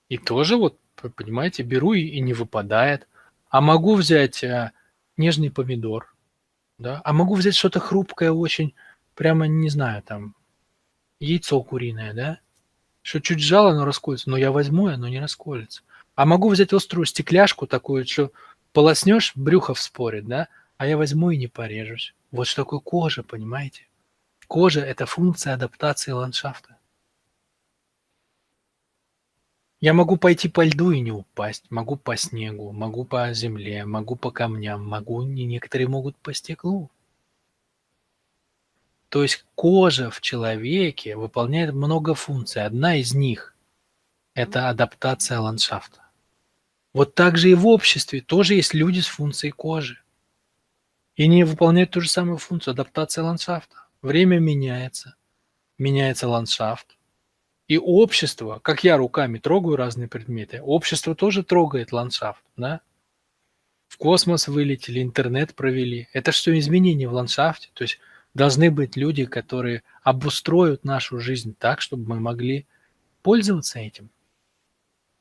И тоже вот, понимаете, беру и не выпадает. А могу взять нежный помидор. Да? А могу взять что-то хрупкое очень, прямо, не знаю, там, яйцо куриное, да? Что чуть сжало, оно расколется. Но я возьму, и оно не расколется. А могу взять острую стекляшку такую, что полоснешь, брюхо вспорит, да? А я возьму и не порежусь. Вот что такое кожа, понимаете? Кожа – это функция адаптации ландшафта. Я могу пойти по льду и не упасть, могу по снегу, могу по земле, могу по камням, некоторые могут по стеклу. То есть кожа в человеке выполняет много функций. Одна из них – это адаптация ландшафта. Вот так же и в обществе тоже есть люди с функцией кожи. И они выполняют ту же самую функцию – адаптация ландшафта. Время меняется, меняется ландшафт. И общество, как я руками трогаю разные предметы, общество тоже трогает ландшафт. Да? В космос вылетели, интернет провели. Это все изменения в ландшафте. То есть должны быть люди, которые обустроят нашу жизнь так, чтобы мы могли пользоваться этим.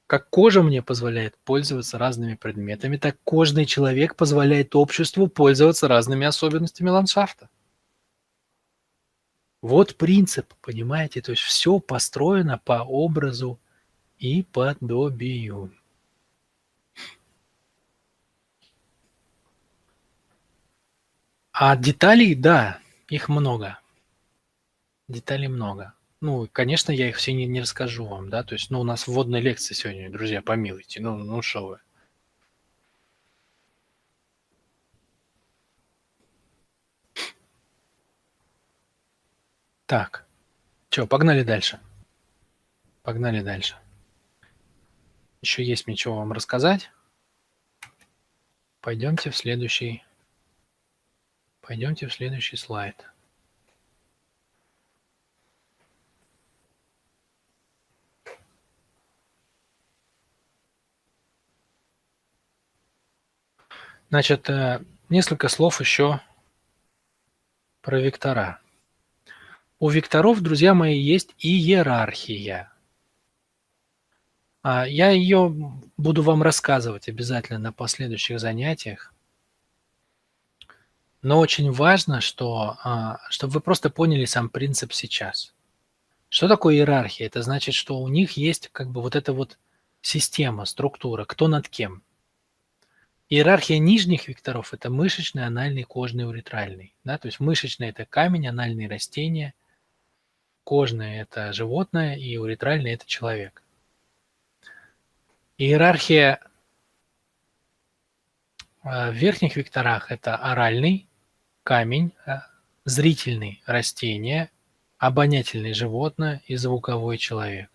Как кожа мне позволяет пользоваться разными предметами, так кожный человек позволяет обществу пользоваться разными особенностями ландшафта. Вот принцип, понимаете? То есть все построено по образу и подобию. А деталей, да, их много. Деталей много. Ну, конечно, я их все не расскажу вам, да. То есть, ну, у нас вводная лекция сегодня, друзья, помилуйте. Ну что вы. Так, чё, погнали дальше. Погнали дальше. Еще есть мне чё вам рассказать. Пойдемте в следующий Пойдемте в следующий слайд. Значит, несколько слов еще про вектора. У векторов, друзья мои, есть иерархия. Я ее буду вам рассказывать обязательно на последующих занятиях. Но очень важно, чтобы вы просто поняли сам принцип сейчас. Что такое иерархия? Это значит, что у них есть как бы вот эта вот система, структура, кто над кем. Иерархия нижних векторов – это мышечный, анальный, кожный, уретральный. Да? То есть мышечный – это камень, анальный – растение, кожный – это животное, и уретральный – это человек. Иерархия в верхних векторах – это оральный, камень, зрительный – растение, обонятельный – животное и звуковой – человек.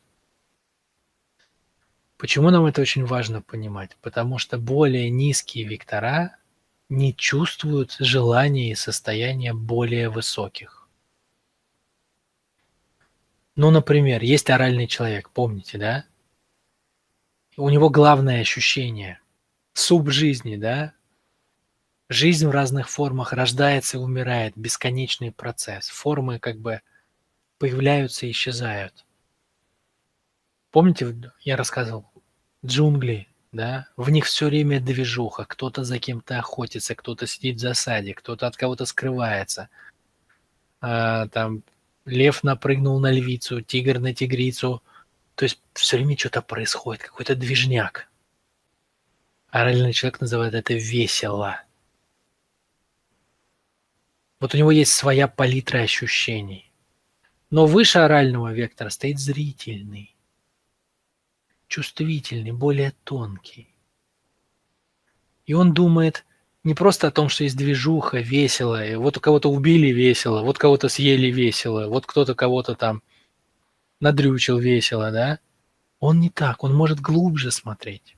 Почему нам это очень важно понимать? Потому что более низкие вектора не чувствуют желания и состояния более высоких. Ну, например, есть оральный человек, помните, да? У него главное ощущение – суп жизни, да? Жизнь в разных формах рождается и умирает, бесконечный процесс. Формы как бы появляются и исчезают. Помните, я рассказывал, джунгли, да? В них все время движуха. Кто-то за кем-то охотится, кто-то сидит в засаде, кто-то от кого-то скрывается. Там лев напрыгнул на львицу, тигр на тигрицу. То есть все время что-то происходит, какой-то движняк. Оральный человек называет это весело. Вот у него есть своя палитра ощущений. Но выше орального вектора стоит зрительный, чувствительный, более тонкий. И он думает не просто о том, что есть движуха, весело, и вот у кого-то убили весело, вот кого-то съели весело, вот кто-то кого-то там надрючил весело, да? Он не так, он может глубже смотреть.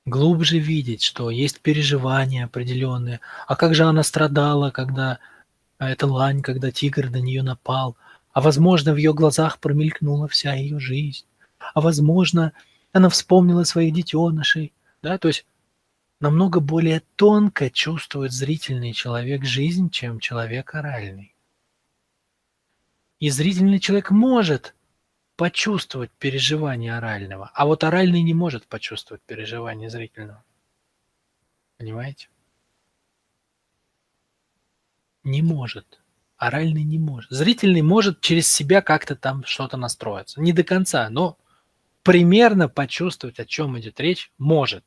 Глубже видеть, что есть переживания определенные. А как же она страдала, когда эта лань, когда тигр на нее напал? А возможно, в ее глазах промелькнула вся ее жизнь. А возможно, она вспомнила своих детенышей. Да? То есть намного более тонко чувствует зрительный человек жизнь, чем человек оральный. И зрительный человек может почувствовать переживание орального, а вот оральный не может почувствовать переживание зрительного. Понимаете? Не может. Оральный не может. Зрительный может через себя как-то там что-то настроиться. Не до конца, но примерно почувствовать, о чем идет речь, может.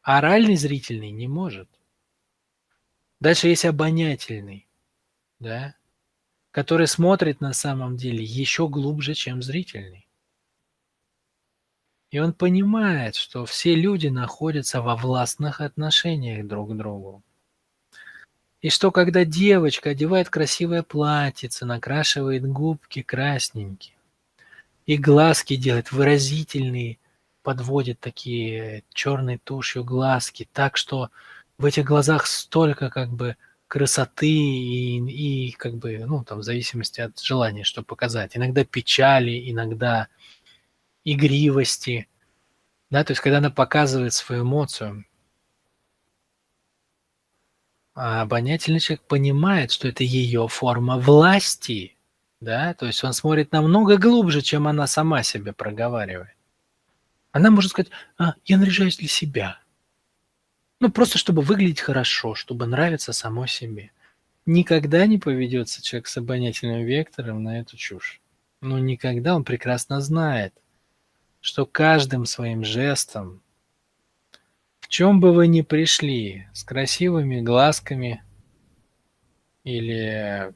А оральный зрительный не может. Дальше есть обонятельный, да, который смотрит на самом деле еще глубже, чем зрительный. И он понимает, что все люди находятся во властных отношениях друг к другу. И что когда девочка одевает красивое платьице, накрашивает губки красненькие, и глазки делает выразительные, подводит такие черной тушью глазки, так что в этих глазах столько как бы красоты и как бы, ну, там, в зависимости от желания, что показать. Иногда печали, иногда игривости, да, то есть когда она показывает свою эмоцию, а обонятельный человек понимает, что это ее форма власти, да, то есть он смотрит намного глубже, чем она сама себе проговаривает. Она может сказать: я наряжаюсь для себя. Ну, просто чтобы выглядеть хорошо, чтобы нравиться самой себе. Никогда не поведется человек с обонятельным вектором на эту чушь. Ну, никогда. Он прекрасно знает, что каждым своим жестом, в чем бы вы ни пришли, с красивыми глазками или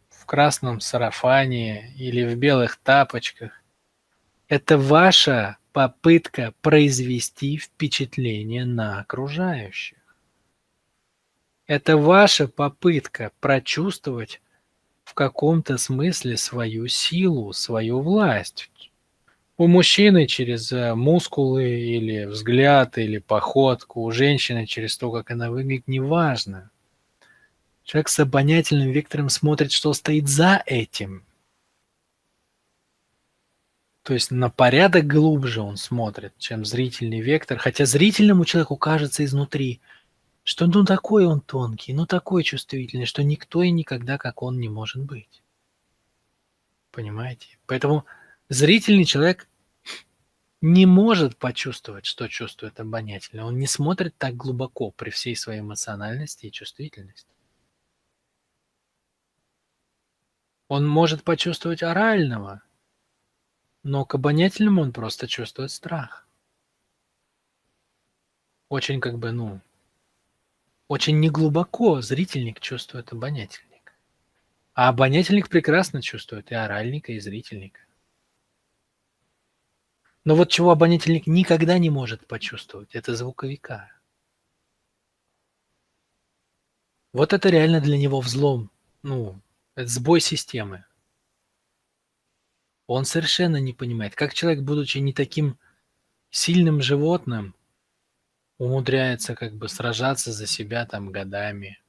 в красном сарафане, или в белых тапочках, это ваша попытка произвести впечатление на окружающих. Это ваша попытка прочувствовать в каком-то смысле свою силу, свою власть. У мужчины через мускулы или взгляд, или походку, у женщины через то, как она выглядит, неважно. Человек с обонятельным вектором смотрит, что стоит за этим. То есть на порядок глубже он смотрит, чем зрительный вектор. Хотя зрительному человеку кажется изнутри, что ну такой он тонкий, ну такой чувствительный, что никто и никогда как он не может быть. Понимаете? Поэтому зрительный человек не может почувствовать, что чувствует обонятельный. Он не смотрит так глубоко при всей своей эмоциональности и чувствительности. Он может почувствовать орального, но к обонятельному он просто чувствует страх. Очень очень неглубоко зрительник чувствует обонятельник. А обонятельник прекрасно чувствует и оральника, и зрительника. Но вот чего обонятельник никогда не может почувствовать, это звуковика. Вот это реально для него взлом, это сбой системы. Он совершенно не понимает, как человек, будучи не таким сильным животным, умудряется как бы сражаться за себя там годами.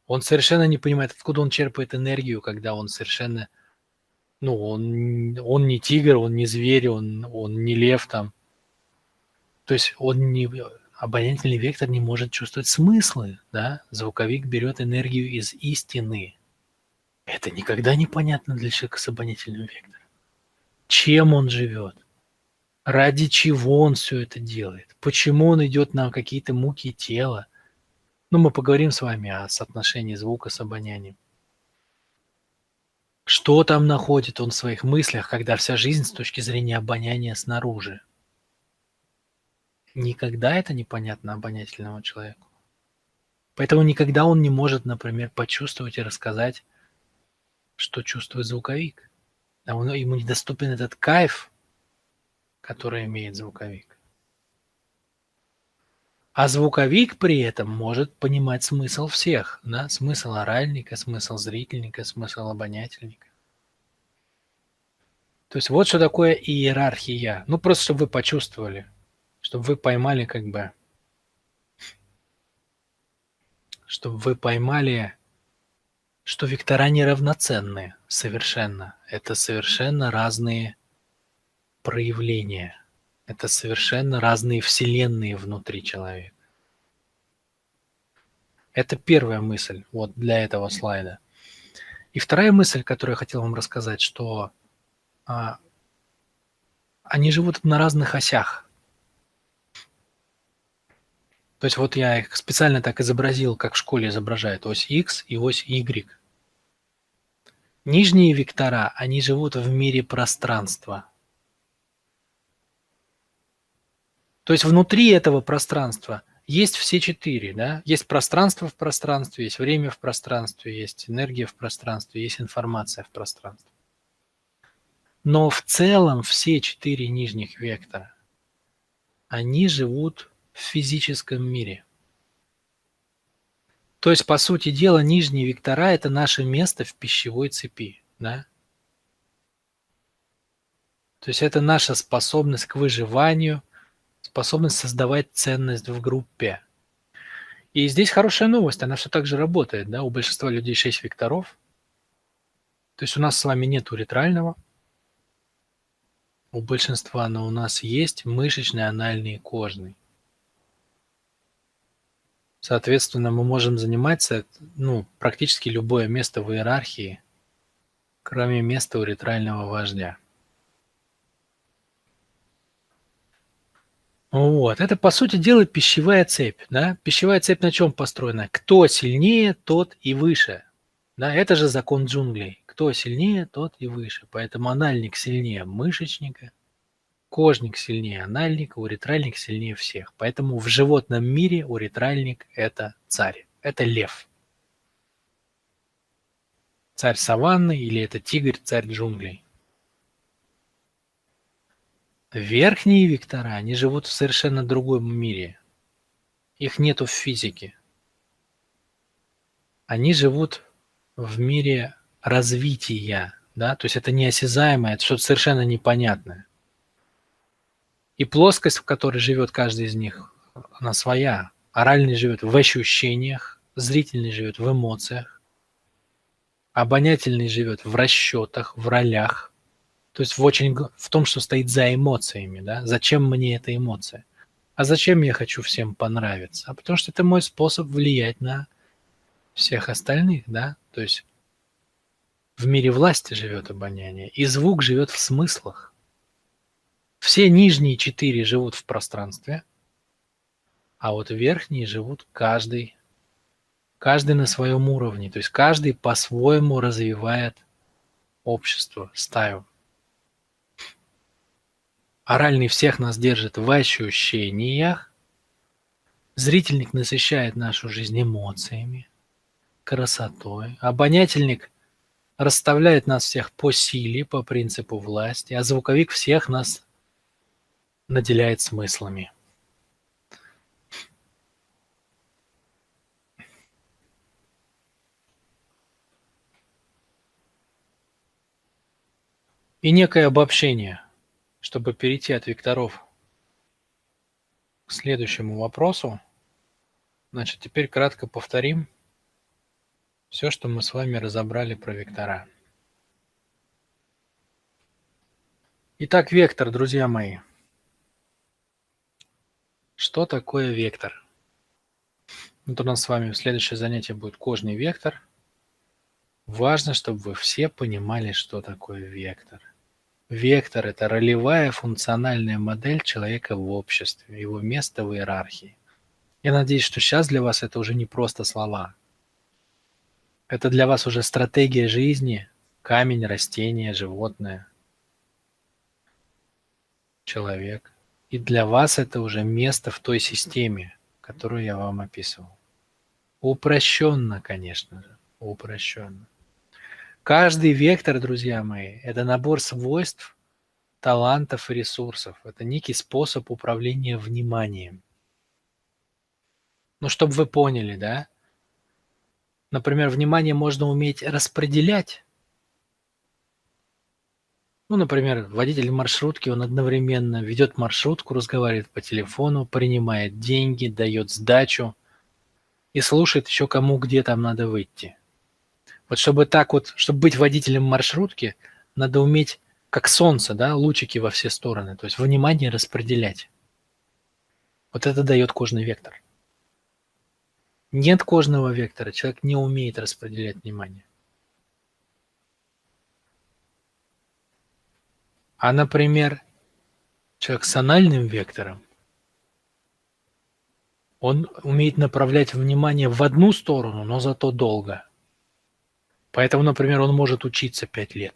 Он совершенно не понимает, откуда он черпает энергию, когда он совершенно, он не тигр, он не зверь, он не лев там. То есть обонятельный вектор не может чувствовать смыслы, да? Звуковик берет энергию из истины. Это никогда не понятно для человека с обонятельным вектором. Чем он живет? Ради чего он все это делает? Почему он идет на какие-то муки тела? Мы поговорим с вами о соотношении звука с обонянием. Что там находит он в своих мыслях, когда вся жизнь с точки зрения обоняния снаружи? Никогда это не понятно обонятельному человеку. Поэтому никогда он не может, например, почувствовать и рассказать, что чувствует звуковик. Ему недоступен этот кайф, который имеет звуковик. А звуковик при этом может понимать смысл всех, да? Смысл оральника, смысл зрительника, смысл обонятельника. То есть вот что такое иерархия. Просто чтобы вы почувствовали, чтобы вы поймали что вектора неравноценны совершенно. Это совершенно разные проявления. Это совершенно разные вселенные внутри человека. Это первая мысль вот для этого слайда. И вторая мысль, которую я хотел вам рассказать, что они живут на разных осях. То есть вот я их специально так изобразил, как в школе изображают ось X и ось Y. Нижние вектора, они живут в мире пространства. То есть внутри этого пространства есть все четыре, да? Есть пространство в пространстве, есть время в пространстве, есть энергия в пространстве, есть информация в пространстве. Но в целом все четыре нижних вектора, они живут в физическом мире. То есть, по сути дела, нижние вектора – это наше место в пищевой цепи, да? То есть это наша способность к выживанию, способность создавать ценность в группе. И здесь хорошая новость, она все так же работает, да? У большинства людей 6 векторов. То есть у нас с вами нет уретрального, у большинства, но у нас есть мышечный, анальный и кожный. Соответственно, мы можем занимать практически любое место в иерархии, кроме места у ритрального вождя. Вот. Это, по сути дела, пищевая цепь. Да? Пищевая цепь на чем построена? Кто сильнее, тот и выше. Да? Это же закон джунглей. Кто сильнее, тот и выше. Поэтому анальник сильнее мышечника, кожник сильнее анальника, уретральник сильнее всех. Поэтому в животном мире уретральник – это царь, это лев. Царь саванны или это тигр, царь джунглей. Верхние вектора, они живут в совершенно другом мире. Их нету в физике. Они живут в мире развития, да, то есть это неосязаемое, это что-то совершенно непонятное. И плоскость, в которой живет каждый из них, она своя. Оральный живет в ощущениях, зрительный живет в эмоциях, обонятельный живет в расчетах, в ролях, то есть в том, что стоит за эмоциями, да, зачем мне эта эмоция. А зачем я хочу всем понравиться? А потому что это мой способ влиять на всех остальных, да, то есть в мире власти живет обоняние, и звук живет в смыслах. Все нижние 4 живут в пространстве, а вот верхние живут каждый на своем уровне, то есть каждый по-своему развивает общество, стаю. Оральный всех нас держит в ощущениях, зрительник насыщает нашу жизнь эмоциями, красотой, обонятельник расставляет нас всех по силе, по принципу власти, а звуковик всех нас наделяет смыслами. И некое обобщение, чтобы перейти от векторов к следующему вопросу. Значит, теперь кратко повторим все, что мы с вами разобрали про вектора. Итак, вектор, друзья мои. Что такое вектор? Вот у нас с вами следующее занятие будет кожный вектор. Важно, чтобы вы все понимали, что такое вектор. Вектор – это ролевая функциональная модель человека в обществе, его место в иерархии. Я надеюсь, что сейчас для вас это уже не просто слова. Это для вас уже стратегия жизни, камень, растение, животное, человек. И для вас это уже место в той системе, которую я вам описывал. Упрощенно, конечно же, упрощенно. Каждый вектор, друзья мои, это набор свойств, талантов и ресурсов. Это некий способ управления вниманием. Ну, чтобы вы поняли, да? Например, внимание можно уметь распределять. Ну, например, водитель маршрутки, он одновременно ведет маршрутку, разговаривает по телефону, принимает деньги, дает сдачу и слушает еще, кому где там надо выйти. Вот чтобы быть водителем маршрутки, надо уметь, как солнце, да, лучики во все стороны, то есть внимание распределять. Вот это дает кожный вектор. Нет кожного вектора, человек не умеет распределять внимание. А, например, человек с анальным вектором, он умеет направлять внимание в одну сторону, но зато долго. Поэтому, например, он может учиться 5 лет.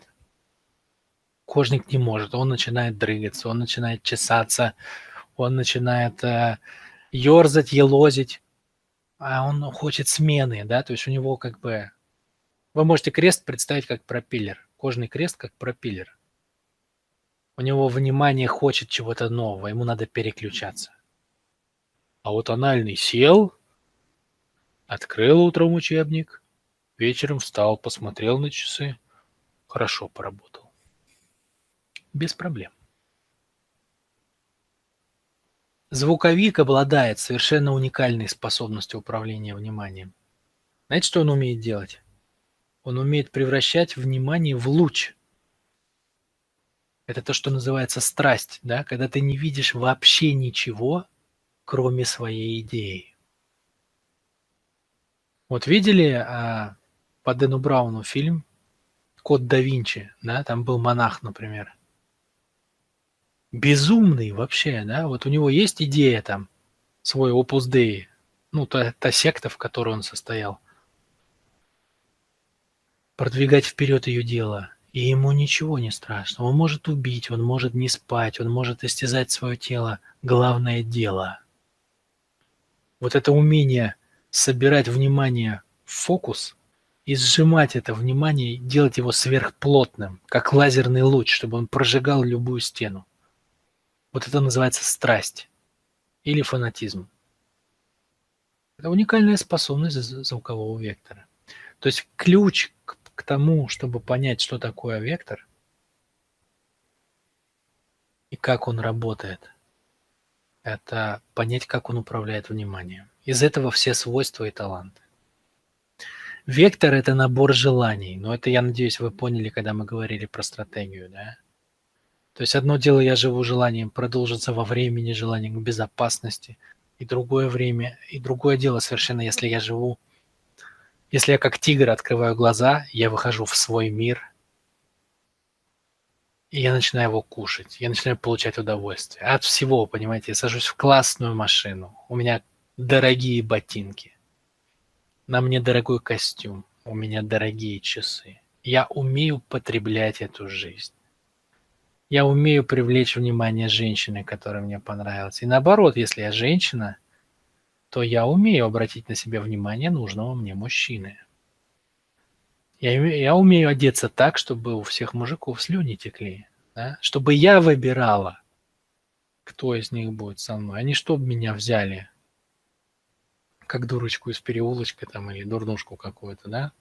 Кожник не может, он начинает дрыгаться, он начинает чесаться, он начинает ерзать, елозить, а он хочет смены, да, то есть у него как бы... Вы можете крест представить как пропеллер, кожный крест как пропеллер. У него внимание хочет чего-то нового, ему надо переключаться. А вот анальный сел, открыл утром учебник, вечером встал, посмотрел на часы, хорошо поработал. Без проблем. Звуковик обладает совершенно уникальной способностью управления вниманием. Знаете, что он умеет делать? Он умеет превращать внимание в луч. Это то, что называется страсть, да? Когда ты не видишь вообще ничего, кроме своей идеи. Вот видели по Дэну Брауну фильм Код да Винчи, да, там был монах, например. Безумный вообще, да, вот у него есть идея там, свой Opus Dei, ну, та секта, в которой он состоял, продвигать вперед ее дело, и ему ничего не страшно. Он может убить, он может не спать, он может истязать свое тело. Главное дело. Вот это умение собирать внимание в фокус и сжимать это внимание, делать его сверхплотным, как лазерный луч, чтобы он прожигал любую стену. Вот это называется страсть или фанатизм. Это уникальная способность звукового вектора. То есть ключ к тому, чтобы понять, что такое вектор и как он работает, это понять, как он управляет вниманием. Из этого все свойства и таланты. Вектор – это набор желаний, но это, я надеюсь, вы поняли, когда мы говорили про стратегию, да? То есть одно дело, я живу желанием продолжиться во времени, желанием к безопасности, и другое время, и другое дело совершенно, если я как тигр открываю глаза, я выхожу в свой мир, и я начинаю его кушать, я начинаю получать удовольствие. От всего, понимаете, я сажусь в классную машину, у меня дорогие ботинки, на мне дорогой костюм, у меня дорогие часы. Я умею потреблять эту жизнь. Я умею привлечь внимание женщины, которая мне понравилась. И наоборот, если я женщина, то я умею обратить на себя внимание нужного мне мужчины. Я умею одеться так, чтобы у всех мужиков слюни текли, да? Чтобы я выбирала, кто из них будет со мной, а не чтобы меня взяли как дурочку из переулочка там или дурнушку какую-то, да?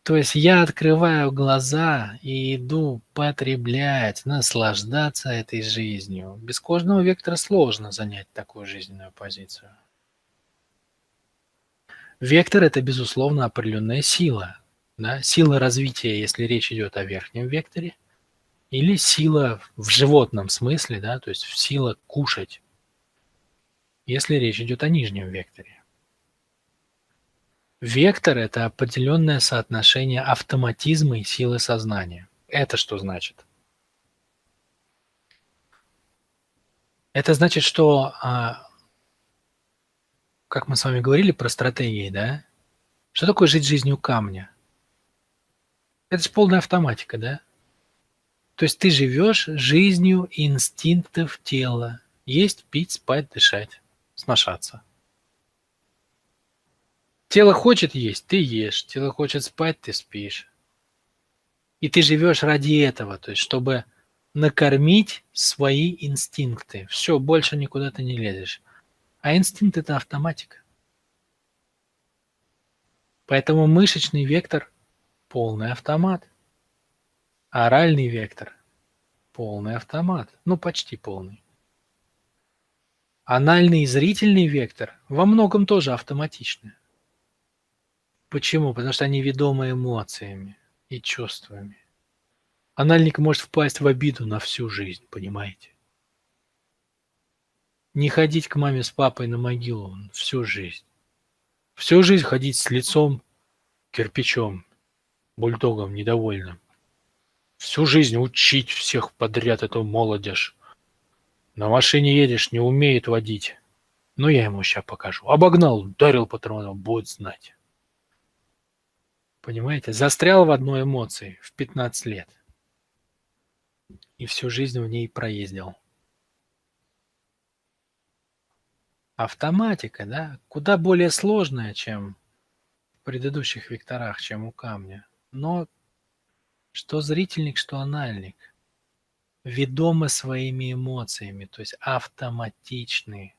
То есть я открываю глаза и иду потреблять, наслаждаться этой жизнью. Без кожного вектора сложно занять такую жизненную позицию. Вектор – это, безусловно, определенная сила. Да? Сила развития, если речь идет о верхнем векторе, или сила в животном смысле, да, то есть сила кушать, если речь идет о нижнем векторе. Вектор – это определенное соотношение автоматизма и силы сознания. Это что значит? Это значит, что, как мы с вами говорили про стратегии, да? Что такое жить жизнью камня? Это же полная автоматика, да? То есть ты живешь жизнью инстинктов тела. Есть, пить, спать, дышать, сношаться. Тело хочет есть, ты ешь. Тело хочет спать, ты спишь. И ты живешь ради этого, то есть чтобы накормить свои инстинкты. Все, больше никуда ты не лезешь. А инстинкт – это автоматика. Поэтому мышечный вектор – полный автомат. А оральный вектор – полный автомат. Ну, почти полный. Анальный и зрительный вектор во многом тоже автоматичны. Почему? Потому что они ведомы эмоциями и чувствами. Анальник может впасть в обиду на всю жизнь, понимаете? Не ходить к маме с папой на могилу всю жизнь. Всю жизнь ходить с лицом кирпичом, бульдогом недовольным. Всю жизнь учить всех подряд эту молодежь. На машине едешь, не умеет водить. Ну, я ему сейчас покажу. Обогнал, ударил патроном, будет знать. Понимаете? Застрял в одной эмоции в 15 лет. И всю жизнь в ней проездил. Автоматика, да, куда более сложная, чем в предыдущих векторах, чем у камня. Но что зрительник, что анальник ведомы своими эмоциями, то есть автоматичные.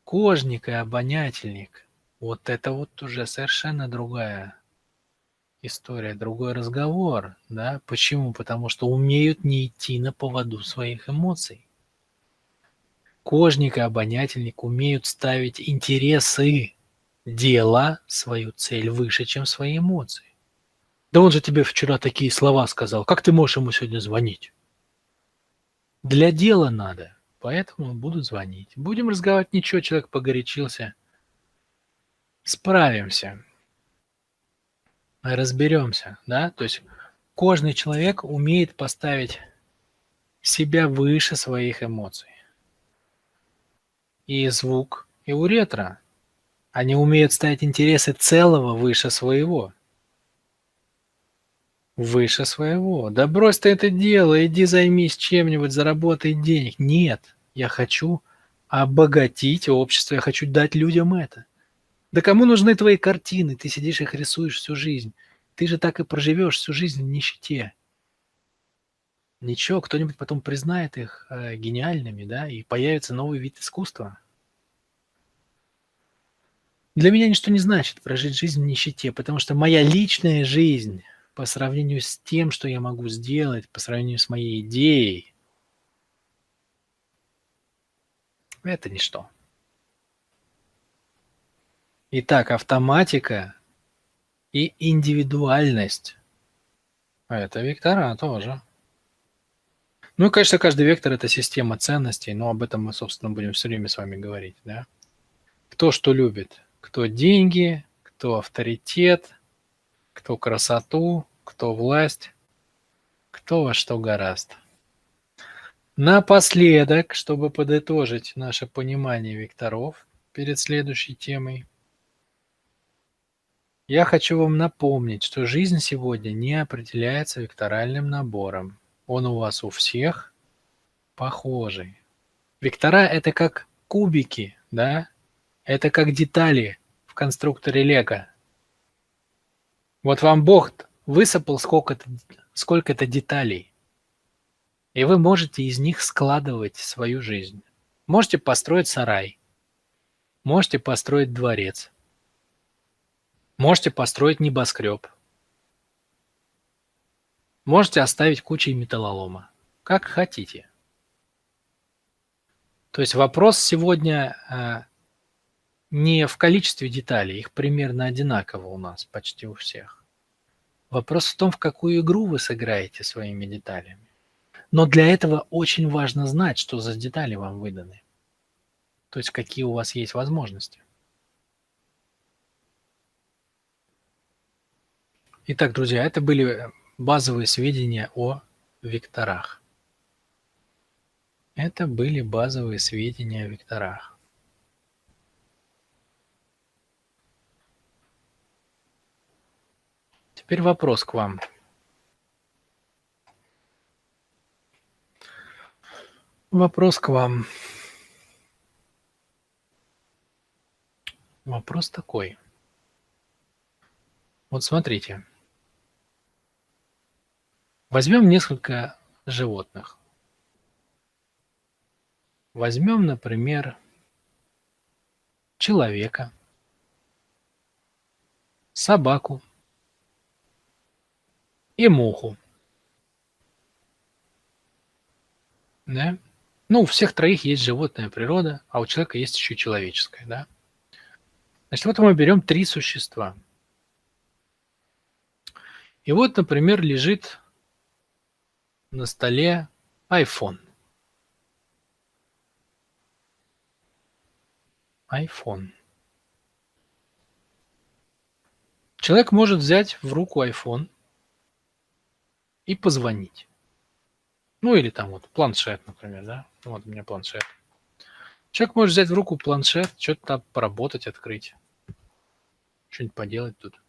Кожник и обонятельник – вот это вот уже совершенно другая история, другой разговор. Да? Почему? Потому что умеют не идти на поводу своих эмоций. Кожник и обонятельник умеют ставить интересы дела, свою цель выше, чем свои эмоции. Да он же тебе вчера такие слова сказал, как ты можешь ему сегодня звонить? Для дела надо, поэтому буду звонить. Будем разговаривать, ничего, человек погорячился. Справимся. Разберемся, да? То есть каждый человек умеет поставить себя выше своих эмоций. И звук, и уретра. Они умеют ставить интересы целого выше своего. Выше своего. Да брось ты это дело, иди займись чем-нибудь, заработай денег. Нет, я хочу обогатить общество, я хочу дать людям это. Да кому нужны твои картины? Ты сидишь их рисуешь всю жизнь. Ты же так и проживешь всю жизнь в нищете. Ничего, кто-нибудь потом признает их гениальными, да, и появится новый вид искусства. Для меня ничто не значит прожить жизнь в нищете, потому что моя личная жизнь по сравнению с тем, что я могу сделать, по сравнению с моей идеей, это ничто. Итак, автоматика и индивидуальность– это вектора тоже. Ну и, конечно, каждый вектор– это система ценностей, но об этом мы, собственно, будем все время с вами говорить. Да? Кто что любит? Кто деньги, кто авторитет, кто красоту, кто власть, кто во что гораст. Напоследок, чтобы подытожить наше понимание векторов перед следующей темой, я хочу вам напомнить, что жизнь сегодня не определяется векторальным набором. Он у вас у всех похожий. Вектора– это как кубики, да? Это как детали в конструкторе Лего. Вот вам Бог высыпал сколько-то деталей, и вы можете из них складывать свою жизнь. Можете построить сарай, можете построить дворец, можете построить небоскреб, можете оставить кучей металлолома, как хотите. То есть вопрос сегодня не в количестве деталей, их примерно одинаково у нас почти у всех. Вопрос в том, в какую игру вы сыграете своими деталями. Но для этого очень важно знать, что за детали вам выданы. То есть какие у вас есть возможности. Итак, друзья, это были базовые сведения о векторах. Это были базовые сведения о векторах. Теперь вопрос к вам. Вопрос к вам. Вопрос такой. Вот смотрите. Возьмем несколько животных. Возьмем, например, человека, собаку и муху. Да? Ну, у всех троих есть животная природа, а у человека есть еще человеческая. Да? Значит, вот мы берем три существа. И вот, например, лежит на столе iPhone. iPhone. Человек может взять в руку iPhone и позвонить. Ну или там вот планшет, например, да? Вот у меня планшет. Человек может взять в руку планшет, что-то там поработать, открыть. Что-нибудь поделать тут.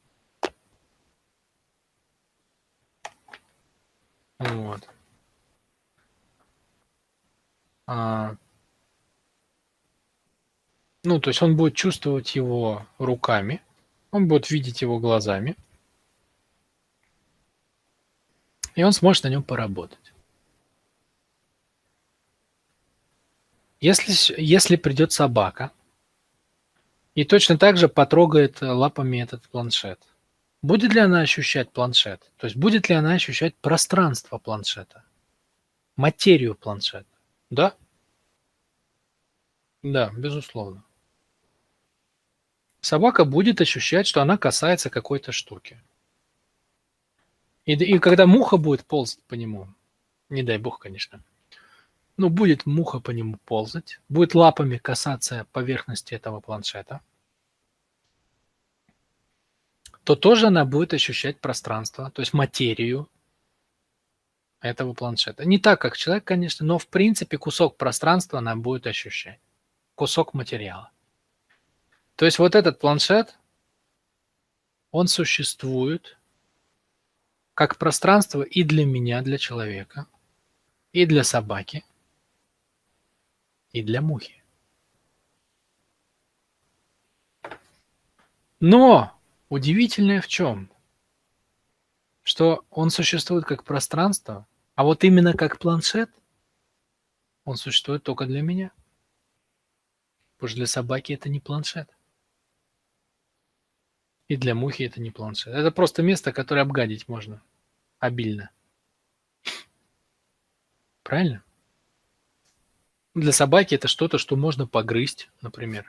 Вот. Ну, то есть он будет чувствовать его руками, он будет видеть его глазами, и он сможет на нем поработать. Если придет собака и точно так же потрогает лапами этот планшет, будет ли она ощущать планшет? То есть будет ли она ощущать пространство планшета, материю планшета? Да? Да, безусловно. Собака будет ощущать, что она касается какой-то штуки. И когда муха будет ползать по нему, не дай бог, конечно, ну, будет муха по нему ползать, будет лапами касаться поверхности этого планшета. то тоже она будет ощущать пространство, то есть материю этого планшета. Не так, как человек, конечно, но в принципе кусок пространства она будет ощущать, кусок материала. То есть вот этот планшет, он существует как пространство и для меня, для человека, и для собаки, и для мухи. Но удивительное в чем? Что он существует как пространство, а вот именно как планшет он существует только для меня. Потому что для собаки это не планшет. И для мухи это не планшет. Это просто место, которое обгадить можно обильно. Правильно? Для собаки это что-то, что можно погрызть, например.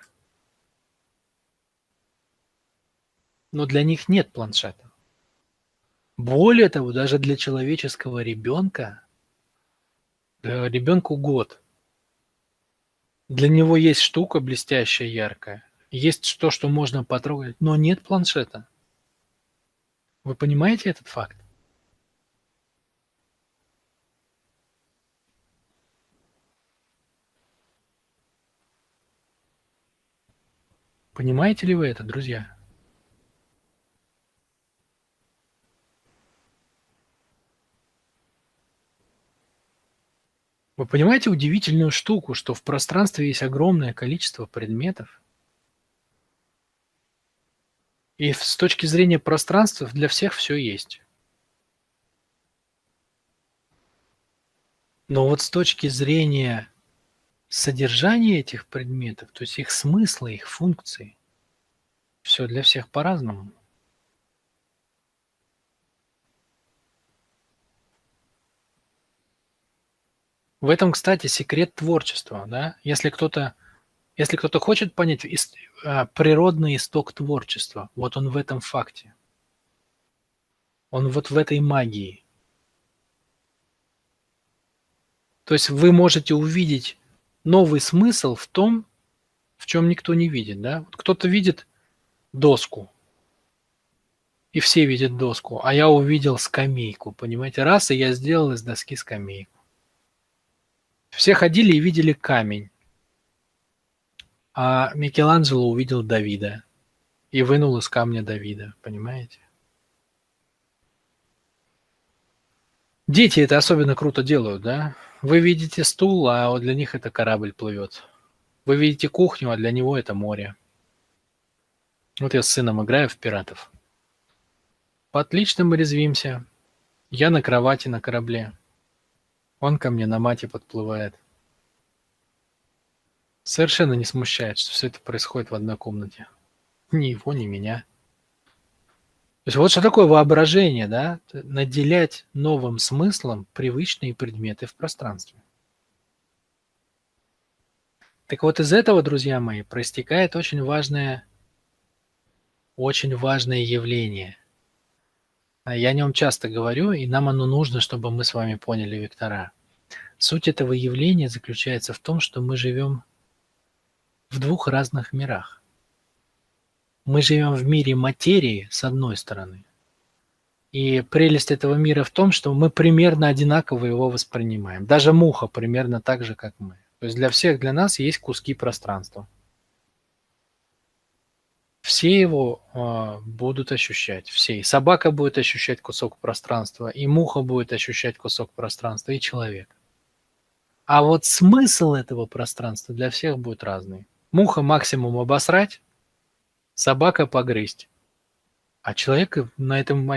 Но для них нет планшета. Более того, даже для человеческого ребенка, ребенку год, для него есть штука блестящая, яркая, есть то, что можно потрогать, но нет планшета. Вы понимаете этот факт? Понимаете ли вы это, друзья? Вы понимаете удивительную штуку, что в пространстве есть огромное количество предметов, и с точки зрения пространства для всех все есть. Но вот с точки зрения содержания этих предметов, то есть их смысла, их функций, все для всех по-разному. В этом, кстати, секрет творчества, да. Если кто-то хочет понять природный исток творчества, вот он в этом факте. Он вот в этой магии. То есть вы можете увидеть новый смысл в том, в чем никто не видит, да. Вот кто-то видит доску, и все видят доску, а я увидел скамейку, понимаете? Раз, и я сделал из доски скамейку. Все ходили и видели камень, а Микеланджело увидел Давида и вынул из камня Давида, понимаете? Дети это особенно круто делают, да? Вы видите стул, а вот для них это корабль плывет. Вы видите кухню, а для него это море. Вот я с сыном играю в пиратов. Отлично мы резвимся. Я на кровати на корабле. Он ко мне на мате подплывает. Совершенно не смущает, что все это происходит в одной комнате. Ни его, ни меня. То есть вот что такое воображение, да? Наделять новым смыслом привычные предметы в пространстве. Так вот из этого, друзья мои, проистекает очень важное явление. Я о нем часто говорю, и нам оно нужно, чтобы мы с вами поняли вектора. Суть этого явления заключается в том, что мы живем в двух разных мирах. Мы живем в мире материи, с одной стороны, и прелесть этого мира в том, что мы примерно одинаково его воспринимаем. Даже муха примерно так же, как мы. То есть для нас есть куски пространства. Все его будут ощущать, все. И собака будет ощущать кусок пространства, и муха будет ощущать кусок пространства, и человек. А вот смысл этого пространства для всех будет разный. Муха максимум обосрать, собака погрызть. А человек на этом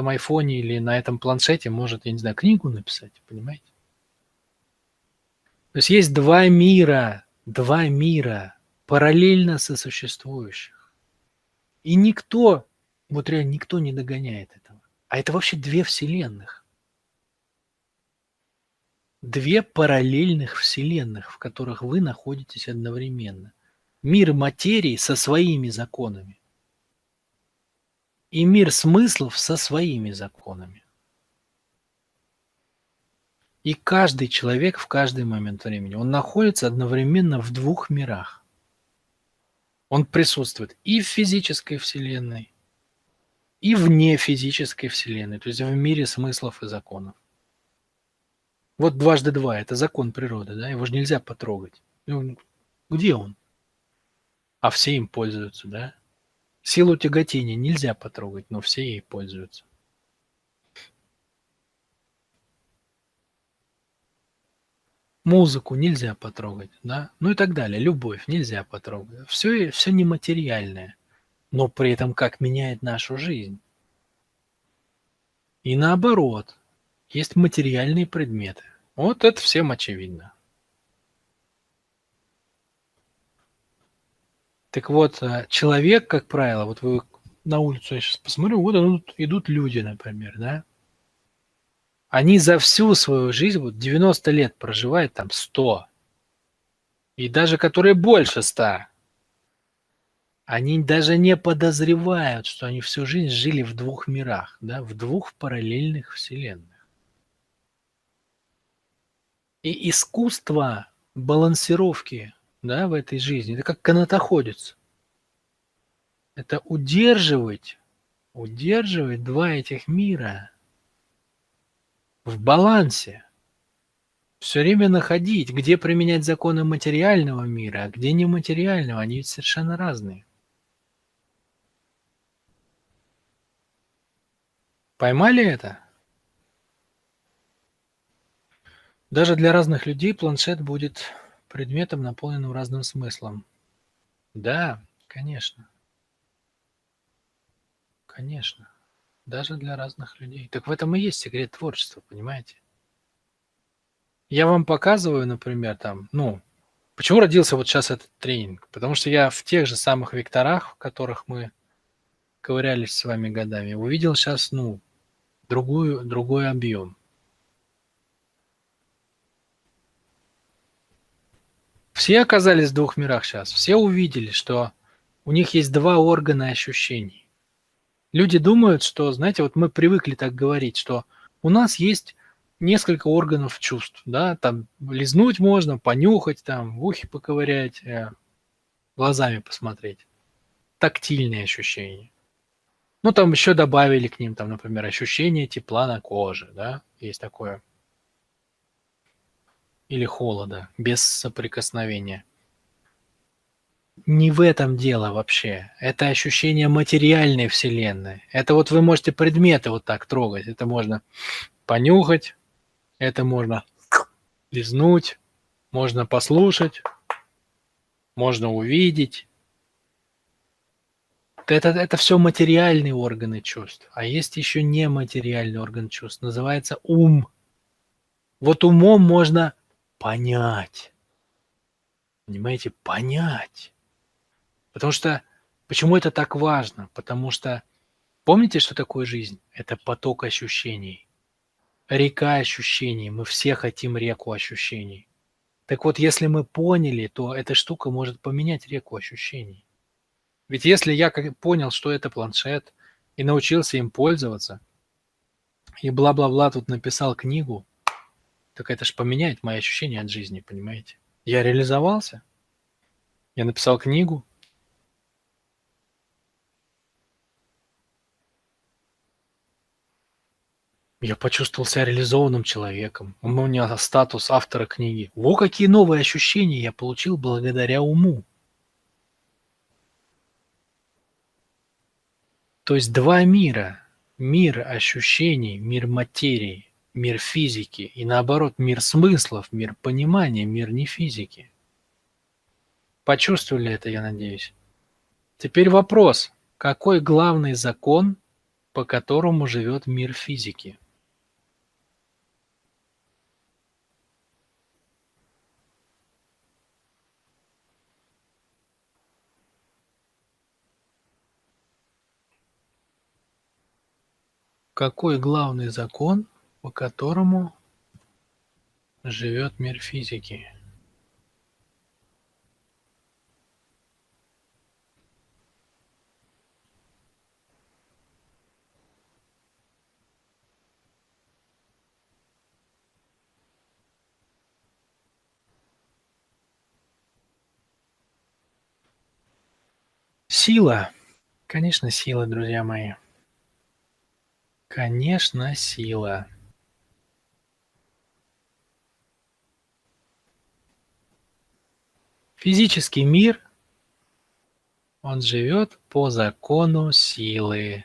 айфоне или на этом планшете может, я не знаю, книгу написать, понимаете? То есть два мира, параллельно сосуществующих. И никто, вот реально никто не догоняет этого. А это вообще две вселенных. Две параллельных вселенных, в которых вы находитесь одновременно. Мир материи со своими законами. И мир смыслов со своими законами. И каждый человек в каждый момент времени, он находится одновременно в двух мирах. Он присутствует и в физической вселенной, и вне физической Вселенной, то есть в мире смыслов и законов. Вот дважды два – это закон природы, да, его же нельзя потрогать. Ну, где он? А все им пользуются, да? Силу тяготения нельзя потрогать, но все ей пользуются. Музыку нельзя потрогать, да? Ну и так далее. Любовь нельзя потрогать. Все нематериальное, но при этом как меняет нашу жизнь. И наоборот, есть материальные предметы. Вот это всем очевидно. Так вот, человек, как правило, вот вы на улицу я сейчас посмотрю, вот идут люди, например, да? Они за всю свою жизнь, вот 90 лет проживают, там 100, и даже которые больше 100, они даже не подозревают, что они всю жизнь жили в двух мирах, да, в двух параллельных вселенных. И искусство балансировки, да, в этой жизни, это как канатоходец. Это удерживать два этих мира в балансе. Все время находить, где применять законы материального мира, а где нематериального. Они ведь совершенно разные. Поймали это? Даже для разных людей планшет будет предметом, наполненным разным смыслом. Да, конечно, конечно. Даже для разных людей. Так в этом и есть секрет творчества, понимаете? Я вам показываю, например, там, ну, почему родился вот сейчас этот тренинг? Потому что я в тех же самых векторах, в которых мы ковырялись с вами годами, увидел сейчас, ну, другой объем. Все оказались в двух мирах сейчас. Все увидели, что у них есть два органа ощущений. Люди думают, что, знаете, вот мы привыкли так говорить, что у нас есть несколько органов чувств, да, там лизнуть можно, понюхать, там в ухе поковырять, глазами посмотреть. Тактильные ощущения. Ну, там еще добавили к ним, там, например, ощущение тепла на коже, да, есть такое. Или холода, без соприкосновения. Не в этом дело вообще. Это ощущение материальной вселенной. Это вот вы можете предметы вот так трогать. Это можно понюхать, это можно лизнуть, можно послушать, можно увидеть. Это все материальные органы чувств. А есть еще нематериальный орган чувств. Называется ум. Вот умом можно понять. Понимаете? Понять. Потому что почему это так важно? Потому что помните, что такое жизнь? Это поток ощущений. Река ощущений. Мы все хотим реку ощущений. Так вот, если мы поняли, то эта штука может поменять реку ощущений. Ведь если я понял, что это планшет, и научился им пользоваться, и бла-бла-бла тут написал книгу, так это ж поменяет мои ощущения от жизни, понимаете? Я реализовался, я написал книгу, я почувствовал себя реализованным человеком. У меня статус автора книги. Во какие новые ощущения я получил благодаря уму. То есть два мира. Мир ощущений, мир материи, мир физики и наоборот мир смыслов, мир понимания, мир не физики. Почувствовали это, я надеюсь. Теперь вопрос. Какой главный закон, по которому живет мир физики? Какой главный закон, по которому живет мир физики? Сила. Конечно, сила, друзья мои. Конечно, сила. Физический мир, он живет по закону силы,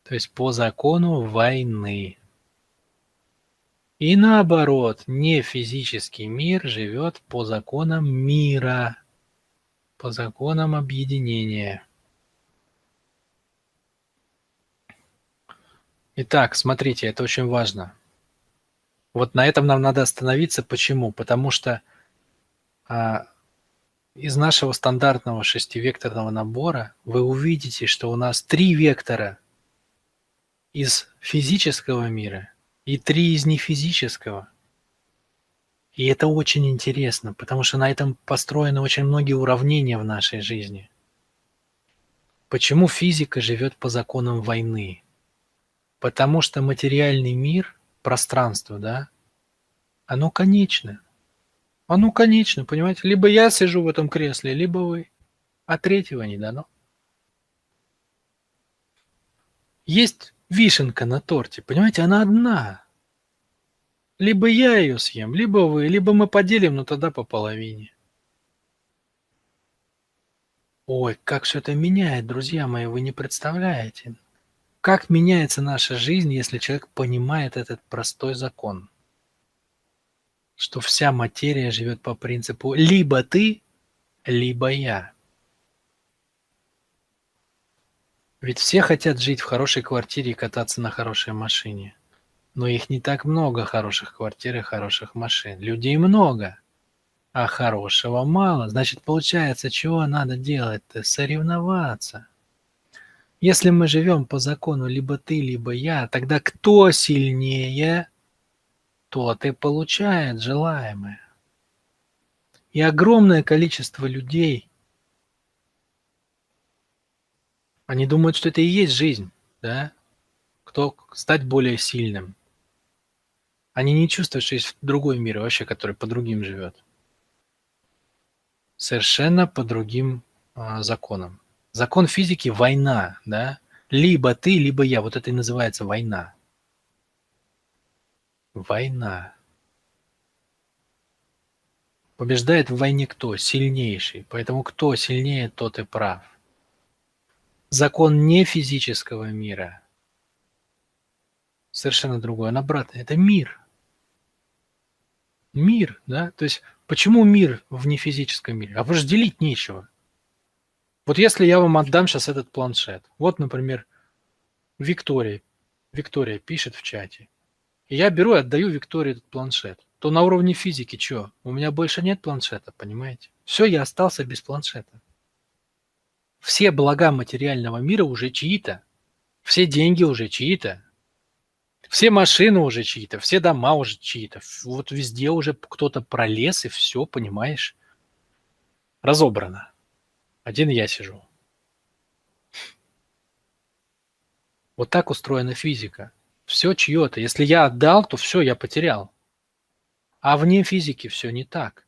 то есть по закону войны. И наоборот, нефизический мир живет по законам мира, по законам объединения. Итак, смотрите, это очень важно. Вот на этом нам надо остановиться. Почему? Потому что а, из нашего стандартного шестивекторного набора вы увидите, что у нас 3 вектора из физического мира и 3 из нефизического. И это очень интересно, потому что на этом построены очень многие уравнения в нашей жизни. Почему физика живет по законам войны? Потому что материальный мир, пространство, да, оно конечно. Оно конечно, понимаете? Либо я сижу в этом кресле, либо вы. А третьего не дано. Есть вишенка на торте, понимаете, она одна. Либо я ее съем, либо вы, либо мы поделим, но тогда по половине. Ой, как все это меняет, друзья мои, вы не представляете. Как меняется наша жизнь, если человек понимает этот простой закон, что вся материя живет по принципу либо ты, либо я. Ведь все хотят жить в хорошей квартире и кататься на хорошей машине. Но их не так много, хороших квартир и хороших машин. Людей много, а хорошего мало. Значит, получается, чего надо делать-то? Соревноваться. Если мы живем по закону либо ты, либо я, тогда кто сильнее, тот и получает желаемое. И огромное количество людей, они думают, что это и есть жизнь, да? Кто стать более сильным. Они не чувствуют, что есть другой мир вообще, который по другим живет. Совершенно по другим законам. Закон физики – война, да? Либо ты, либо я. Вот это и называется война. Война. Побеждает в войне кто? Сильнейший. Поэтому кто сильнее, тот и прав. Закон не физического мира совершенно другой. Он обратный. Это мир. Мир, да? То есть почему мир в нефизическом мире? А потому что делить нечего. Вот если я вам отдам сейчас этот планшет. Вот, например, Виктория. Виктория пишет в чате. И я беру и отдаю Виктории этот планшет. То на уровне физики что? У меня больше нет планшета, понимаете? Все, я остался без планшета. Все блага материального мира уже чьи-то. Все деньги уже чьи-то. Все машины уже чьи-то, все дома уже чьи-то. Вот везде уже кто-то пролез, и все, понимаешь? Разобрано. Один я сижу. Вот так устроена физика. Все чье-то. Если я отдал, то все, я потерял. А вне физики все не так.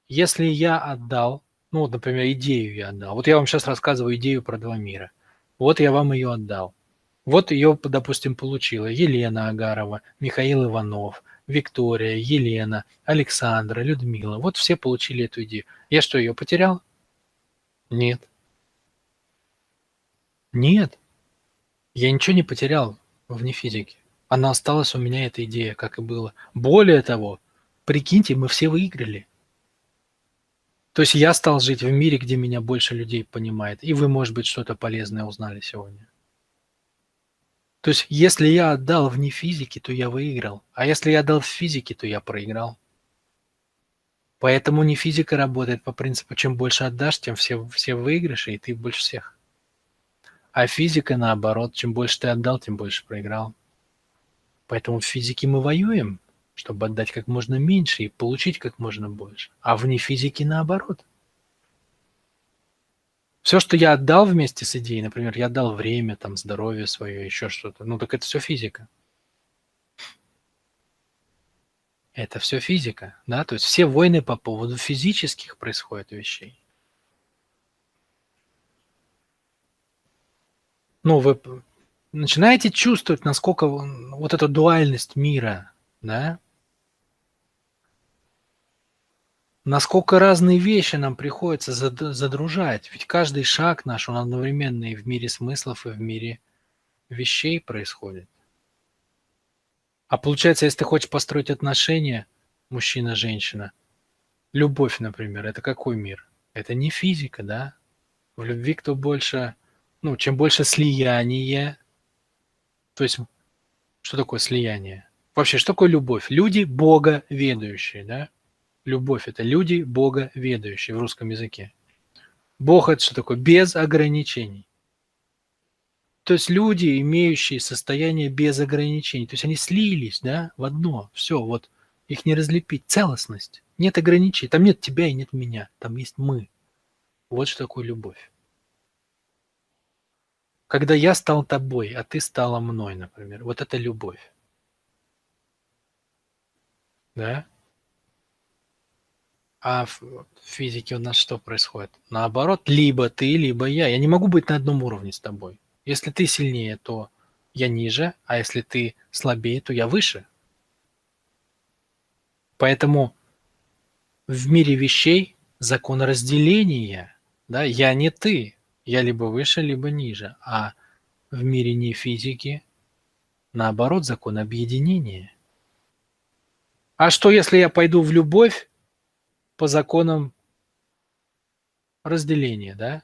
Если я отдал, ну вот, например, идею я отдал. Вот я вам сейчас рассказываю идею про 2 мира. Вот я вам ее отдал. Вот ее, допустим, получила Елена Агарова, Михаил Иванов, Виктория, Елена, Александра, Людмила. Вот все получили эту идею. Я что, ее потерял? Нет. Нет. Я ничего не потерял вне физики. Она осталась у меня, эта идея, как и было. Более того, прикиньте, мы все выиграли. То есть я стал жить в мире, где меня больше людей понимает, и вы, может быть, что-то полезное узнали сегодня. То есть если я отдал вне физики, то я выиграл, а если я отдал в физике, то я проиграл. Поэтому не физика работает по принципу, чем больше отдашь, тем все выигрыши, и ты больше всех. А физика наоборот, чем больше ты отдал, тем больше проиграл. Поэтому в физике мы воюем, чтобы отдать как можно меньше и получить как можно больше. А вне физики наоборот. Все, что я отдал вместе с идеей, например, я отдал время, там, здоровье свое, еще что-то, ну так это все физика. Это все физика, да, то есть все войны по поводу физических происходят вещей. Ну, вы начинаете чувствовать, насколько вот эта дуальность мира, да, насколько разные вещи нам приходится задружать. Ведь каждый шаг наш, он одновременно и в мире смыслов, и в мире вещей происходит. А получается, если ты хочешь построить отношения мужчина-женщина, любовь, например, это какой мир? Это не физика, да? В любви кто больше, ну, чем больше слияние, то есть что такое слияние? Вообще, что такое любовь? Люди боговедающие, да? Любовь – это люди боговедающие в русском языке. Бог – это что такое? Без ограничений. То есть люди, имеющие состояние без ограничений. То есть они слились, да, в одно. Все, вот их не разлепить. Целостность. Нет ограничений. Там нет тебя и нет меня. Там есть мы. Вот что такое любовь. Когда я стал тобой, а ты стала мной, например. Вот это любовь. Да? А в физике у нас что происходит? Наоборот, либо ты, либо я. Я не могу быть на одном уровне с тобой. Если ты сильнее, то я ниже, а если ты слабее, то я выше. Поэтому в мире вещей закон разделения, да, я не ты, я либо выше, либо ниже, а в мире не физики, наоборот, закон объединения. А что, если я пойду в любовь по законам разделения, да?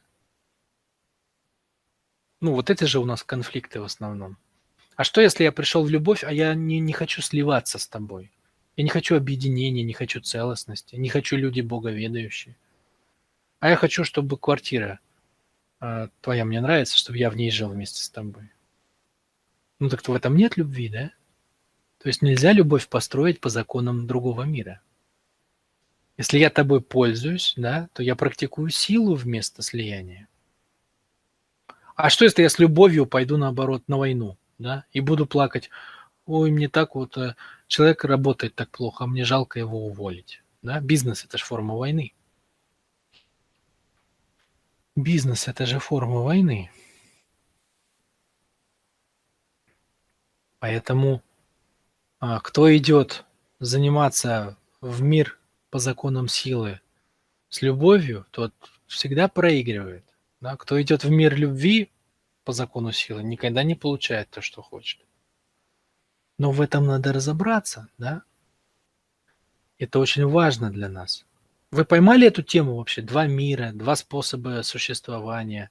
Ну, вот это же у нас конфликты в основном. А что, если я пришел в любовь, а я не хочу сливаться с тобой? Я не хочу объединения, не хочу целостности, не хочу люди боговедающие. А я хочу, чтобы квартира твоя мне нравится, чтобы я в ней жил вместе с тобой. Ну так в этом нет любви, да? То есть нельзя любовь построить по законам другого мира. Если я тобой пользуюсь, да, то я практикую силу вместо слияния. А что, если я с любовью пойду, наоборот, на войну, да, и буду плакать: ой, мне так вот, человек работает так плохо, а мне жалко его уволить, да? Бизнес – это же форма войны. Бизнес – это же форма войны. Поэтому кто идет заниматься в мир по законам силы с любовью, тот всегда проигрывает. Да? Кто идет в мир любви по закону силы, никогда не получает то, что хочет. Но в этом надо разобраться, да? Это очень важно для нас. Вы поймали эту тему вообще? Два мира, два способа существования.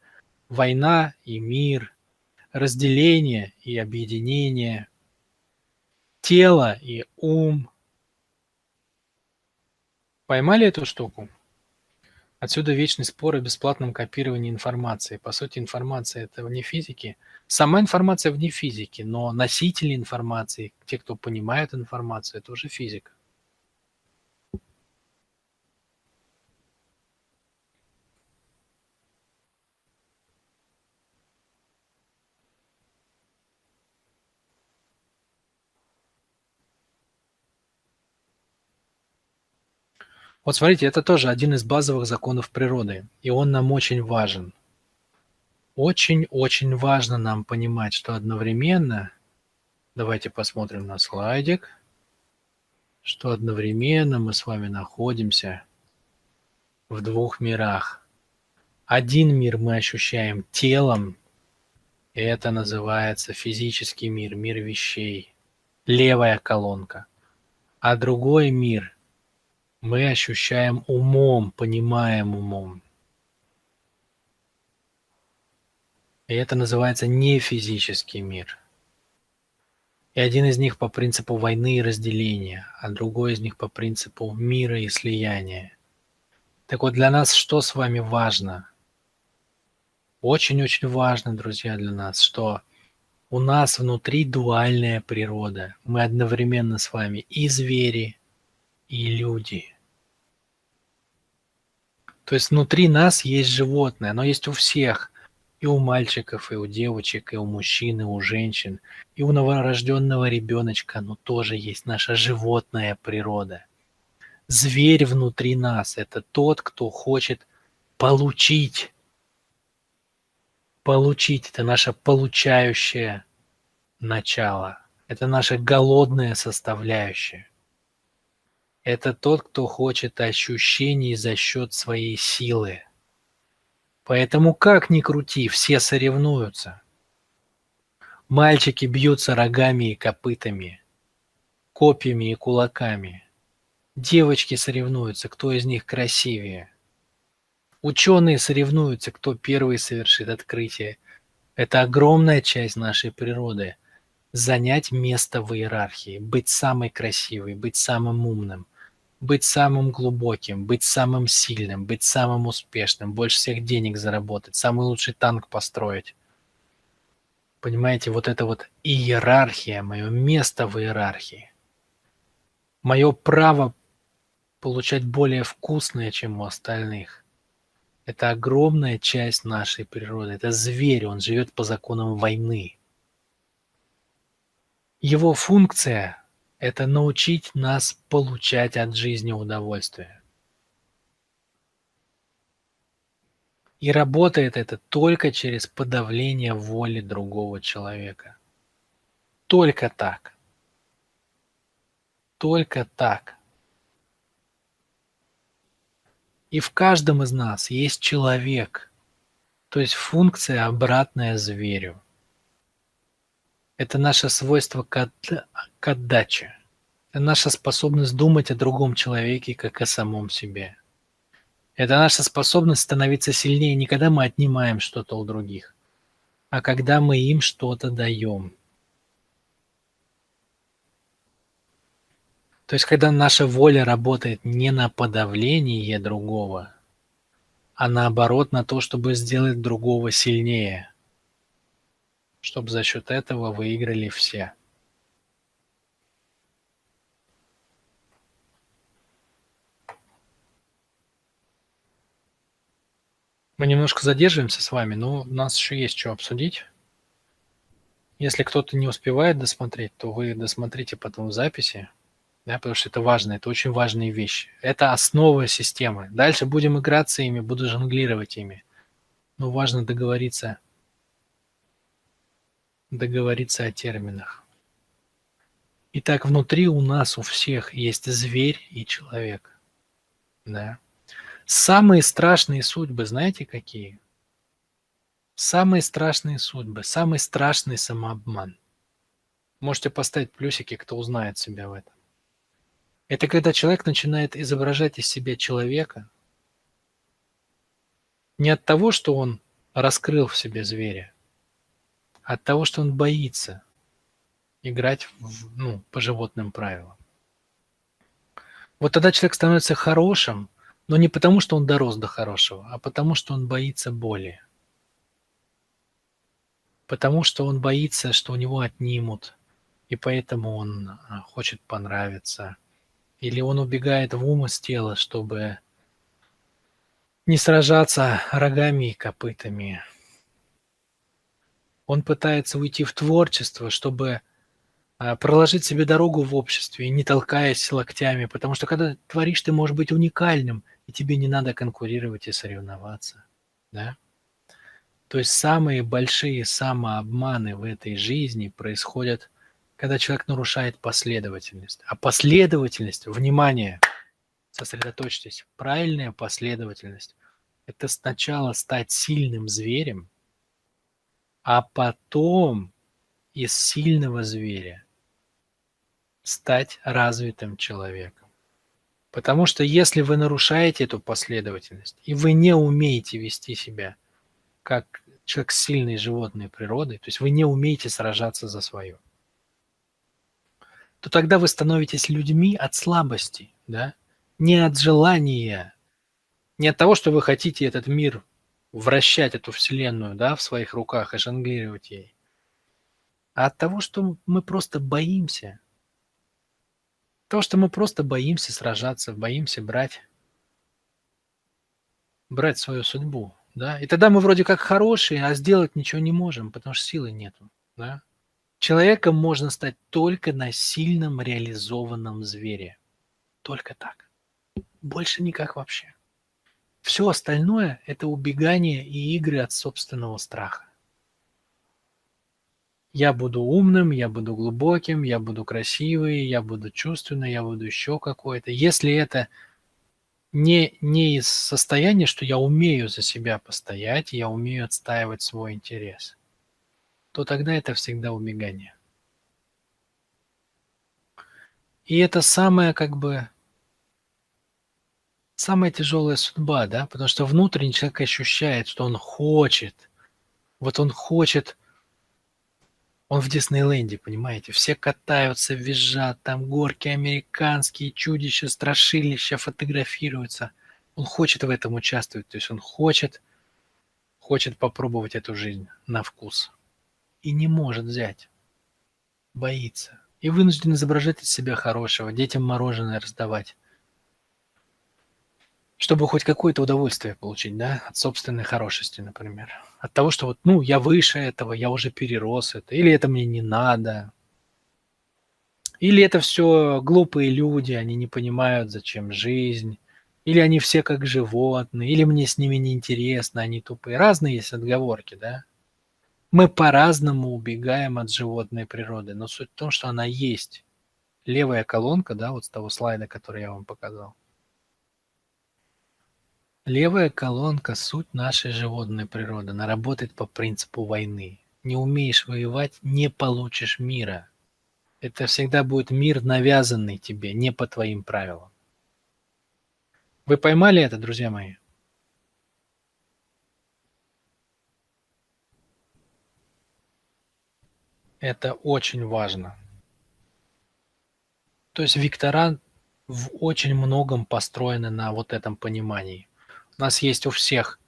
Война и мир, разделение и объединение, тело и ум. Поймали эту штуку? Отсюда вечный спор о бесплатном копировании информации. По сути, информация – это вне физики. Сама информация вне физики, но носители информации, те, кто понимает информацию, это уже физика. Вот смотрите, это тоже один из базовых законов природы, и он нам очень важен. Очень-очень важно нам понимать, что одновременно, давайте посмотрим на слайдик, что одновременно мы с вами находимся в двух мирах. Один мир мы ощущаем телом, и это называется физический мир, мир вещей, левая колонка. А другой мир мы ощущаем умом, понимаем умом. И это называется нефизический мир. И один из них по принципу войны и разделения, а другой из них по принципу мира и слияния. Так вот, для нас что с вами важно? Очень-очень важно, друзья, для нас, что у нас внутри дуальная природа. Мы одновременно с вами и звери, и люди. То есть внутри нас есть животное, оно есть у всех. И у мальчиков, и у девочек, и у мужчин, и у женщин, и у новорожденного ребеночка, но тоже есть наша животная природа. Зверь внутри нас – это тот, кто хочет получить. Получить – это наша получающая начало. Это наша голодная составляющая. Это тот, кто хочет ощущений за счет своей силы. Поэтому как ни крути, все соревнуются. Мальчики бьются рогами и копытами, копьями и кулаками. Девочки соревнуются, кто из них красивее. Ученые соревнуются, кто первый совершит открытие. Это огромная часть нашей природы. Занять место в иерархии, быть самой красивой, быть самым умным, быть самым глубоким, быть самым сильным, быть самым успешным, больше всех денег заработать, самый лучший танк построить. Понимаете, вот это вот иерархия, мое место в иерархии, мое право получать более вкусное, чем у остальных. Это огромная часть нашей природы. Это зверь, он живет по законам войны. Его функция – это научить нас получать от жизни удовольствие. И работает это только через подавление воли другого человека. Только так. Только так. И в каждом из нас есть человек, то есть функция, обратная зверю. Это наше свойство к отдаче. Это наша способность думать о другом человеке, как о самом себе. Это наша способность становиться сильнее не когда мы отнимаем что-то у других, а когда мы им что-то даем. То есть когда наша воля работает не на подавление другого, а наоборот на то, чтобы сделать другого сильнее, чтобы за счет этого выиграли все. Мы немножко задерживаемся с вами, но у нас еще есть что обсудить. Если кто-то не успевает досмотреть, то вы досмотрите потом в записи, да, потому что это важно, это очень важные вещи. Это основа системы. Дальше будем играться ими, буду жонглировать ими. Но важно договориться о терминах. Итак, внутри у нас у всех есть зверь и человек. Да. Самые страшные судьбы, знаете какие? Самые страшные судьбы, самый страшный самообман. Можете поставить плюсики, кто узнает себя в этом. Это когда человек начинает изображать из себя человека не от того, что он раскрыл в себе зверя, а от того, что он боится играть по животным правилам. Вот тогда человек становится хорошим, но не потому, что он дорос до хорошего, а потому, что он боится боли. Потому что он боится, что у него отнимут, и поэтому он хочет понравиться. Или он убегает в ум из тела, чтобы не сражаться рогами и копытами. Он пытается уйти в творчество, чтобы проложить себе дорогу в обществе, не толкаясь локтями, потому что когда творишь, ты можешь быть уникальным, и тебе не надо конкурировать и соревноваться. Да? То есть самые большие самообманы в этой жизни происходят, когда человек нарушает последовательность. А последовательность, внимание, сосредоточьтесь, правильная последовательность – это сначала стать сильным зверем, а потом из сильного зверя стать развитым человеком. Потому что если вы нарушаете эту последовательность, и вы не умеете вести себя как человек с сильной животной природой, то есть вы не умеете сражаться за свое, то тогда вы становитесь людьми от слабости, да? Не от желания, не от того, что вы хотите этот мир вращать, эту вселенную, да, в своих руках и жонглировать ей, а от того, что мы просто боимся. То, что мы просто боимся сражаться, боимся брать свою судьбу, да. И тогда мы вроде как хорошие, а сделать ничего не можем, потому что силы нету, да. Человеком можно стать только на сильном реализованном звере. Только так. Больше никак вообще. Все остальное – это убегание и игры от собственного страха. Я буду умным, я буду глубоким, я буду красивый, я буду чувственный, я буду еще какой-то. Если это не из состояния, что я умею за себя постоять, я умею отстаивать свой интерес, то тогда это всегда убегание. И это самая, как бы, самая тяжелая судьба, да, потому что внутренний человек ощущает, что он хочет, вот он хочет, он в Диснейленде, понимаете, все катаются, визжат, там горки американские, чудища, страшилища, фотографируются. Он хочет в этом участвовать, то есть он хочет попробовать эту жизнь на вкус и не может взять, боится. И вынужден изображать из себя хорошего, детям мороженое раздавать, чтобы хоть какое-то удовольствие получить, да, от собственной хорошести, например. От того, что вот, ну, я выше этого, я уже перерос это, или это мне не надо, или это все глупые люди, они не понимают, зачем жизнь, или они все как животные, или мне с ними неинтересно, они тупые. Разные есть отговорки, да. Мы по-разному убегаем от животной природы, но суть в том, что она есть. Левая колонка, да, вот с того слайда, который я вам показал. Левая колонка – суть нашей животной природы. Она работает по принципу войны. Не умеешь воевать – не получишь мира. Это всегда будет мир, навязанный тебе, не по твоим правилам. Вы поймали это, друзья мои? Это очень важно. То есть вектора в очень многом построены на вот этом понимании. У нас есть у всех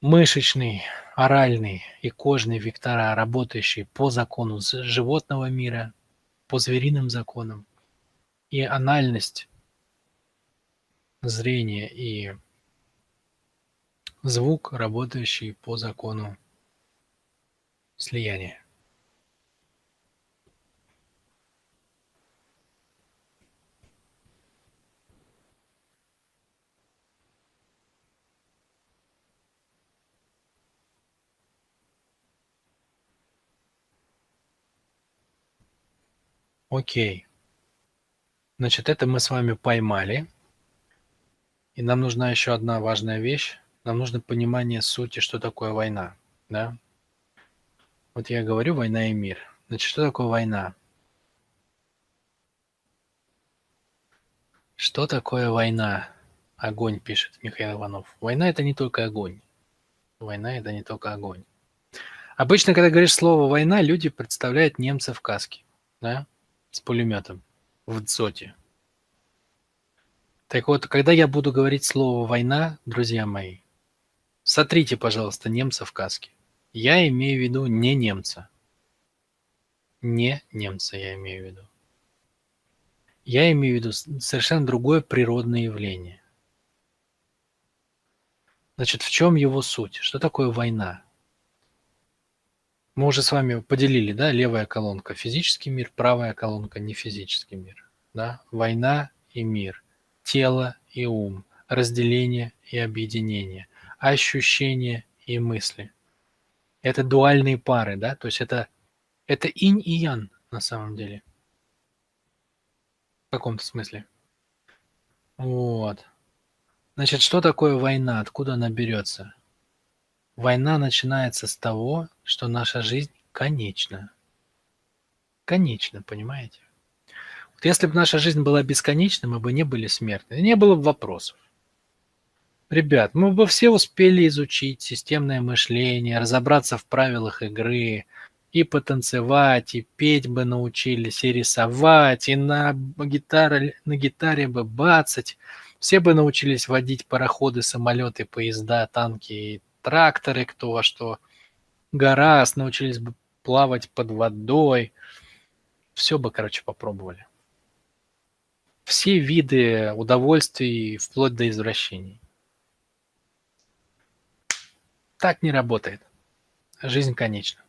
мышечный, оральный и кожный вектора, работающие по закону животного мира, по звериным законам, и анальность, зрение и звук, работающий по закону слияния. Окей. Значит, это мы с вами поймали. И нам нужна еще одна важная вещь. Нам нужно понимание сути, что такое война. Да? Вот я говорю война и мир. Значит, что такое война? Что такое война? Огонь, пишет Михаил Иванов. Война – это не только огонь. Война – это не только огонь. Обычно, когда говоришь слово «война», люди представляют немца в каске, да, с пулеметом в дзоте. Так вот, когда я буду говорить слово «война», друзья мои, сотрите, пожалуйста, немца в каске. Я имею в виду не немца. Не немца я имею в виду. Я имею в виду совершенно другое природное явление. Значит, в чем его суть? Что такое война? Мы уже с вами поделили, да, левая колонка – физический мир, правая колонка – нефизический мир. Да? Война и мир, тело и ум, разделение и объединение, ощущения и мысли. Это дуальные пары, да, то есть это инь и ян на самом деле. В каком-то смысле. Вот. Значит, что такое война? Откуда она берется? Война начинается с того, что наша жизнь конечна. Конечна, понимаете? Вот если бы наша жизнь была бесконечна, мы бы не были смертны, не было бы вопросов. Ребят, мы бы все успели изучить системное мышление, разобраться в правилах игры, и потанцевать, и петь бы научились, и рисовать, и на гитаре бы бацать. Все бы научились водить пароходы, самолеты, поезда, танки и тракторы, кто во что гораст, научились бы плавать под водой. Все бы, короче, попробовали. Все виды удовольствий, вплоть до извращений. Так не работает. Жизнь конечна.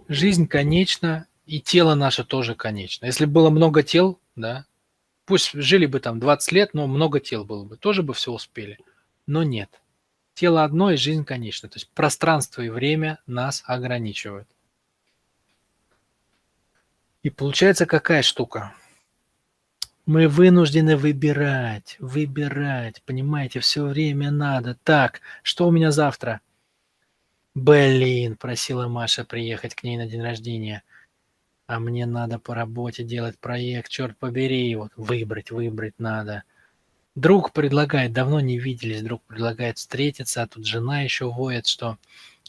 Жизнь конечна, и тело наше тоже конечно. Если бы было много тел, да, пусть жили бы там 20 лет, но много тел было бы, тоже бы все успели. Но нет. Тело одно и жизнь конечна. То есть пространство и время нас ограничивают. И получается какая штука? Мы вынуждены выбирать, понимаете, все время надо. Так, что у меня завтра? Блин, просила Маша приехать к ней на день рождения, а мне надо по работе делать проект, черт побери, вот выбрать надо. Друг предлагает, давно не виделись, друг предлагает встретиться, а тут жена еще воет, что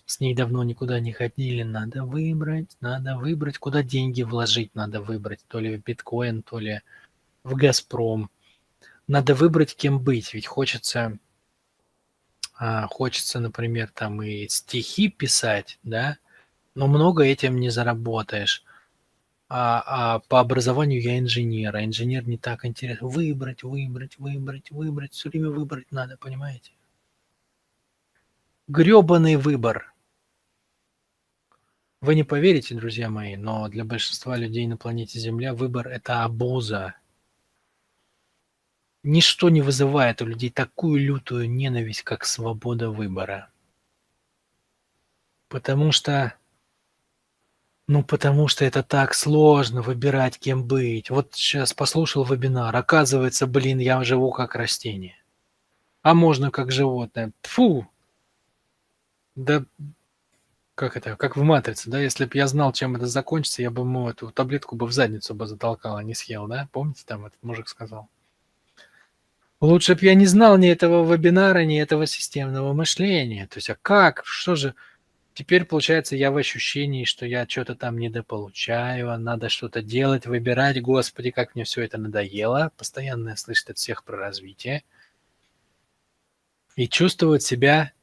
с ней давно никуда не ходили, надо выбрать, куда деньги вложить, надо выбрать, то ли в биткоин, то ли в «Газпром». Надо выбрать, кем быть, ведь хочется, например, там и стихи писать, да, но много этим не заработаешь. А по образованию я инженер, а инженер не так интересно. Выбрать, все время выбрать надо, понимаете? Грёбаный выбор. Вы не поверите, друзья мои, но для большинства людей на планете Земля выбор – это обуза. Ничто не вызывает у людей такую лютую ненависть, как свобода выбора. Потому что потому что это так сложно выбирать, кем быть. Вот сейчас послушал вебинар, оказывается, блин, я живу как растение. А можно как животное. Тфу! Да как это, как в «Матрице», да? Если бы я знал, чем это закончится, я бы ему эту таблетку бы в задницу бы затолкал, а не съел, да? Помните, там этот мужик сказал? Лучше б я не знал ни этого вебинара, ни этого системного мышления. То есть, а как? Что же? Теперь, получается, я в ощущении, что я что то там недополучаю, а надо что-то делать, выбирать. Господи, как мне все это надоело. Постоянно слышать от всех про развитие. И чувствовать себя,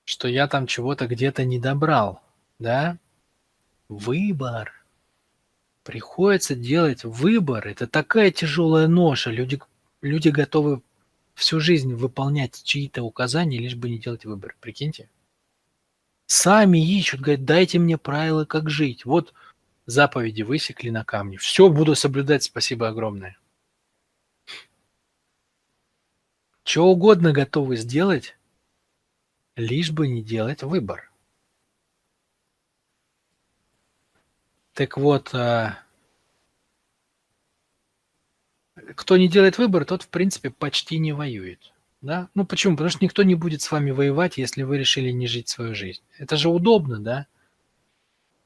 что я там чего-то где-то не добрал, да? Выбор. Приходится делать выбор. Это такая тяжелая ноша. Люди готовы всю жизнь выполнять чьи-то указания, лишь бы не делать выбор. Прикиньте. Сами ищут, говорят, дайте мне правила, как жить. Вот заповеди высекли на камне. Все буду соблюдать, спасибо огромное. Чё угодно готовы сделать, лишь бы не делать выбор. Так вот, кто не делает выбор, тот, в принципе, почти не воюет. Да? Ну почему? Потому что никто не будет с вами воевать, если вы решили не жить свою жизнь. Это же удобно, да?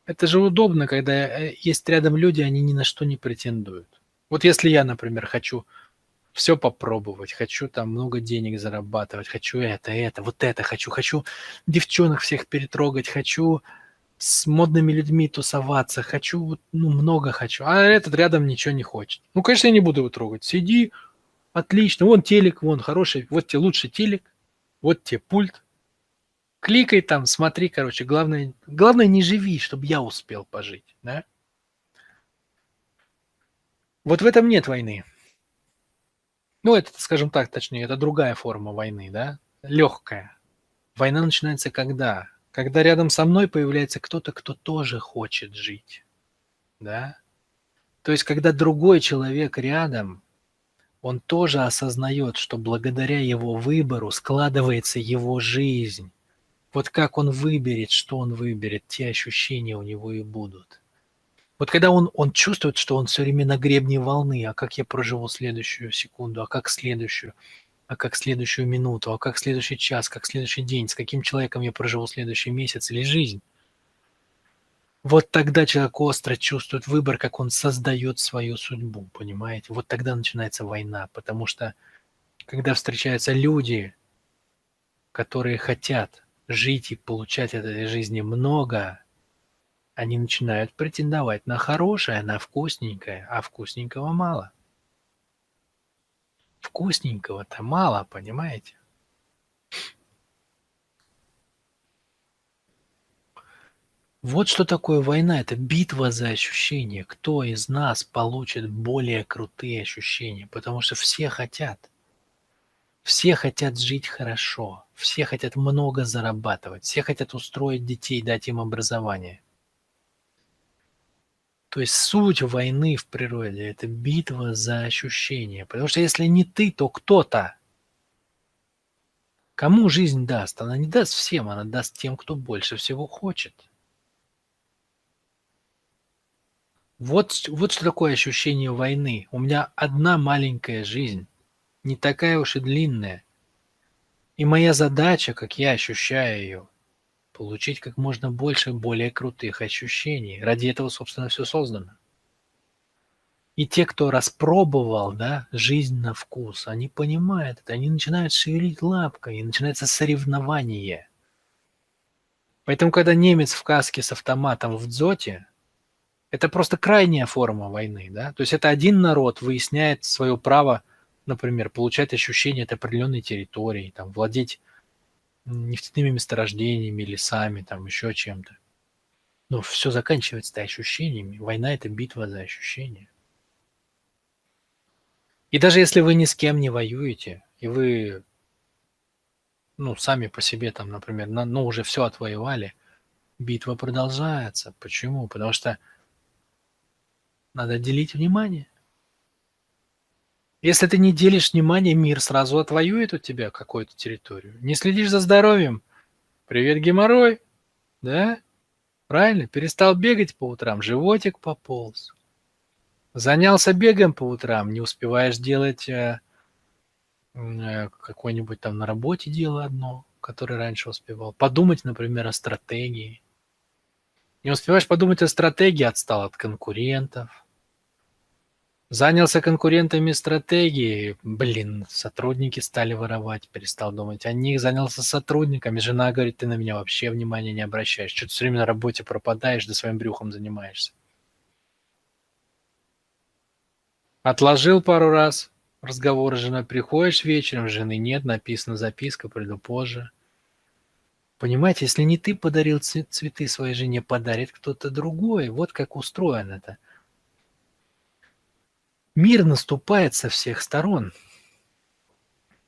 Это же удобно, когда есть рядом люди, они ни на что не претендуют. Вот если я, например, хочу все попробовать, хочу там много денег зарабатывать, хочу вот это хочу, хочу девчонок всех перетрогать, хочу с модными людьми тусоваться, хочу, вот, ну, много хочу, а этот рядом ничего не хочет. Ну, конечно, я не буду его трогать. Сиди, отлично, вон телек, вон хороший, вот тебе лучший телек, вот тебе пульт. Кликай там, смотри, короче, главное не живи, чтобы я успел пожить, да? Вот в этом нет войны. Ну, это, скажем так, точнее, это другая форма войны, да? Легкая. Война начинается когда? Когда рядом со мной появляется кто-то, кто тоже хочет жить, да? То есть, когда другой человек рядом, он тоже осознает, что благодаря его выбору складывается его жизнь. Вот как он выберет, что он выберет, те ощущения у него и будут. Вот когда он чувствует, что он все время на гребне волны, а как я проживу следующую секунду, а как следующую минуту, а как следующий час, как следующий день, с каким человеком я проживу следующий месяц или жизнь. Вот тогда человек остро чувствует выбор, как он создает свою судьбу, понимаете? Вот тогда начинается война, потому что когда встречаются люди, которые хотят жить и получать от этой жизни много, они начинают претендовать на хорошее, на вкусненькое, а вкусненького мало. Вкусненького-то мало, понимаете? Вот что такое война. Это битва за ощущения. Кто из нас получит более крутые ощущения? Потому что все хотят. Все хотят жить хорошо. Все хотят много зарабатывать. Все хотят устроить детей, дать им образование. То есть суть войны в природе – это битва за ощущения. Потому что если не ты, то кто-то. Кому жизнь даст? Она не даст всем, она даст тем, кто больше всего хочет. Вот что такое ощущение войны. У меня одна маленькая жизнь, не такая уж и длинная. И моя задача, как я ощущаю ее, получить как можно больше более крутых ощущений. Ради этого, собственно, все создано. И те, кто распробовал, да, жизнь на вкус, они понимают это, они начинают шевелить лапкой, и начинается соревнование. Поэтому, когда немец в каске с автоматом в дзоте, это просто крайняя форма войны, да. То есть это один народ выясняет свое право, например, получать ощущения от определенной территории, там, владеть нефтяными месторождениями, лесами, там, еще чем-то. Но все заканчивается-то ощущениями. Война – это битва за ощущения. И даже если вы ни с кем не воюете, и вы, ну, сами по себе там, например, ну, уже все отвоевали, битва продолжается. Почему? Потому что надо делить внимание. Если ты не делишь внимание, мир сразу отвоюет у тебя какую-то территорию. Не следишь за здоровьем – привет, геморрой, да? Правильно? Перестал бегать по утрам – животик пополз. Занялся бегом по утрам – не успеваешь делать какое-нибудь там на работе дело одно, которое раньше успевал. Подумать, например, о стратегии. Не успеваешь подумать о стратегии – отстал от конкурентов. Занялся конкурентами стратегии, блин, сотрудники стали воровать, перестал думать о них, занялся сотрудниками. Жена говорит, ты на меня вообще внимания не обращаешь, что-то все время на работе пропадаешь, да своим брюхом занимаешься. Отложил пару раз разговоры с женой, приходишь вечером, жены нет, написана записка, приду позже. Понимаете, если не ты подарил цветы своей жене, подарит кто-то другой. Вот как устроено это. Мир наступает со всех сторон.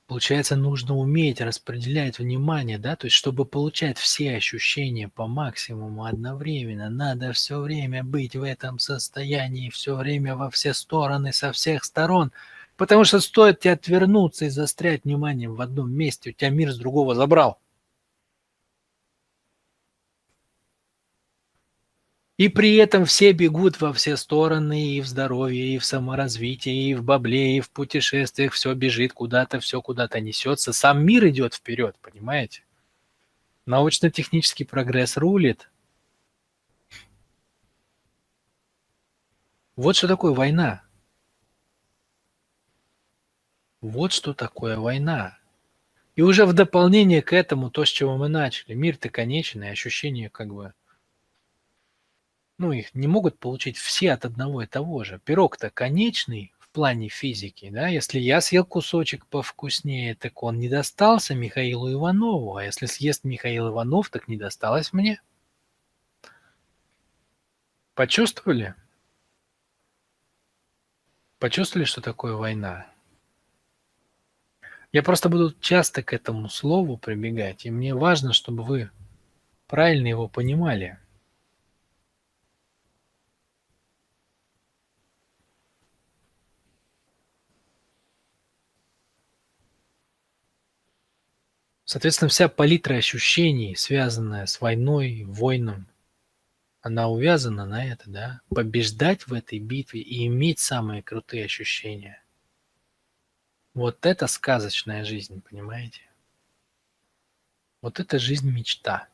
Получается, нужно уметь распределять внимание, да, то есть, чтобы получать все ощущения по максимуму одновременно, надо все время быть в этом состоянии, все время во все стороны, со всех сторон. Потому что стоит тебе отвернуться и застрять вниманием в одном месте, у тебя мир с другого забрал. И при этом все бегут во все стороны, и в здоровье, и в саморазвитии, и в бабле, и в путешествиях, все бежит куда-то, все куда-то несется. Сам мир идет вперед, понимаете? Научно-технический прогресс рулит. Вот что такое война. Вот что такое война. И уже в дополнение к этому то, с чего мы начали. Мир-то конечный, ощущения как бы, ну, их не могут получить все от одного и того же. Пирог-то конечный в плане физики, да. Если я съел кусочек повкуснее, так он не достался Михаилу Иванову. А если съест Михаил Иванов, так не досталось мне. Почувствовали? Почувствовали, что такое война? Я просто буду часто к этому слову прибегать, и мне важно, чтобы вы правильно его понимали. Соответственно, вся палитра ощущений, связанная с войной, войном, она увязана на это, да. Побеждать в этой битве и иметь самые крутые ощущения. Вот это сказочная жизнь, понимаете? Вот это жизнь-мечта.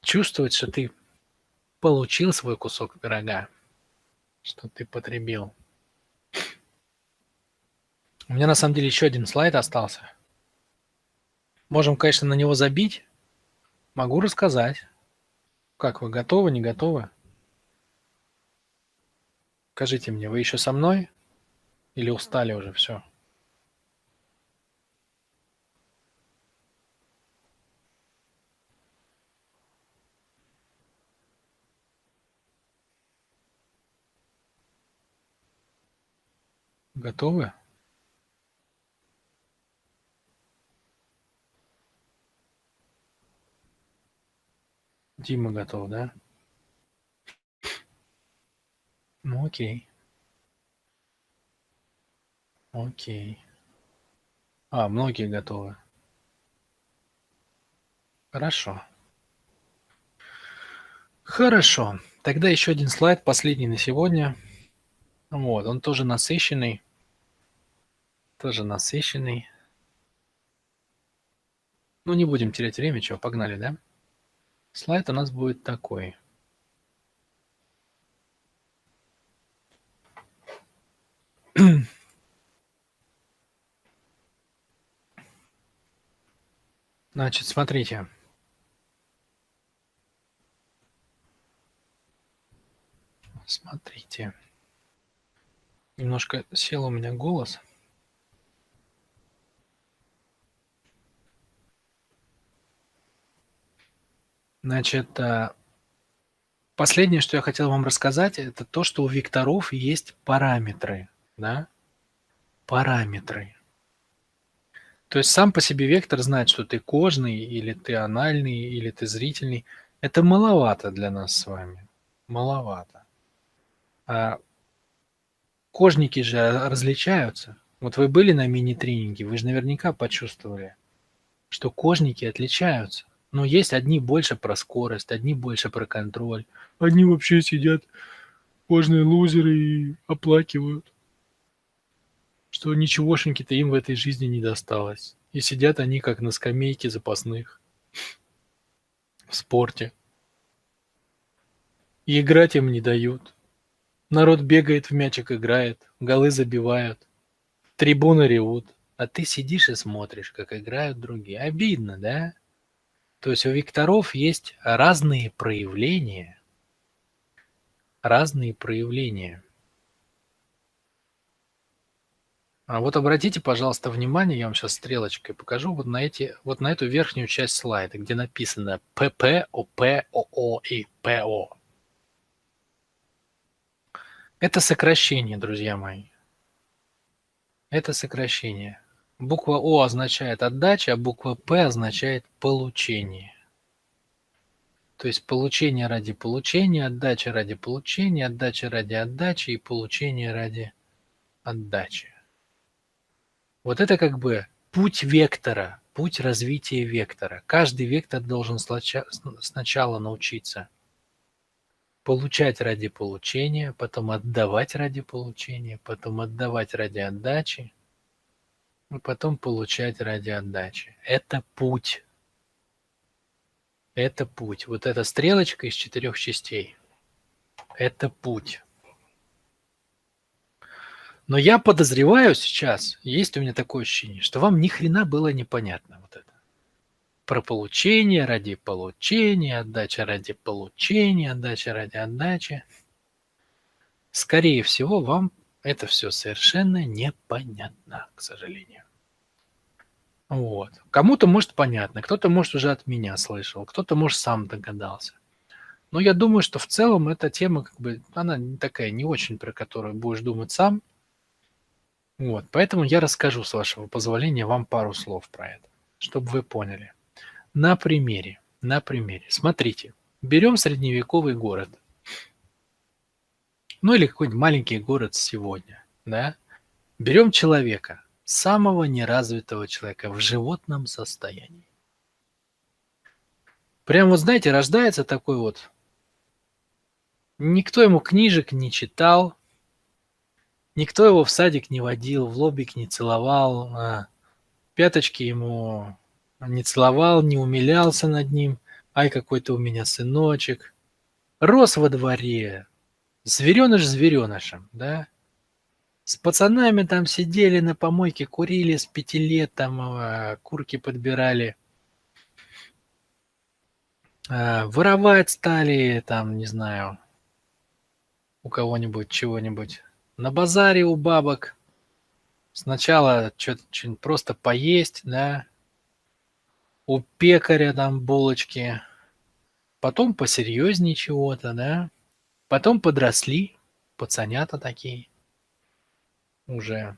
Чувствовать, что ты получил свой кусок пирога, что ты потребил. У меня на самом деле еще один слайд остался. Можем, конечно, на него забить. Могу рассказать. Как вы, готовы, не готовы? Скажите мне, вы еще со мной или устали уже все? Готовы? Дима готов, да? Окей. Окей. Многие готовы. Хорошо. Хорошо. Тогда еще один слайд, последний на сегодня. Вот, он тоже насыщенный. Тоже насыщенный. Ну, не будем терять время, чё, погнали, да? Слайд у нас будет такой. Значит, смотрите. Смотрите. Немножко сел у меня голос. Значит, последнее, что я хотел вам рассказать, это то, что у векторов есть параметры, да? Параметры. То есть сам по себе вектор знать, что ты кожный, или ты анальный, или ты зрительный, это маловато для нас с вами. Маловато. А кожники же различаются. Вот вы были на мини-тренинге, вы же наверняка почувствовали, что кожники отличаются. Но есть одни больше про скорость, одни больше про контроль. Одни вообще сидят, кожные лузеры, и оплакивают, что ничегошеньки-то им в этой жизни не досталось. И сидят они как на скамейке запасных в спорте. И играть им не дают. Народ бегает, в мячик играет, голы забивают, трибуны ревут, а ты сидишь и смотришь, как играют другие. Обидно, да? То есть у векторов есть разные проявления. Разные проявления. А вот обратите, пожалуйста, внимание, я вам сейчас стрелочкой покажу вот на эту верхнюю часть слайда, где написано ПП, ОП, ОО и ПО. Это сокращение, друзья мои. Это сокращение. Буква О означает отдача, а буква П означает получение. То есть получение ради получения, отдача ради получения, отдача ради отдачи и получение ради отдачи. Вот это как бы путь вектора, путь развития вектора. Каждый вектор должен сначала научиться получать ради получения, потом отдавать ради получения, потом отдавать ради отдачи, и потом получать ради отдачи. Это путь. Это путь. Вот эта стрелочка из 4 частей. Это путь. Но я подозреваю сейчас, есть у меня такое ощущение, что вам ни хрена было непонятно вот это. Про получение ради получения, отдача ради получения, отдача ради отдачи. Скорее всего, вам это все совершенно непонятно, к сожалению. Вот. Кому-то может понятно, кто-то может уже от меня слышал, кто-то может сам догадался. Но я думаю, что в целом эта тема как бы она такая не очень, про которую будешь думать сам. Вот, поэтому я расскажу, с вашего позволения, вам пару слов про это, чтобы вы поняли. На примере. Смотрите, берем средневековый город. Ну или какой-нибудь маленький город сегодня, да? Берем человека, самого неразвитого человека в животном состоянии. Прям вот, знаете, рождается такой вот, никто ему книжек не читал, никто его в садик не водил, в лобик не целовал, пяточки ему не целовал, не умилялся над ним. Ай, какой ты у меня сыночек. Рос во дворе, звереныш зверенышем, да? С пацанами там сидели на помойке, курили с 5 лет, там курки подбирали. Воровать стали, там, не знаю, у кого-нибудь чего-нибудь. На базаре у бабок. Сначала что-нибудь просто поесть, да? У пекаря там булочки. Потом посерьезнее чего-то, да? Потом подросли, пацанята такие уже.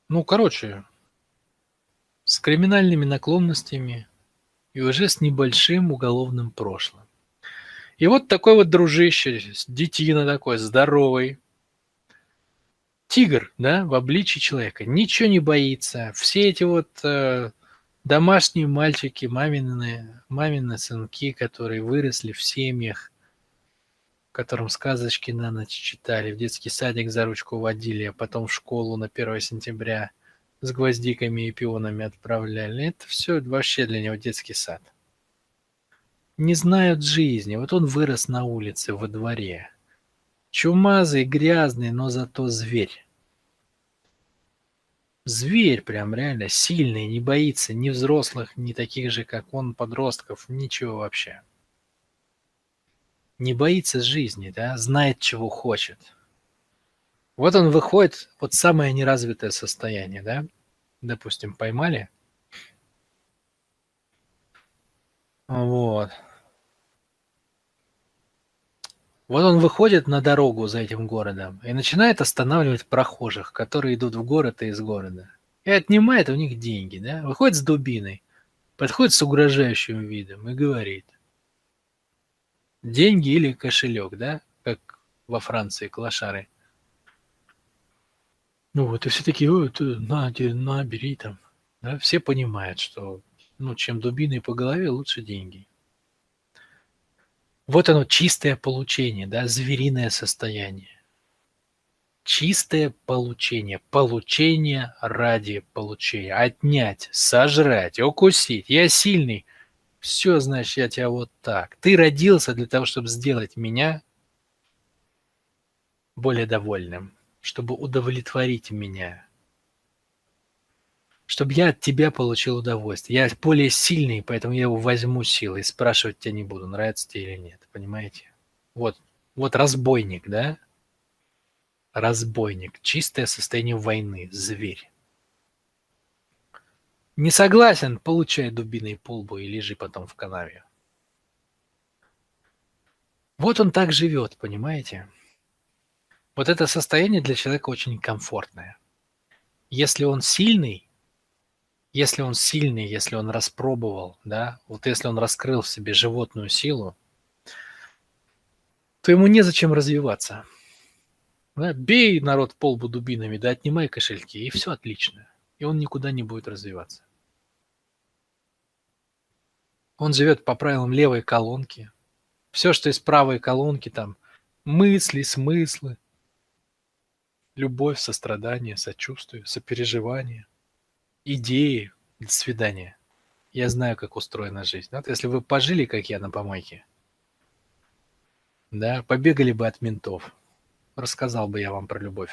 Ну, короче, с криминальными наклонностями и уже с небольшим уголовным прошлым. И вот такой вот дружище, детина такой, здоровый, тигр, да, в обличии человека, ничего не боится. Все эти вот домашние мальчики, мамины сынки, которые выросли в семьях, которым сказочки на ночь читали, в детский садик за ручку водили, а потом в школу на 1 сентября с гвоздиками и пионами отправляли. Это все вообще для него детский сад. Не знают жизни. Вот он вырос на улице, во дворе. Чумазый, грязный, но зато зверь. Зверь прям реально сильный, не боится ни взрослых, ни таких же, как он, подростков, ничего вообще. Не боится жизни, да, знает, чего хочет. Вот он выходит, вот самое неразвитое состояние, да, допустим, поймали. Вот. Вот он выходит на дорогу за этим городом и начинает останавливать прохожих, которые идут в город и из города. И отнимает у них деньги, да. Выходит с дубиной, подходит с угрожающим видом и говорит: деньги или кошелек, да, как во Франции клошары. Ну вот, и все такие: "О, на, бери там". Да, все понимают, что, ну, чем дубиной по голове, лучше деньги. Вот оно, чистое получение, да, звериное состояние. Чистое получение, получение ради получения. Отнять, сожрать, укусить. Я сильный. Все, значит, я тебя вот так. Ты родился для того, чтобы сделать меня более довольным, чтобы удовлетворить меня, чтобы я от тебя получил удовольствие. Я более сильный, поэтому я его возьму силой и спрашивать тебя не буду, нравится тебе или нет. Понимаете? Вот, вот разбойник, да? Разбойник. Чистое состояние войны. Зверь. Не согласен, получай дубиной по лбу и лежи потом в канаве. Вот он так живет, понимаете? Вот это состояние для человека очень комфортное. Если он сильный, если он распробовал, да, вот если он раскрыл в себе животную силу, то ему незачем развиваться. Да, бей народ по лбу дубинами, да отнимай кошельки, и все отлично. И он никуда не будет развиваться. Он живет по правилам левой колонки. Все, что из правой колонки, там мысли, смыслы, любовь, сострадание, сочувствие, сопереживание, идеи. До свидания. Я знаю, как устроена жизнь. Вот если вы пожили, как я, на помойке, да, побегали бы от ментов, рассказал бы я вам про любовь.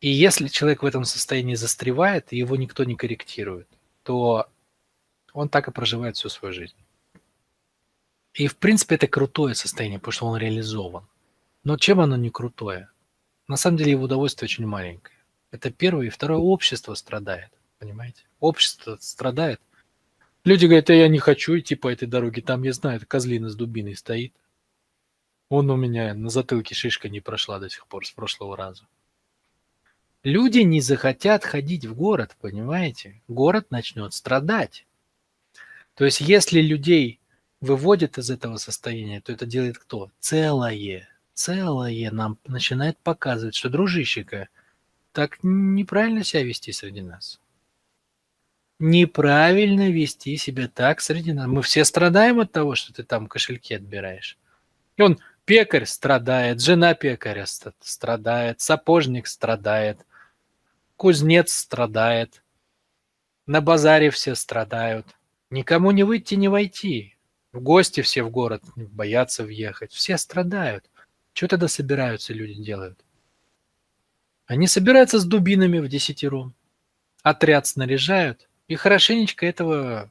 И если человек в этом состоянии застревает, и его никто не корректирует, то он так и проживает всю свою жизнь. И, в принципе, это крутое состояние, потому что он реализован. Но чем оно не крутое? На самом деле его удовольствие очень маленькое. Это первое. И второе, общество страдает. Понимаете? Общество страдает. Люди говорят: а я не хочу идти по этой дороге. Там, я знаю, козлина с дубиной стоит. Он у меня на затылке шишка не прошла до сих пор с прошлого раза. Люди не захотят ходить в город, понимаете? Город начнет страдать. То есть если людей выводят из этого состояния, то это делает кто? Целое. Целое нам начинает показывать, что, дружище-ка, так неправильно себя вести среди нас. Неправильно вести себя так среди нас. Мы все страдаем от того, что ты там кошельки отбираешь. И он, пекарь, страдает, жена пекаря страдает, сапожник страдает, кузнец страдает, на базаре все страдают. Никому не выйти, не войти. В гости все в город боятся въехать. Все страдают. Что тогда собираются люди делают? Они собираются с дубинами вдесятером, отряд снаряжают и хорошенечко этого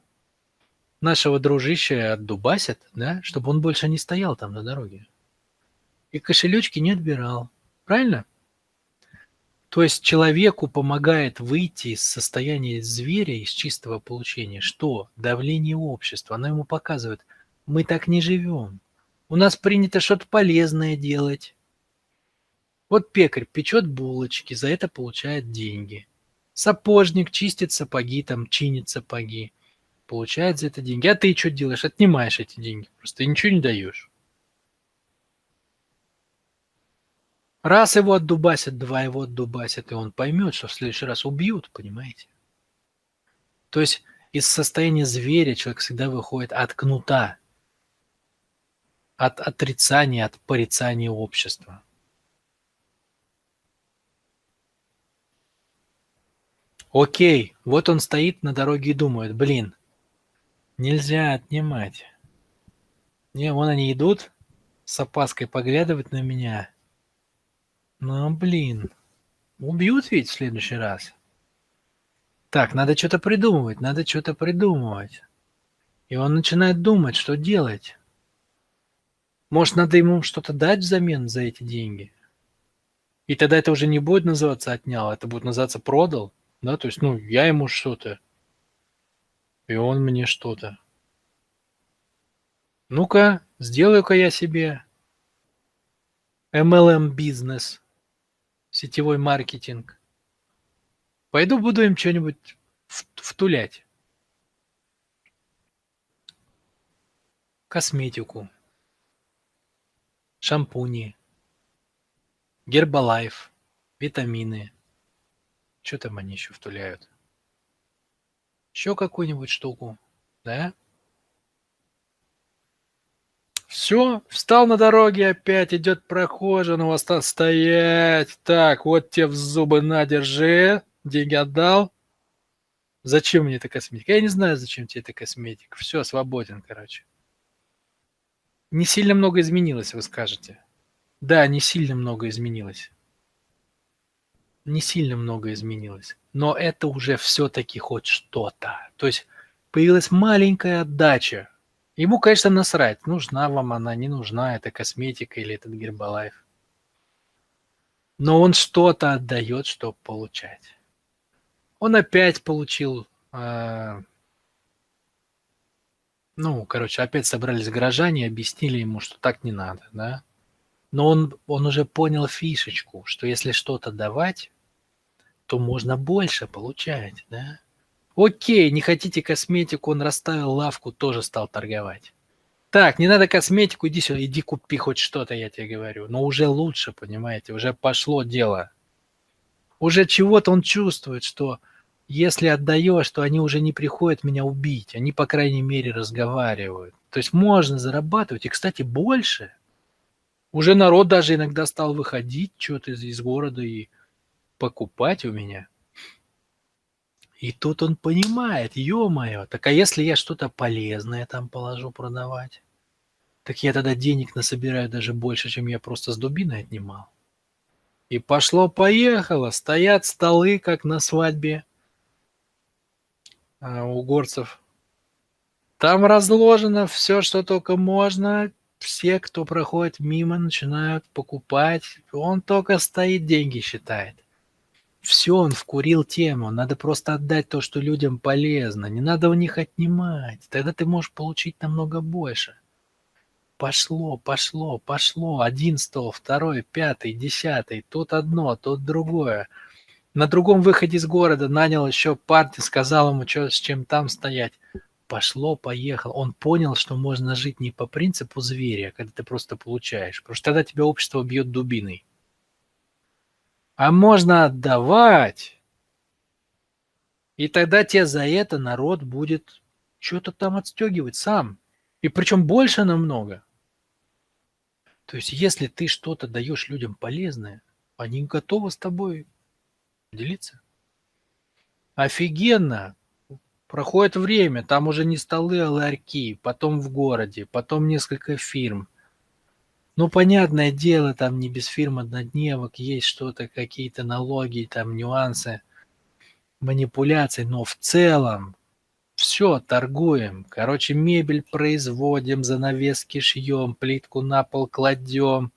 нашего дружища отдубасят, да, чтобы он больше не стоял там на дороге. И кошелечки не отбирал. Правильно? То есть человеку помогает выйти из состояния зверя, из чистого получения. Что? Давление общества. Оно ему показывает: мы так не живем. У нас принято что-то полезное делать. Вот пекарь печет булочки, за это получает деньги. Сапожник чистит сапоги, там чинит сапоги. получает за это деньги. А ты что делаешь? Отнимаешь эти деньги. Просто ничего не даешь. Раз его отдубасят, два его отдубасят, и он поймет, что в следующий раз убьют, понимаете? То есть из состояния зверя человек всегда выходит от кнута, от отрицания, от порицания общества. Окей, вот он стоит на дороге и думает, блин, нельзя отнимать. Не, вон они идут, с опаской поглядывают на меня. Ну, блин, убьют ведь в следующий раз. Так, надо что-то придумывать, надо что-то придумывать. И он начинает думать, что делать. Может, надо ему что-то дать взамен за эти деньги? И тогда это уже не будет называться отнял, это будет называться продал. Да, то есть, ну, я ему что-то, и он мне что-то. Ну-ка, сделаю-ка я себе MLM бизнес, сетевой маркетинг. Пойду буду им что-нибудь втулять. Косметику, шампуни, Гербалайф, витамины. Что там они еще втуляют? Еще какую-нибудь штуку, да? Все, встал на дороге, опять идет прохожий, на вас стоять. Так, вот тебе в зубы на, держи. Деньги отдал. Зачем мне эта косметика? Я не знаю, зачем тебе эта косметика. Все, свободен, короче. Не сильно много изменилось, вы скажете. Да, не сильно много изменилось. Не сильно много изменилось. Но это уже все-таки хоть что-то. То есть появилась маленькая отдача. Ему, конечно, насрать, нужна вам она, не нужна, эта косметика или этот Гербалайф. Но он что-то отдает, чтобы получать. Он опять получил, ну, короче, опять собрались горожане и объяснили ему, что так не надо, да. Но он уже понял фишечку, что если что-то давать, то можно больше получать, да. Окей, не хотите косметику, он расставил лавку, тоже стал торговать. Так, не надо косметику, иди сюда, иди купи хоть что-то, я тебе говорю. Но уже лучше, понимаете, уже пошло дело. Уже чего-то он чувствует, что если отдаешь, то они уже не приходят меня убить. Они, по крайней мере, разговаривают. То есть можно зарабатывать, и, кстати, больше. Уже народ даже иногда стал выходить что-то из города и покупать у меня. И тут он понимает, ё-моё, так а если я что-то полезное там положу продавать? Так я тогда денег насобираю даже больше, чем я просто с дубиной отнимал. И пошло-поехало, стоят столы, как на свадьбе у горцев. Там разложено все, что только можно. Все, кто проходит мимо, начинают покупать. Он только стоит, деньги считает. Все, он вкурил тему. Надо просто отдать то, что людям полезно. Не надо у них отнимать. Тогда ты можешь получить намного больше. Пошло, пошло, пошло. Один стол, второй, пятый, десятый. Тут одно, тут другое. На другом выходе из города нанял еще парня, сказал ему, что с чем там стоять. Пошло, поехало. Он понял, что можно жить не по принципу зверя, когда ты просто получаешь, потому что тогда тебя общество бьет дубиной. А можно отдавать, и тогда тебе за это народ будет что-то там отстегивать сам. И причем больше намного. То есть если ты что-то даешь людям полезное, они готовы с тобой делиться. Офигенно! Проходит время, там уже не столы, а ларьки, потом в городе, потом несколько фирм. Ну, понятное дело, там не без фирм однодневок, есть что-то, какие-то налоги, там нюансы, манипуляции, но в целом все торгуем. Короче, мебель производим, занавески шьем, плитку на пол кладем,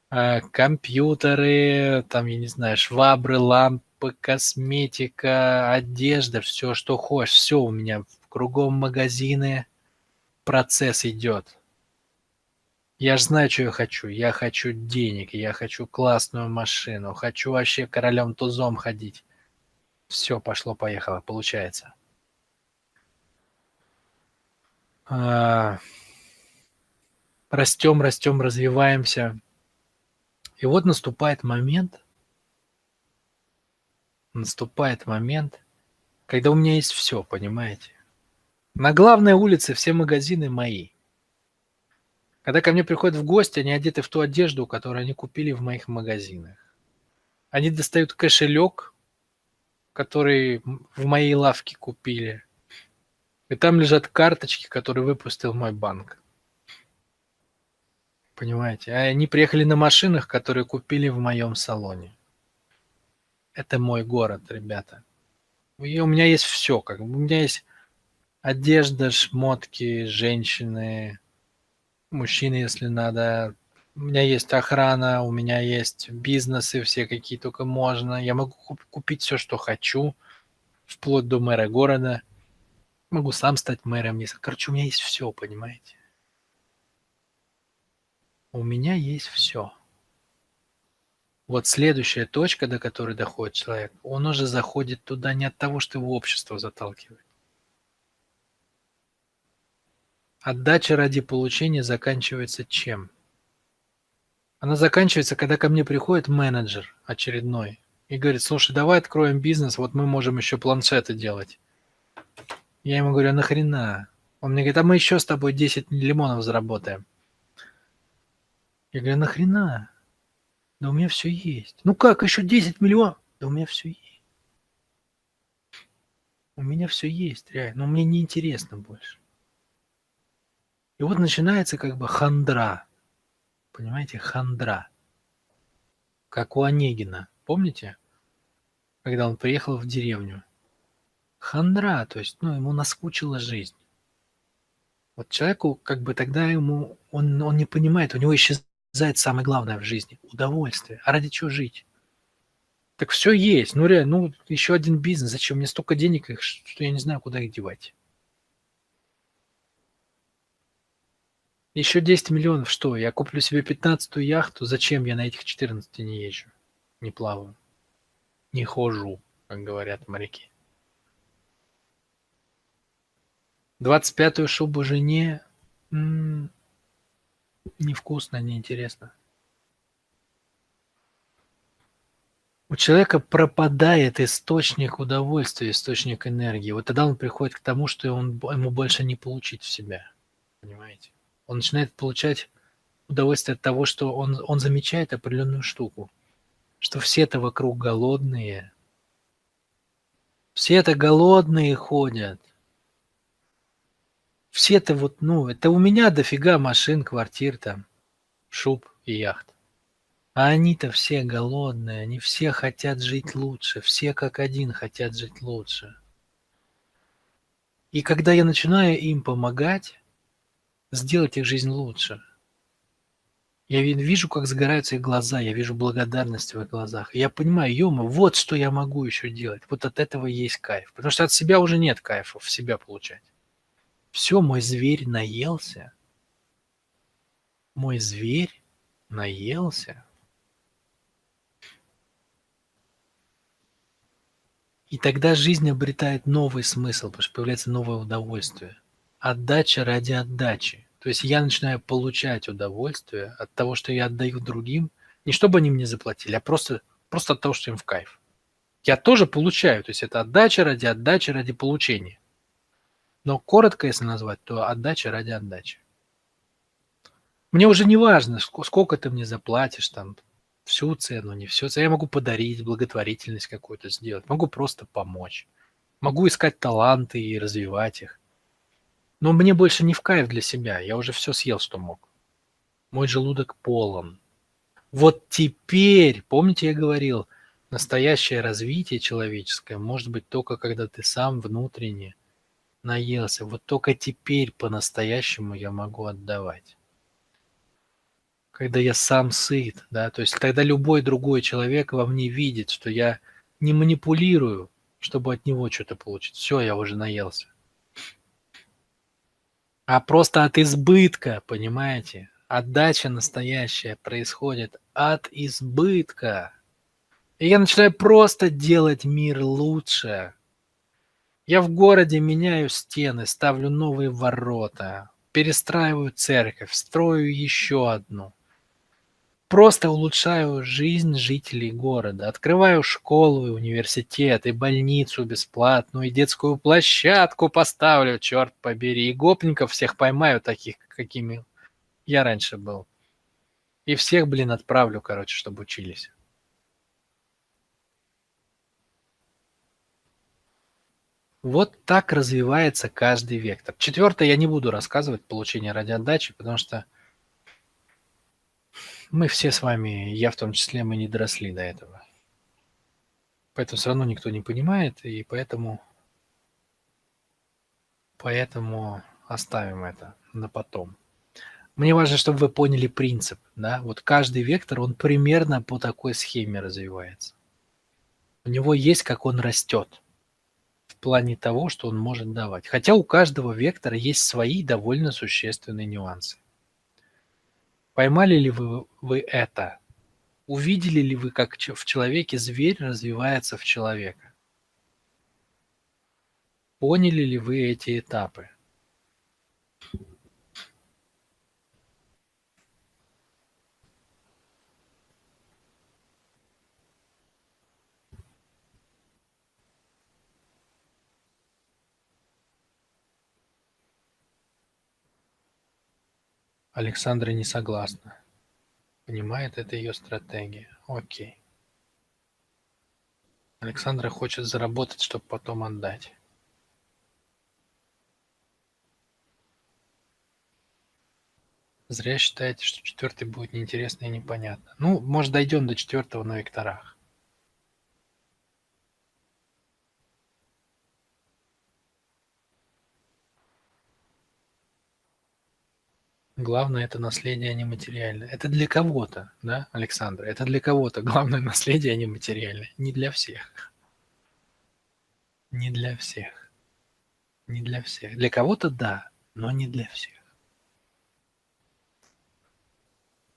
компьютеры, там, я не знаю, швабры, лампы, косметика, одежда, все, что хочешь. Все у меня кругом магазины, процесс идет. Я ж знаю, что я хочу. Я хочу денег, я хочу классную машину, хочу вообще королем-тузом ходить. Все, пошло-поехало, получается. растем, растем, развиваемся. И вот наступает момент, когда у меня есть все, понимаете? На главной улице все магазины мои. Когда ко мне приходят в гости, они одеты в ту одежду, которую они купили в моих магазинах. Они достают кошелек, который в моей лавке купили. И там лежат карточки, которые выпустил мой банк. Понимаете? А они приехали на машинах, которые купили в моем салоне. Это мой город, ребята. И у меня есть все. У меня есть одежда, шмотки, женщины, мужчины, если надо. У меня есть охрана, у меня есть бизнесы все, какие только можно. Я могу купить все, что хочу, вплоть до мэра города. Могу сам стать мэром. Короче, у меня есть все, понимаете? У меня есть все. Вот следующая точка, до которой доходит человек, он уже заходит туда не от того, что его общество заталкивает. Отдача ради получения заканчивается чем? Она заканчивается, когда ко мне приходит менеджер очередной и говорит: слушай, давай откроем бизнес, вот мы можем еще планшеты делать. Я ему говорю: а нахрена? Он мне говорит: а мы еще с тобой 10 лимонов заработаем. Я говорю: нахрена? Да у меня все есть. Ну как, еще 10 миллионов? Да у меня все есть. У меня все есть, реально. Но мне не интересно больше. И вот начинается как бы хандра. Понимаете, хандра. Как у Онегина. Помните, когда он приехал в деревню? Хандра, то есть, ему наскучила жизнь. Вот человеку как бы тогда он не понимает, у него исчезает самое главное в жизни – удовольствие. А ради чего жить? Так все есть. Ну реально, еще один бизнес. Зачем? Мне столько денег, что я не знаю, куда их девать. Еще 10 миллионов что? Я куплю себе 15-ю яхту. Зачем я на этих 14 не езжу? Не плаваю. Не хожу, как говорят моряки. 25-ю шубу жене невкусно, неинтересно. У человека пропадает источник удовольствия, источник энергии. Вот тогда он приходит к тому, что ему больше не получить в себя. Понимаете? Он начинает получать удовольствие от того, что он замечает определенную штуку, что все-то вокруг голодные, все-то голодные ходят. Все-то это у меня дофига машин, квартир там, шуб и яхт. А они-то все голодные, они все хотят жить лучше, все как один хотят жить лучше. И когда я начинаю им помогать сделать их жизнь лучше, я вижу, как загораются их глаза, я вижу благодарность в их глазах. И я понимаю, вот что я могу еще делать. Вот от этого есть кайф. Потому что от себя уже нет кайфа в себя получать. Все, мой зверь наелся. Мой зверь наелся. И тогда жизнь обретает новый смысл, потому что появляется новое удовольствие. Отдача ради отдачи. То есть я начинаю получать удовольствие от того, что я отдаю другим, не чтобы они мне заплатили, а просто от того, что им в кайф. Я тоже получаю, то есть это отдача ради получения. Но коротко, если назвать, то отдача ради отдачи. Мне уже не важно, сколько ты мне заплатишь, там, всю цену, не всю цену. Я могу подарить, благотворительность какую-то сделать, могу просто помочь. Могу искать таланты и развивать их. Но мне больше не в кайф для себя, я уже все съел, что мог. Мой желудок полон. Вот теперь, помните, я говорил, настоящее развитие человеческое может быть только когда ты сам внутренне наелся. Вот только теперь по-настоящему я могу отдавать. Когда я сам сыт, да, то есть тогда любой другой человек во мне видит, что я не манипулирую, чтобы от него что-то получить. Все, я уже наелся. А просто от избытка, понимаете? Отдача настоящая происходит от избытка. И я начинаю просто делать мир лучше. Я в городе меняю стены, ставлю новые ворота, перестраиваю церковь, строю еще одну. Просто улучшаю жизнь жителей города. Открываю школу и университет, и больницу бесплатную, и детскую площадку поставлю, черт побери. И гопников всех поймаю таких, какими я раньше был. И всех, блин, отправлю, короче, чтобы учились. Вот так развивается каждый вектор. Четвертое я не буду рассказывать, получение ради отдачи, потому что мы все с вами, я в том числе, мы не доросли до этого. Поэтому все равно никто не понимает, и поэтому оставим это на потом. Мне важно, чтобы вы поняли принцип, да. Вот каждый вектор, он примерно по такой схеме развивается. У него есть, как он растет в плане того, что он может давать. Хотя у каждого вектора есть свои довольно существенные нюансы. Поймали ли вы это? Увидели ли вы, как в человеке зверь развивается в человека? Поняли ли вы эти этапы? Александра не согласна. Понимает, это ее стратегия. Окей. Александра хочет заработать, чтобы потом отдать. Зря считаете, что четвертый будет неинтересно и непонятно. Ну, может, дойдем до четвертого на векторах. Главное – это наследие, а не материальное. Это для кого-то, да, Александра? Это для кого-то главное наследие, а не материальное. Не для всех. Не для всех. Не для всех. Для кого-то – да, но не для всех.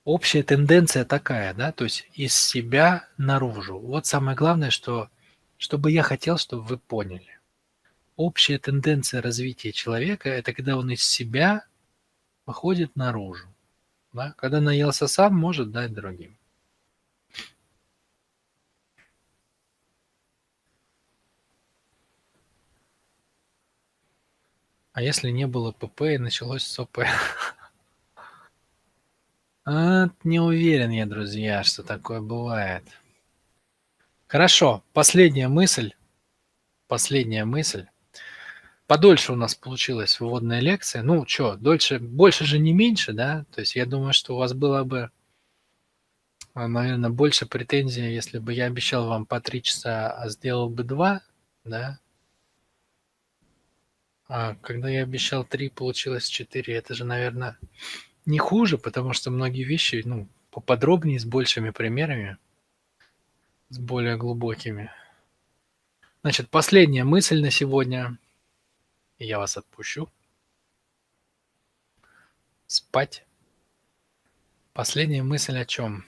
Общая тенденция такая, да, то есть из себя наружу. Вот самое главное, чтобы я хотел, чтобы вы поняли. Общая тенденция развития человека – это когда он из себя выходит наружу. Да? Когда наелся сам, может дать другим. А если не было ПП и началось СОП? Не уверен я, друзья, что такое бывает. Хорошо, последняя мысль. Последняя мысль. Подольше у нас получилась вводная лекция. Ну, что, дольше, больше же не меньше, да? То есть я думаю, что у вас было бы, наверное, больше претензий, если бы я обещал вам по 3 часа, а сделал бы 2, да? А когда я обещал 3, получилось 4. Это же, наверное, не хуже, потому что многие вещи, ну, поподробнее, с большими примерами, с более глубокими. Значит, последняя мысль на сегодня, и я вас отпущу. Спать. Последняя мысль о чем?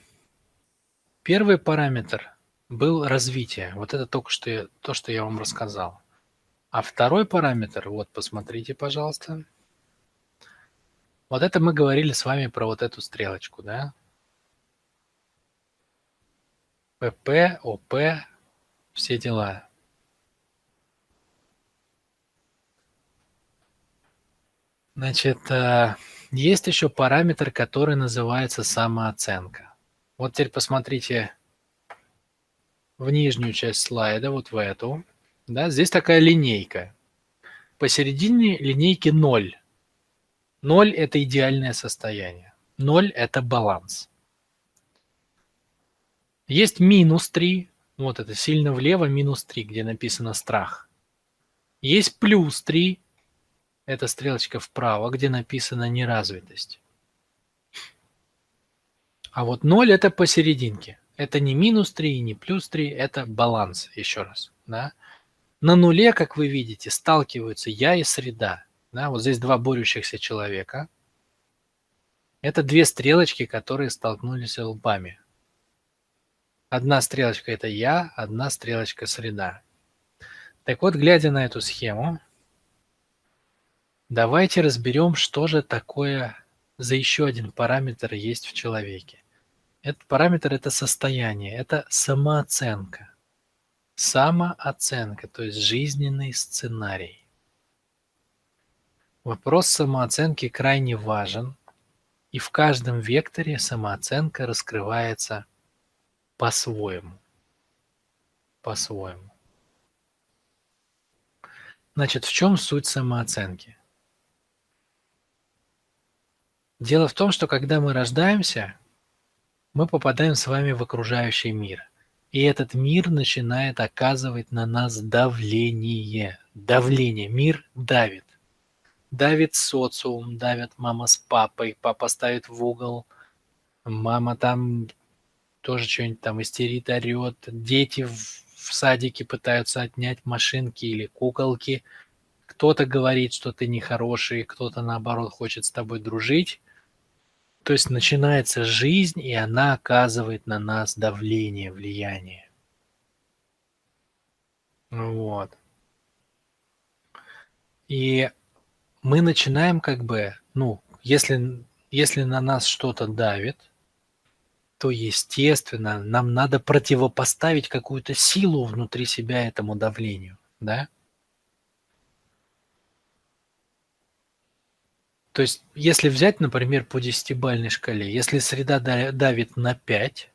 Первый параметр был развитие. Вот это только что то, что я вам рассказал. А второй параметр, вот посмотрите, пожалуйста. Вот это мы говорили с вами про вот эту стрелочку, да? ПП, ОП, все дела. Значит, есть еще параметр, который называется самооценка. Вот теперь посмотрите в нижнюю часть слайда, вот в эту. Да, здесь такая линейка. Посередине линейки 0. 0 – это идеальное состояние. 0 – это баланс. Есть минус 3. Вот это сильно влево минус 3, где написано страх. Есть плюс 3. Это стрелочка вправо, где написано неразвитость. А вот 0 – это посерединке. Это не минус 3, не плюс 3, это баланс, еще раз. Да? На нуле, как вы видите, сталкиваются я и среда. Да? Вот здесь два борющихся человека. Это две стрелочки, которые столкнулись лбами. Одна стрелочка – это я, одна стрелочка – среда. Так вот, глядя на эту схему, давайте разберем, что же такое за еще один параметр есть в человеке. Этот параметр – это состояние, это самооценка. Самооценка, то есть жизненный сценарий. Вопрос самооценки крайне важен, и в каждом векторе самооценка раскрывается по-своему. По-своему. Значит, в чем суть самооценки? Дело в том, что когда мы рождаемся, мы попадаем с вами в окружающий мир. И этот мир начинает оказывать на нас давление. Давление. Мир давит. Давит социум, давит мама с папой, папа ставит в угол, мама там тоже что-нибудь там истерит, орет, дети в садике пытаются отнять машинки или куколки, кто-то говорит, что ты нехороший, кто-то наоборот хочет с тобой дружить. То есть начинается жизнь, и она оказывает на нас давление, влияние. Вот. И мы начинаем если на нас что-то давит, то, естественно, нам надо противопоставить какую-то силу внутри себя этому давлению, да? То есть, если взять, например, по десятибалльной шкале, если среда давит на 5,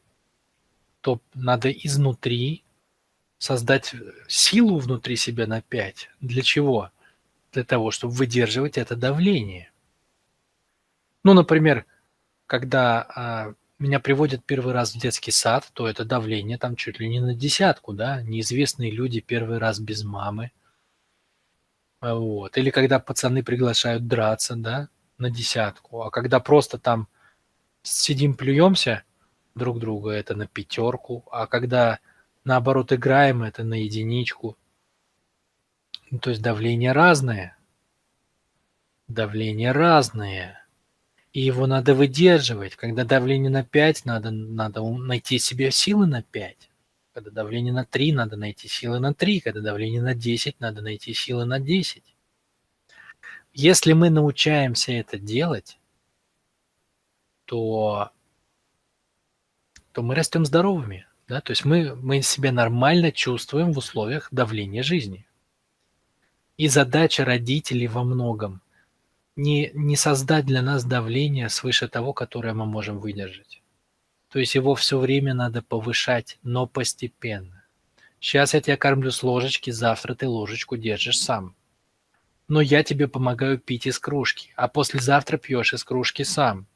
то надо изнутри создать силу внутри себя на 5. Для чего? Для того, чтобы выдерживать это давление. Ну, например, когда меня приводят первый раз в детский сад, то это давление там чуть ли не на десятку, да, неизвестные люди первый раз без мамы. Вот. Или когда пацаны приглашают драться, да, на десятку. А когда просто там сидим, плюемся друг друга, это на пятерку. А когда наоборот играем, это на единичку. Ну, то есть давление разное. Давление разное. И его надо выдерживать. Когда давление на 5, надо найти себе силы на 5. Когда давление на 3, надо найти силы на 3. Когда давление на 10, надо найти силы на 10. Если мы научаемся это делать, то мы растем здоровыми. Да? То есть мы себя нормально чувствуем в условиях давления жизни. И задача родителей во многом не создать для нас давление свыше того, которое мы можем выдержать. То есть его все время надо повышать, но постепенно. Сейчас я тебя кормлю с ложечки, завтра ты ложечку держишь сам. Но я тебе помогаю пить из кружки, а послезавтра пьешь из кружки сам.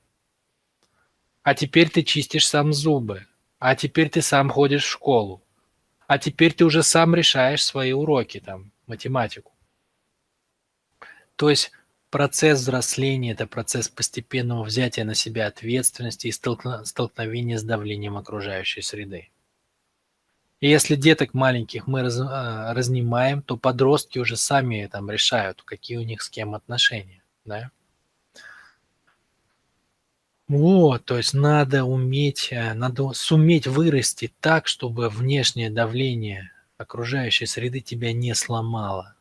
А теперь ты чистишь сам зубы, а теперь ты сам ходишь в школу, а теперь ты уже сам решаешь свои уроки, там, математику. То есть процесс взросления – это процесс постепенного взятия на себя ответственности и столкновения с давлением окружающей среды. И если деток маленьких мы разнимаем, то подростки уже сами там решают, какие у них с кем отношения, да. Вот, то есть надо суметь вырасти так, чтобы внешнее давление окружающей среды тебя не сломало.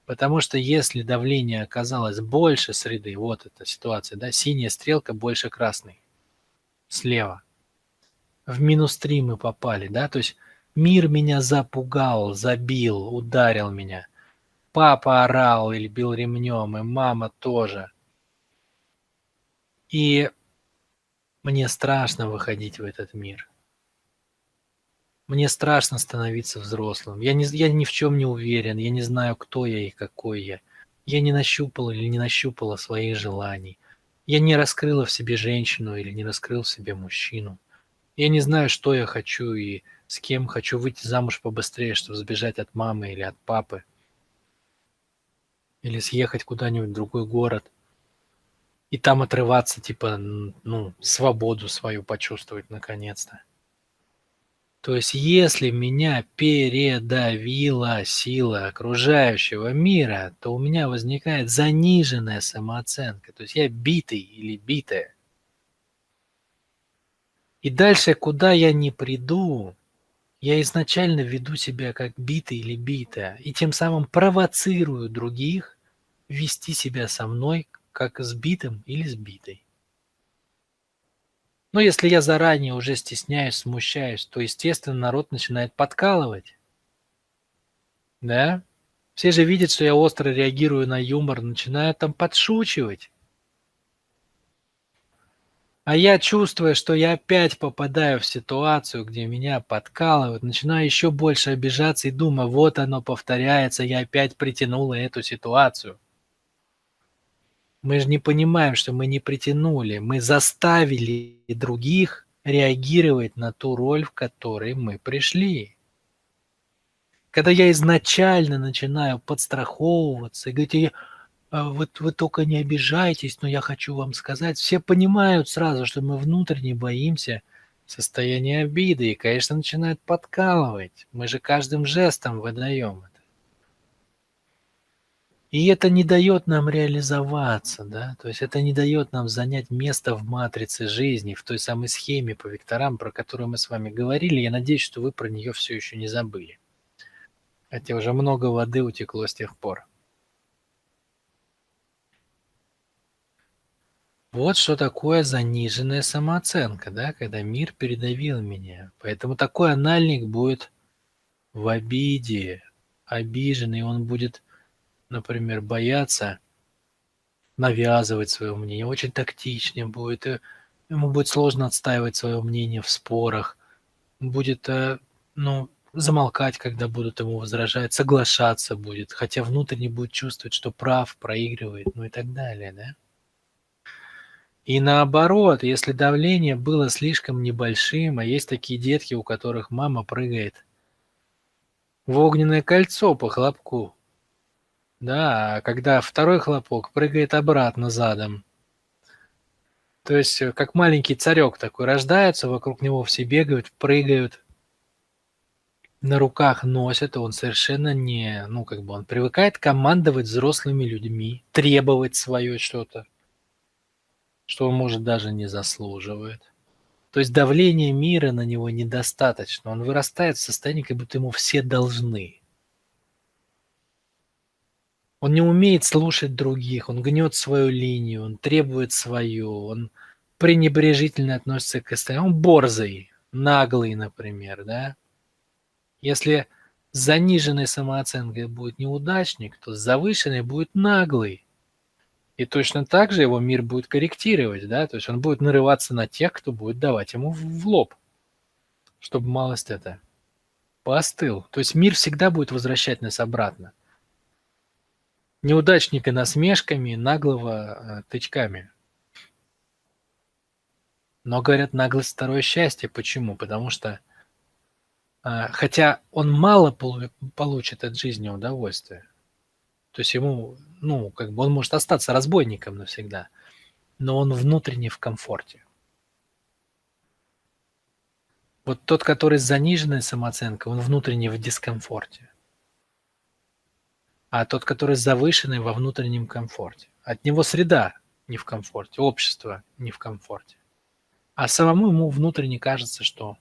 Потому что если давление оказалось больше среды, вот эта ситуация, да, синяя стрелка больше красной, слева. В -3 мы попали, да, то есть мир меня запугал, забил, ударил меня. Папа орал или бил ремнем, и мама тоже. И мне страшно выходить в этот мир. Мне страшно становиться взрослым. Я ни в чем не уверен, я не знаю, кто я и какой я. Я не нащупал или не нащупала своих желаний. Я не раскрыла в себе женщину или не раскрыл в себе мужчину. Я не знаю, что я хочу и с кем хочу выйти замуж побыстрее, чтобы сбежать от мамы или от папы. Или съехать куда-нибудь в другой город. И там отрываться, типа, свободу свою почувствовать наконец-то. То есть, если меня передавила сила окружающего мира, то у меня возникает заниженная самооценка. То есть я битый или битая. И дальше, куда я ни приду, я изначально веду себя как битый или битая, и тем самым провоцирую других вести себя со мной как с битым или с битой. Но если я заранее уже стесняюсь, смущаюсь, то, естественно, народ начинает подкалывать, да? Все же видят, что я остро реагирую на юмор, начинают там подшучивать. А я, чувствуя, что я опять попадаю в ситуацию, где меня подкалывают, начинаю еще больше обижаться и думаю, вот оно повторяется, я опять притянула эту ситуацию. Мы же не понимаем, что мы не притянули, мы заставили других реагировать на ту роль, в которой мы пришли. Когда я изначально начинаю подстраховываться и говорить: вот вы только не обижайтесь, но я хочу вам сказать. Все понимают сразу, что мы внутренне боимся состояния обиды и, конечно, начинают подкалывать. Мы же каждым жестом выдаем это. И это не дает нам реализоваться, да, то есть это не дает нам занять место в матрице жизни, в той самой схеме по векторам, про которую мы с вами говорили. Я надеюсь, что вы про нее все еще не забыли. Хотя уже много воды утекло с тех пор. Вот что такое заниженная самооценка, да, когда мир передавил меня. Поэтому такой анальник будет в обиде, обиженный, он будет, например, бояться навязывать свое мнение, очень тактичным будет, ему будет сложно отстаивать свое мнение в спорах, будет, ну, замолкать, когда будут ему возражать, соглашаться будет, хотя внутренне будет чувствовать, что прав, проигрывает, ну и так далее, да. И наоборот, если давление было слишком небольшим, а есть такие детки, у которых мама прыгает в огненное кольцо по хлопку, да, а когда второй хлопок прыгает обратно задом. То есть, как маленький царек такой рождается, вокруг него все бегают, прыгают, на руках носят, и он совершенно не, ну, как бы он привыкает командовать взрослыми людьми, требовать свое что-то, что он, может, даже не заслуживает. То есть давление мира на него недостаточно. Он вырастает в состоянии, как будто ему все должны. Он не умеет слушать других, он гнет свою линию, он требует свое, он пренебрежительно относится к остальным. Он борзый, наглый, например, да. Если с заниженной самооценкой будет неудачник, то с завышенной будет наглый. И точно так же его мир будет корректировать, да, то есть он будет нарываться на тех, кто будет давать ему в лоб, чтобы малость это поостыл. То есть мир всегда будет возвращать нас обратно. Неудачника насмешками, наглого тычками. Но говорят, наглость второе счастье. Почему? Потому что, хотя он мало получит от жизни удовольствия, то есть ему, ну, как бы он может остаться разбойником навсегда, но он внутренне в комфорте. Вот тот, который с заниженной самооценкой, он внутренне в дискомфорте. А тот, который с завышенной, во внутреннем комфорте. От него среда не в комфорте, общество не в комфорте. А самому ему внутренне кажется, что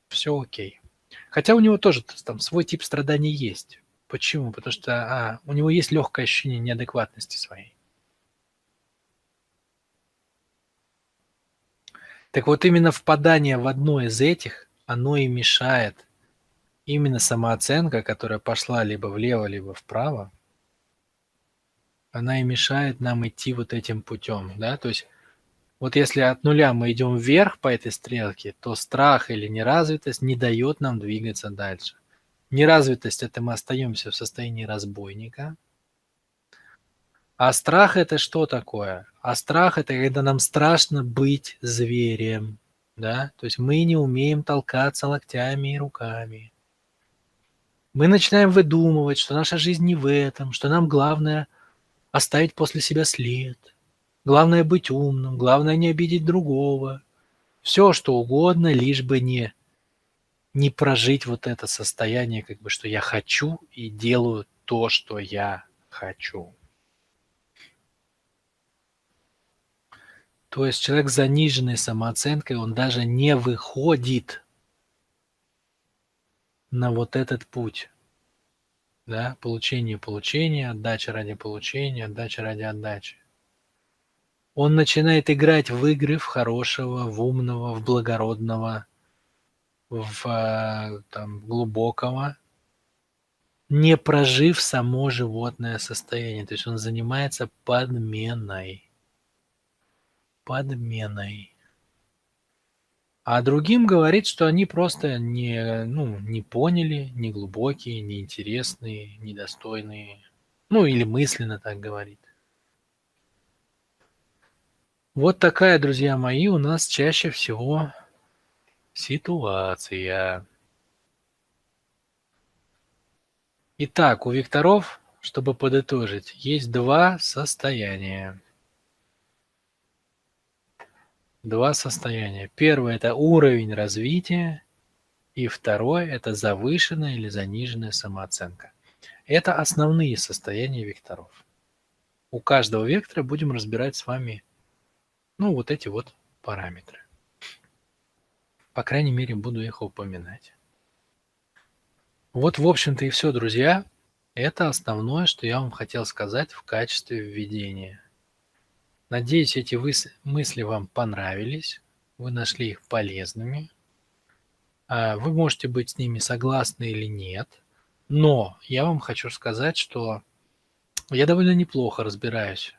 все окей. Хотя у него тоже там свой тип страданий есть. Почему? Потому что, у него есть легкое ощущение неадекватности своей. Так вот, именно впадание в одно из этих, оно и мешает. Именно самооценка, которая пошла либо влево, либо вправо, она и мешает нам идти вот этим путем, да. То есть вот если от нуля мы идем вверх по этой стрелке, то страх или неразвитость не дает нам двигаться дальше. Неразвитость — это мы остаемся в состоянии разбойника. А страх — это что такое? А страх — это когда нам страшно быть зверем, да? То есть мы не умеем толкаться локтями и руками. Мы начинаем выдумывать, что наша жизнь не в этом, что нам главное оставить после себя след, главное быть умным, главное не обидеть другого. Все что угодно, лишь бы не прожить вот это состояние, как бы, что я хочу и делаю то, что я хочу. То есть человек с заниженной самооценкой, он даже не выходит на вот этот путь, да, получение, отдача ради получения, отдача ради отдачи. Он начинает играть в игры, в хорошего, в умного, в благородного, там, глубокого, не прожив само животное состояние. То есть он занимается подменой. Подменой. А другим говорит, что они просто не поняли, не глубокие, не интересные, недостойные. Ну, или мысленно так говорит. Вот такая, друзья мои, у нас чаще всего ситуация. Итак, у векторов, чтобы подытожить, есть два состояния. Два состояния. Первое – это уровень развития, и второе – это завышенная или заниженная самооценка. Это основные состояния векторов. У каждого вектора будем разбирать с вами, вот эти вот параметры. По крайней мере, буду их упоминать. Вот, в общем-то, и все, друзья. Это основное, что я вам хотел сказать в качестве введения. Надеюсь, эти мысли вам понравились, вы нашли их полезными. Вы можете быть с ними согласны или нет, но я вам хочу сказать, что я довольно неплохо разбираюсь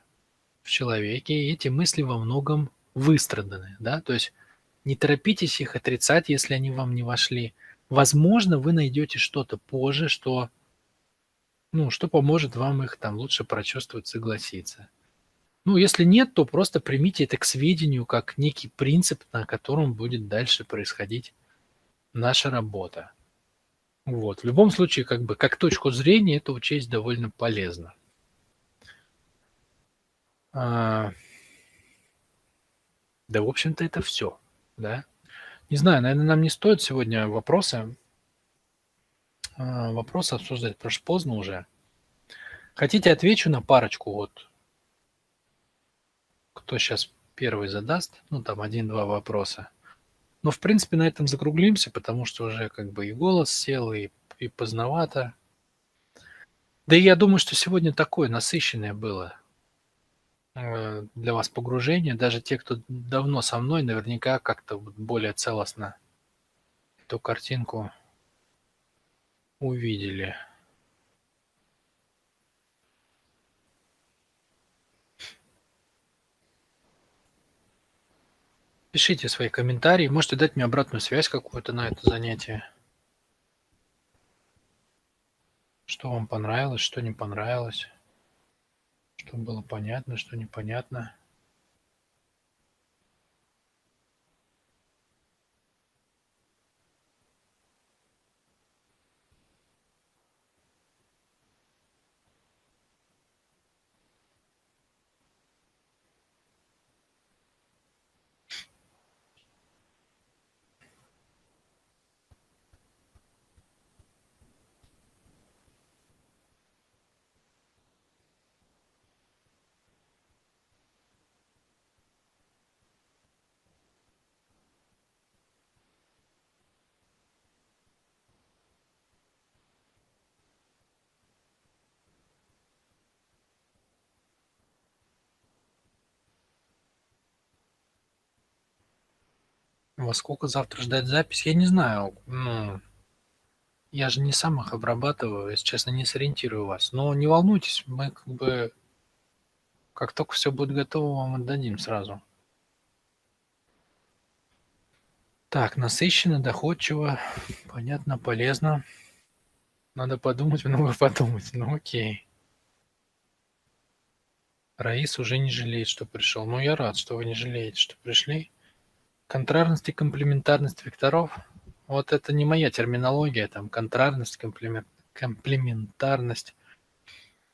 в человеке, и эти мысли во многом выстраданы, да, то есть не торопитесь их отрицать, если они вам не вошли. Возможно, вы найдете что-то позже, что поможет вам их там лучше прочувствовать, согласиться. Если нет, то просто примите это к сведению как некий принцип, на котором будет дальше происходить наша работа. Вот. В любом случае, как точку зрения, это учесть довольно полезно. А, Да, в общем-то, это все, да. Не знаю, наверное, нам не стоит сегодня вопросы обсуждать, потому что поздно уже. Хотите, отвечу на парочку, вот, кто сейчас первый задаст, там один-два вопроса. Но, в принципе, на этом закруглимся, потому что уже и голос сел, и поздновато. Да и я думаю, что сегодня такое насыщенное было для вас погружение. Даже те, кто давно со мной, наверняка как-то вот более целостно эту картинку увидели. Пишите свои комментарии, можете дать мне обратную связь какую-то на это занятие. Что вам понравилось, что не понравилось, что было понятно, что непонятно. Во сколько завтра ждать запись? Я не знаю. Я же не сам их обрабатываю, если честно, не сориентирую вас. Но не волнуйтесь, мы как только все будет готово, вам отдадим сразу. Так, насыщенно, доходчиво, понятно, полезно. Надо подумать, много подумать. Ну окей. Раис уже не жалеет, что пришел. Ну, я рад, что вы не жалеете, что пришли. Контрарность и комплементарность векторов. Вот это не моя терминология, там контрарность, комплементарность.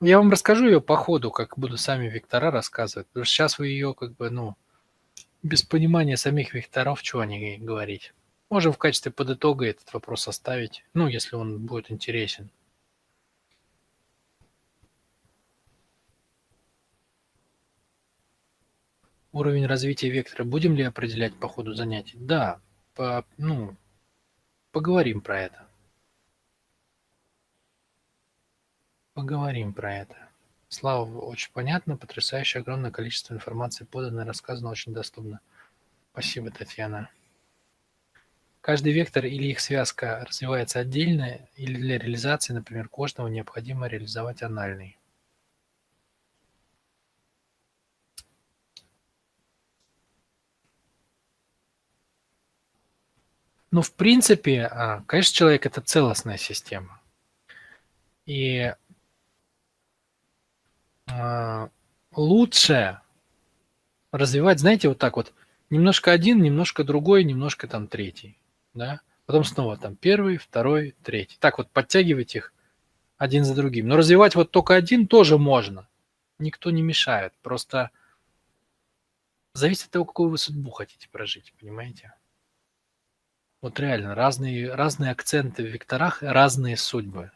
Я вам расскажу ее по ходу, как буду сами вектора рассказывать. Потому что сейчас вы ее без понимания самих векторов, чего они говорить. Можем в качестве подытога этот вопрос оставить, если он будет интересен. Уровень развития вектора будем ли определять по ходу занятий? Да, поговорим про это. Поговорим про это. Слава, очень понятно, потрясающе, огромное количество информации подано и рассказано, очень доступно. Спасибо, Татьяна. Каждый вектор или их связка развивается отдельно, или для реализации, например, кожного необходимо реализовать анальный. Ну, в принципе, конечно, человек – это целостная система. И а, лучше развивать, знаете, вот так вот, немножко один, немножко другой, немножко там третий, да, потом снова там первый, второй, третий. Так вот подтягивать их один за другим. Но развивать вот только один тоже можно. Никто не мешает. Просто зависит от того, какую вы судьбу хотите прожить, понимаете? Вот реально, разные акценты в векторах, разные судьбы.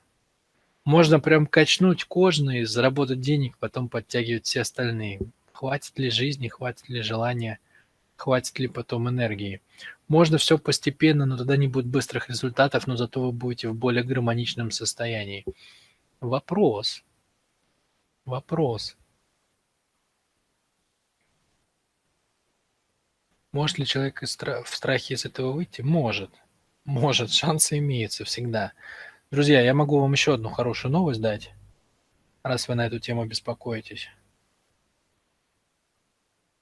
Можно прям качнуть кожный, заработать денег, потом подтягивать все остальные. Хватит ли жизни, хватит ли желания, хватит ли потом энергии. Можно все постепенно, но тогда не будет быстрых результатов, но зато вы будете в более гармоничном состоянии. Вопрос, вопрос. Может ли человек в страхе из этого выйти? Может. Может, шансы имеются всегда. Друзья, я могу вам еще одну хорошую новость дать, раз вы на эту тему беспокоитесь.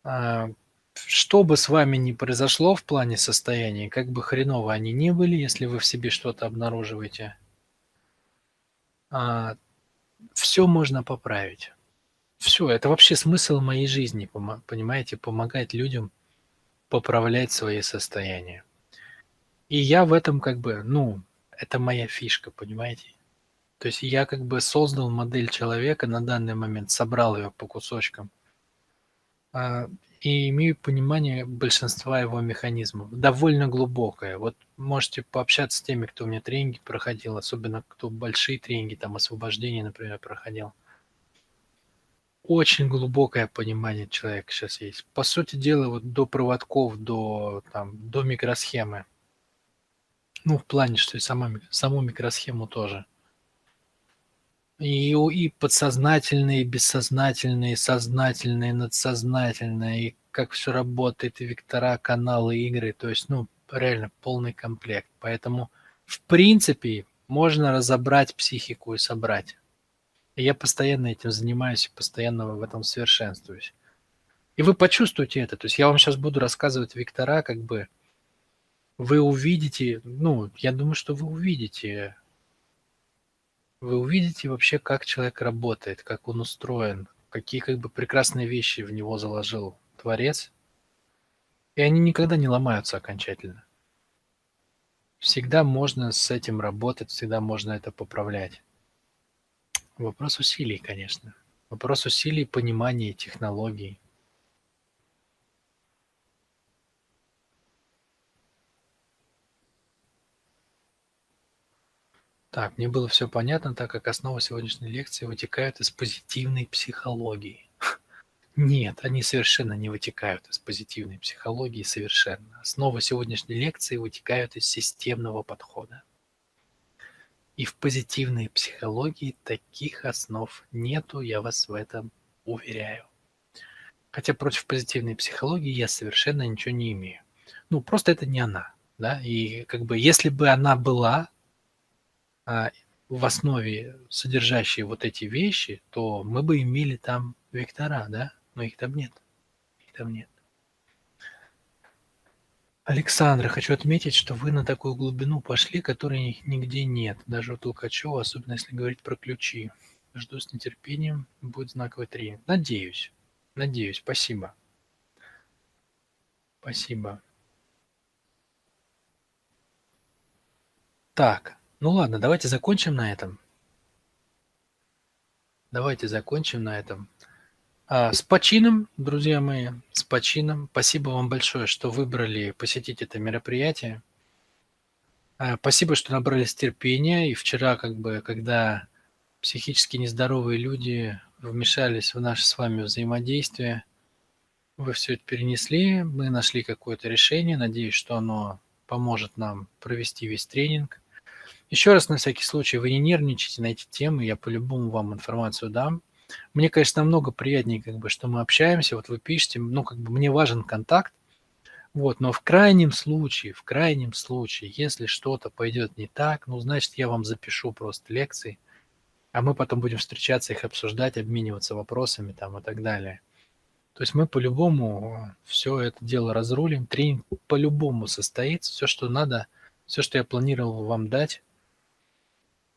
А, Что бы с вами ни произошло в плане состояния, как бы хреново они ни были, если вы в себе что-то обнаруживаете, все можно поправить. Все, это вообще смысл моей жизни, понимаете, помогать людям поправлять свои состояния. И я в этом как бы, ну, это моя фишка, понимаете? То есть я как бы создал модель человека на данный момент, собрал ее по кусочкам, а, и имею понимание большинства его механизмов, довольно глубокое. Вот можете пообщаться с теми, кто у меня тренинги проходил, особенно кто большие тренинги, там освобождение, например, проходил. Очень глубокое понимание человека сейчас есть. По сути дела, вот до проводков, до микросхемы. Ну, в плане, что и саму микросхему тоже. И подсознательное, и бессознательное, и сознательное, и надсознательное, и как все работает, и вектора, каналы, игры. То есть, ну, реально полный комплект. Поэтому, в принципе, можно разобрать психику и собрать. И я постоянно этим занимаюсь и постоянно в этом совершенствуюсь. И вы почувствуете это. То есть я вам сейчас буду рассказывать вектора, как бы вы увидите, ну, я думаю, что вы увидите вообще, как человек работает, как он устроен, какие как бы прекрасные вещи в него заложил Творец, и они никогда не ломаются окончательно. Всегда можно с этим работать, всегда можно это поправлять. Вопрос усилий, конечно. Вопрос усилий, понимания технологий. Так, мне было все понятно, так как основы сегодняшней лекции вытекают из позитивной психологии. Нет, они совершенно не вытекают из позитивной психологии, совершенно. Основы сегодняшней лекции вытекают из системного подхода. И в позитивной психологии таких основ нету, я вас в этом уверяю. Хотя против позитивной психологии я совершенно ничего не имею. Ну, просто это не она, да. И как бы если бы она была а, в основе содержащей вот эти вещи, то мы бы имели там вектора, да, но их там нет. Их там нет. Александра, хочу отметить, что вы на такую глубину пошли, которой нигде нет, даже у Толкачева, особенно если говорить про ключи. Жду с нетерпением, будет знаковый тренинг. Надеюсь, надеюсь, спасибо, спасибо. Так, ну ладно, давайте закончим на этом. Давайте закончим на этом. С почином, друзья мои, с почином. Спасибо вам большое, что выбрали посетить это мероприятие. Спасибо, что набрались терпения. И вчера, как бы, когда психически нездоровые люди вмешались в наше с вами взаимодействие, вы все это перенесли, мы нашли какое-то решение. Надеюсь, что оно поможет нам провести весь тренинг. Еще раз на всякий случай, вы не нервничайте на эти темы, я по-любому вам информацию дам. Мне, конечно, намного приятнее, как бы, что мы общаемся, вот вы пишете, ну, как бы мне важен контакт, вот, но в крайнем случае, если что-то пойдет не так, ну, значит, я вам запишу просто лекции, а мы потом будем встречаться, их обсуждать, обмениваться вопросами там и так далее. То есть мы по-любому все это дело разрулим, тренинг по-любому состоится, все, что надо, все, что я планировал вам дать,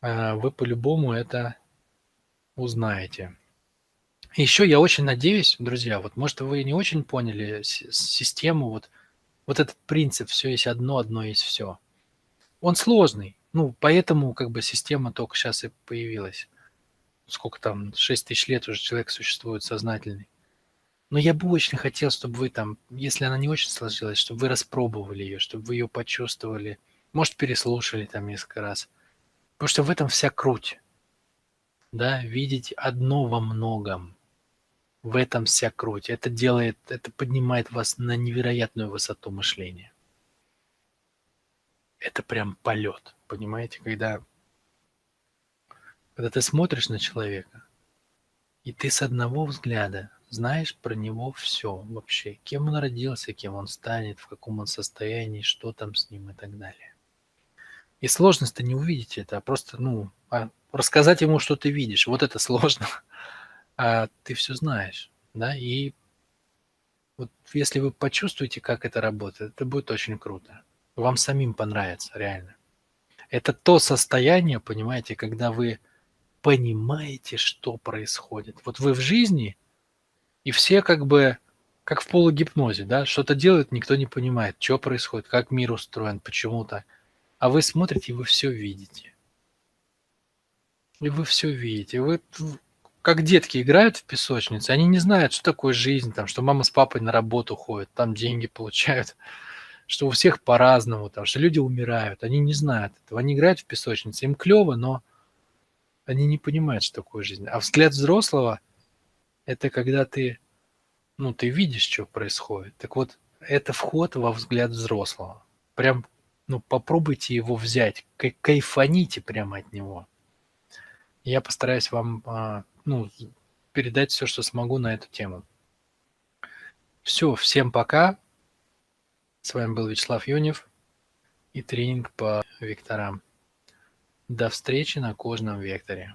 вы по-любому это узнаете. Еще я очень надеюсь, друзья, вот может вы не очень поняли систему, вот этот принцип «все есть одно, одно есть все». Он сложный, ну, поэтому как бы система только сейчас и появилась. Сколько там, 6000 лет уже человек существует сознательный. Но я бы очень хотел, чтобы вы там, если она не очень сложилась, чтобы вы распробовали ее, чтобы вы ее почувствовали, может, переслушали там несколько раз. Потому что в этом вся круть, да, видеть одно во многом. В этом вся круть. Это поднимает вас на невероятную высоту мышления. Это прям полет, понимаете, когда ты смотришь на человека, и ты с одного взгляда знаешь про него все вообще, кем он родился, кем он станет, в каком он состоянии, что там с ним и так далее. И сложность-то не увидеть это, а просто, ну, рассказать ему, что ты видишь. Вот это сложно. А ты все знаешь, да, и вот если вы почувствуете, как это работает, это будет очень круто. Вам самим понравится, реально. Это то состояние, понимаете, когда вы понимаете, что происходит. Вот вы в жизни, и все как бы как в полугипнозе, да, что-то делают, никто не понимает, что происходит, как мир устроен, почему так. А вы смотрите, и вы все видите. И вы все видите. Вы как детки играют в песочнице, они не знают, что такое жизнь, там, что мама с папой на работу ходят, там деньги получают, что у всех по-разному, там, что люди умирают. Они не знают этого. Они играют в песочнице, им клево, но они не понимают, что такое жизнь. А взгляд взрослого– это когда ты, ну, ты видишь, что происходит. Так вот, это вход во взгляд взрослого. Прям, ну, попробуйте его взять, кайфаните прямо от него. Я постараюсь вам, ну, передать все, что смогу на эту тему. Все, всем пока. С вами был Вячеслав Юнев и тренинг по векторам. До встречи на кожном векторе.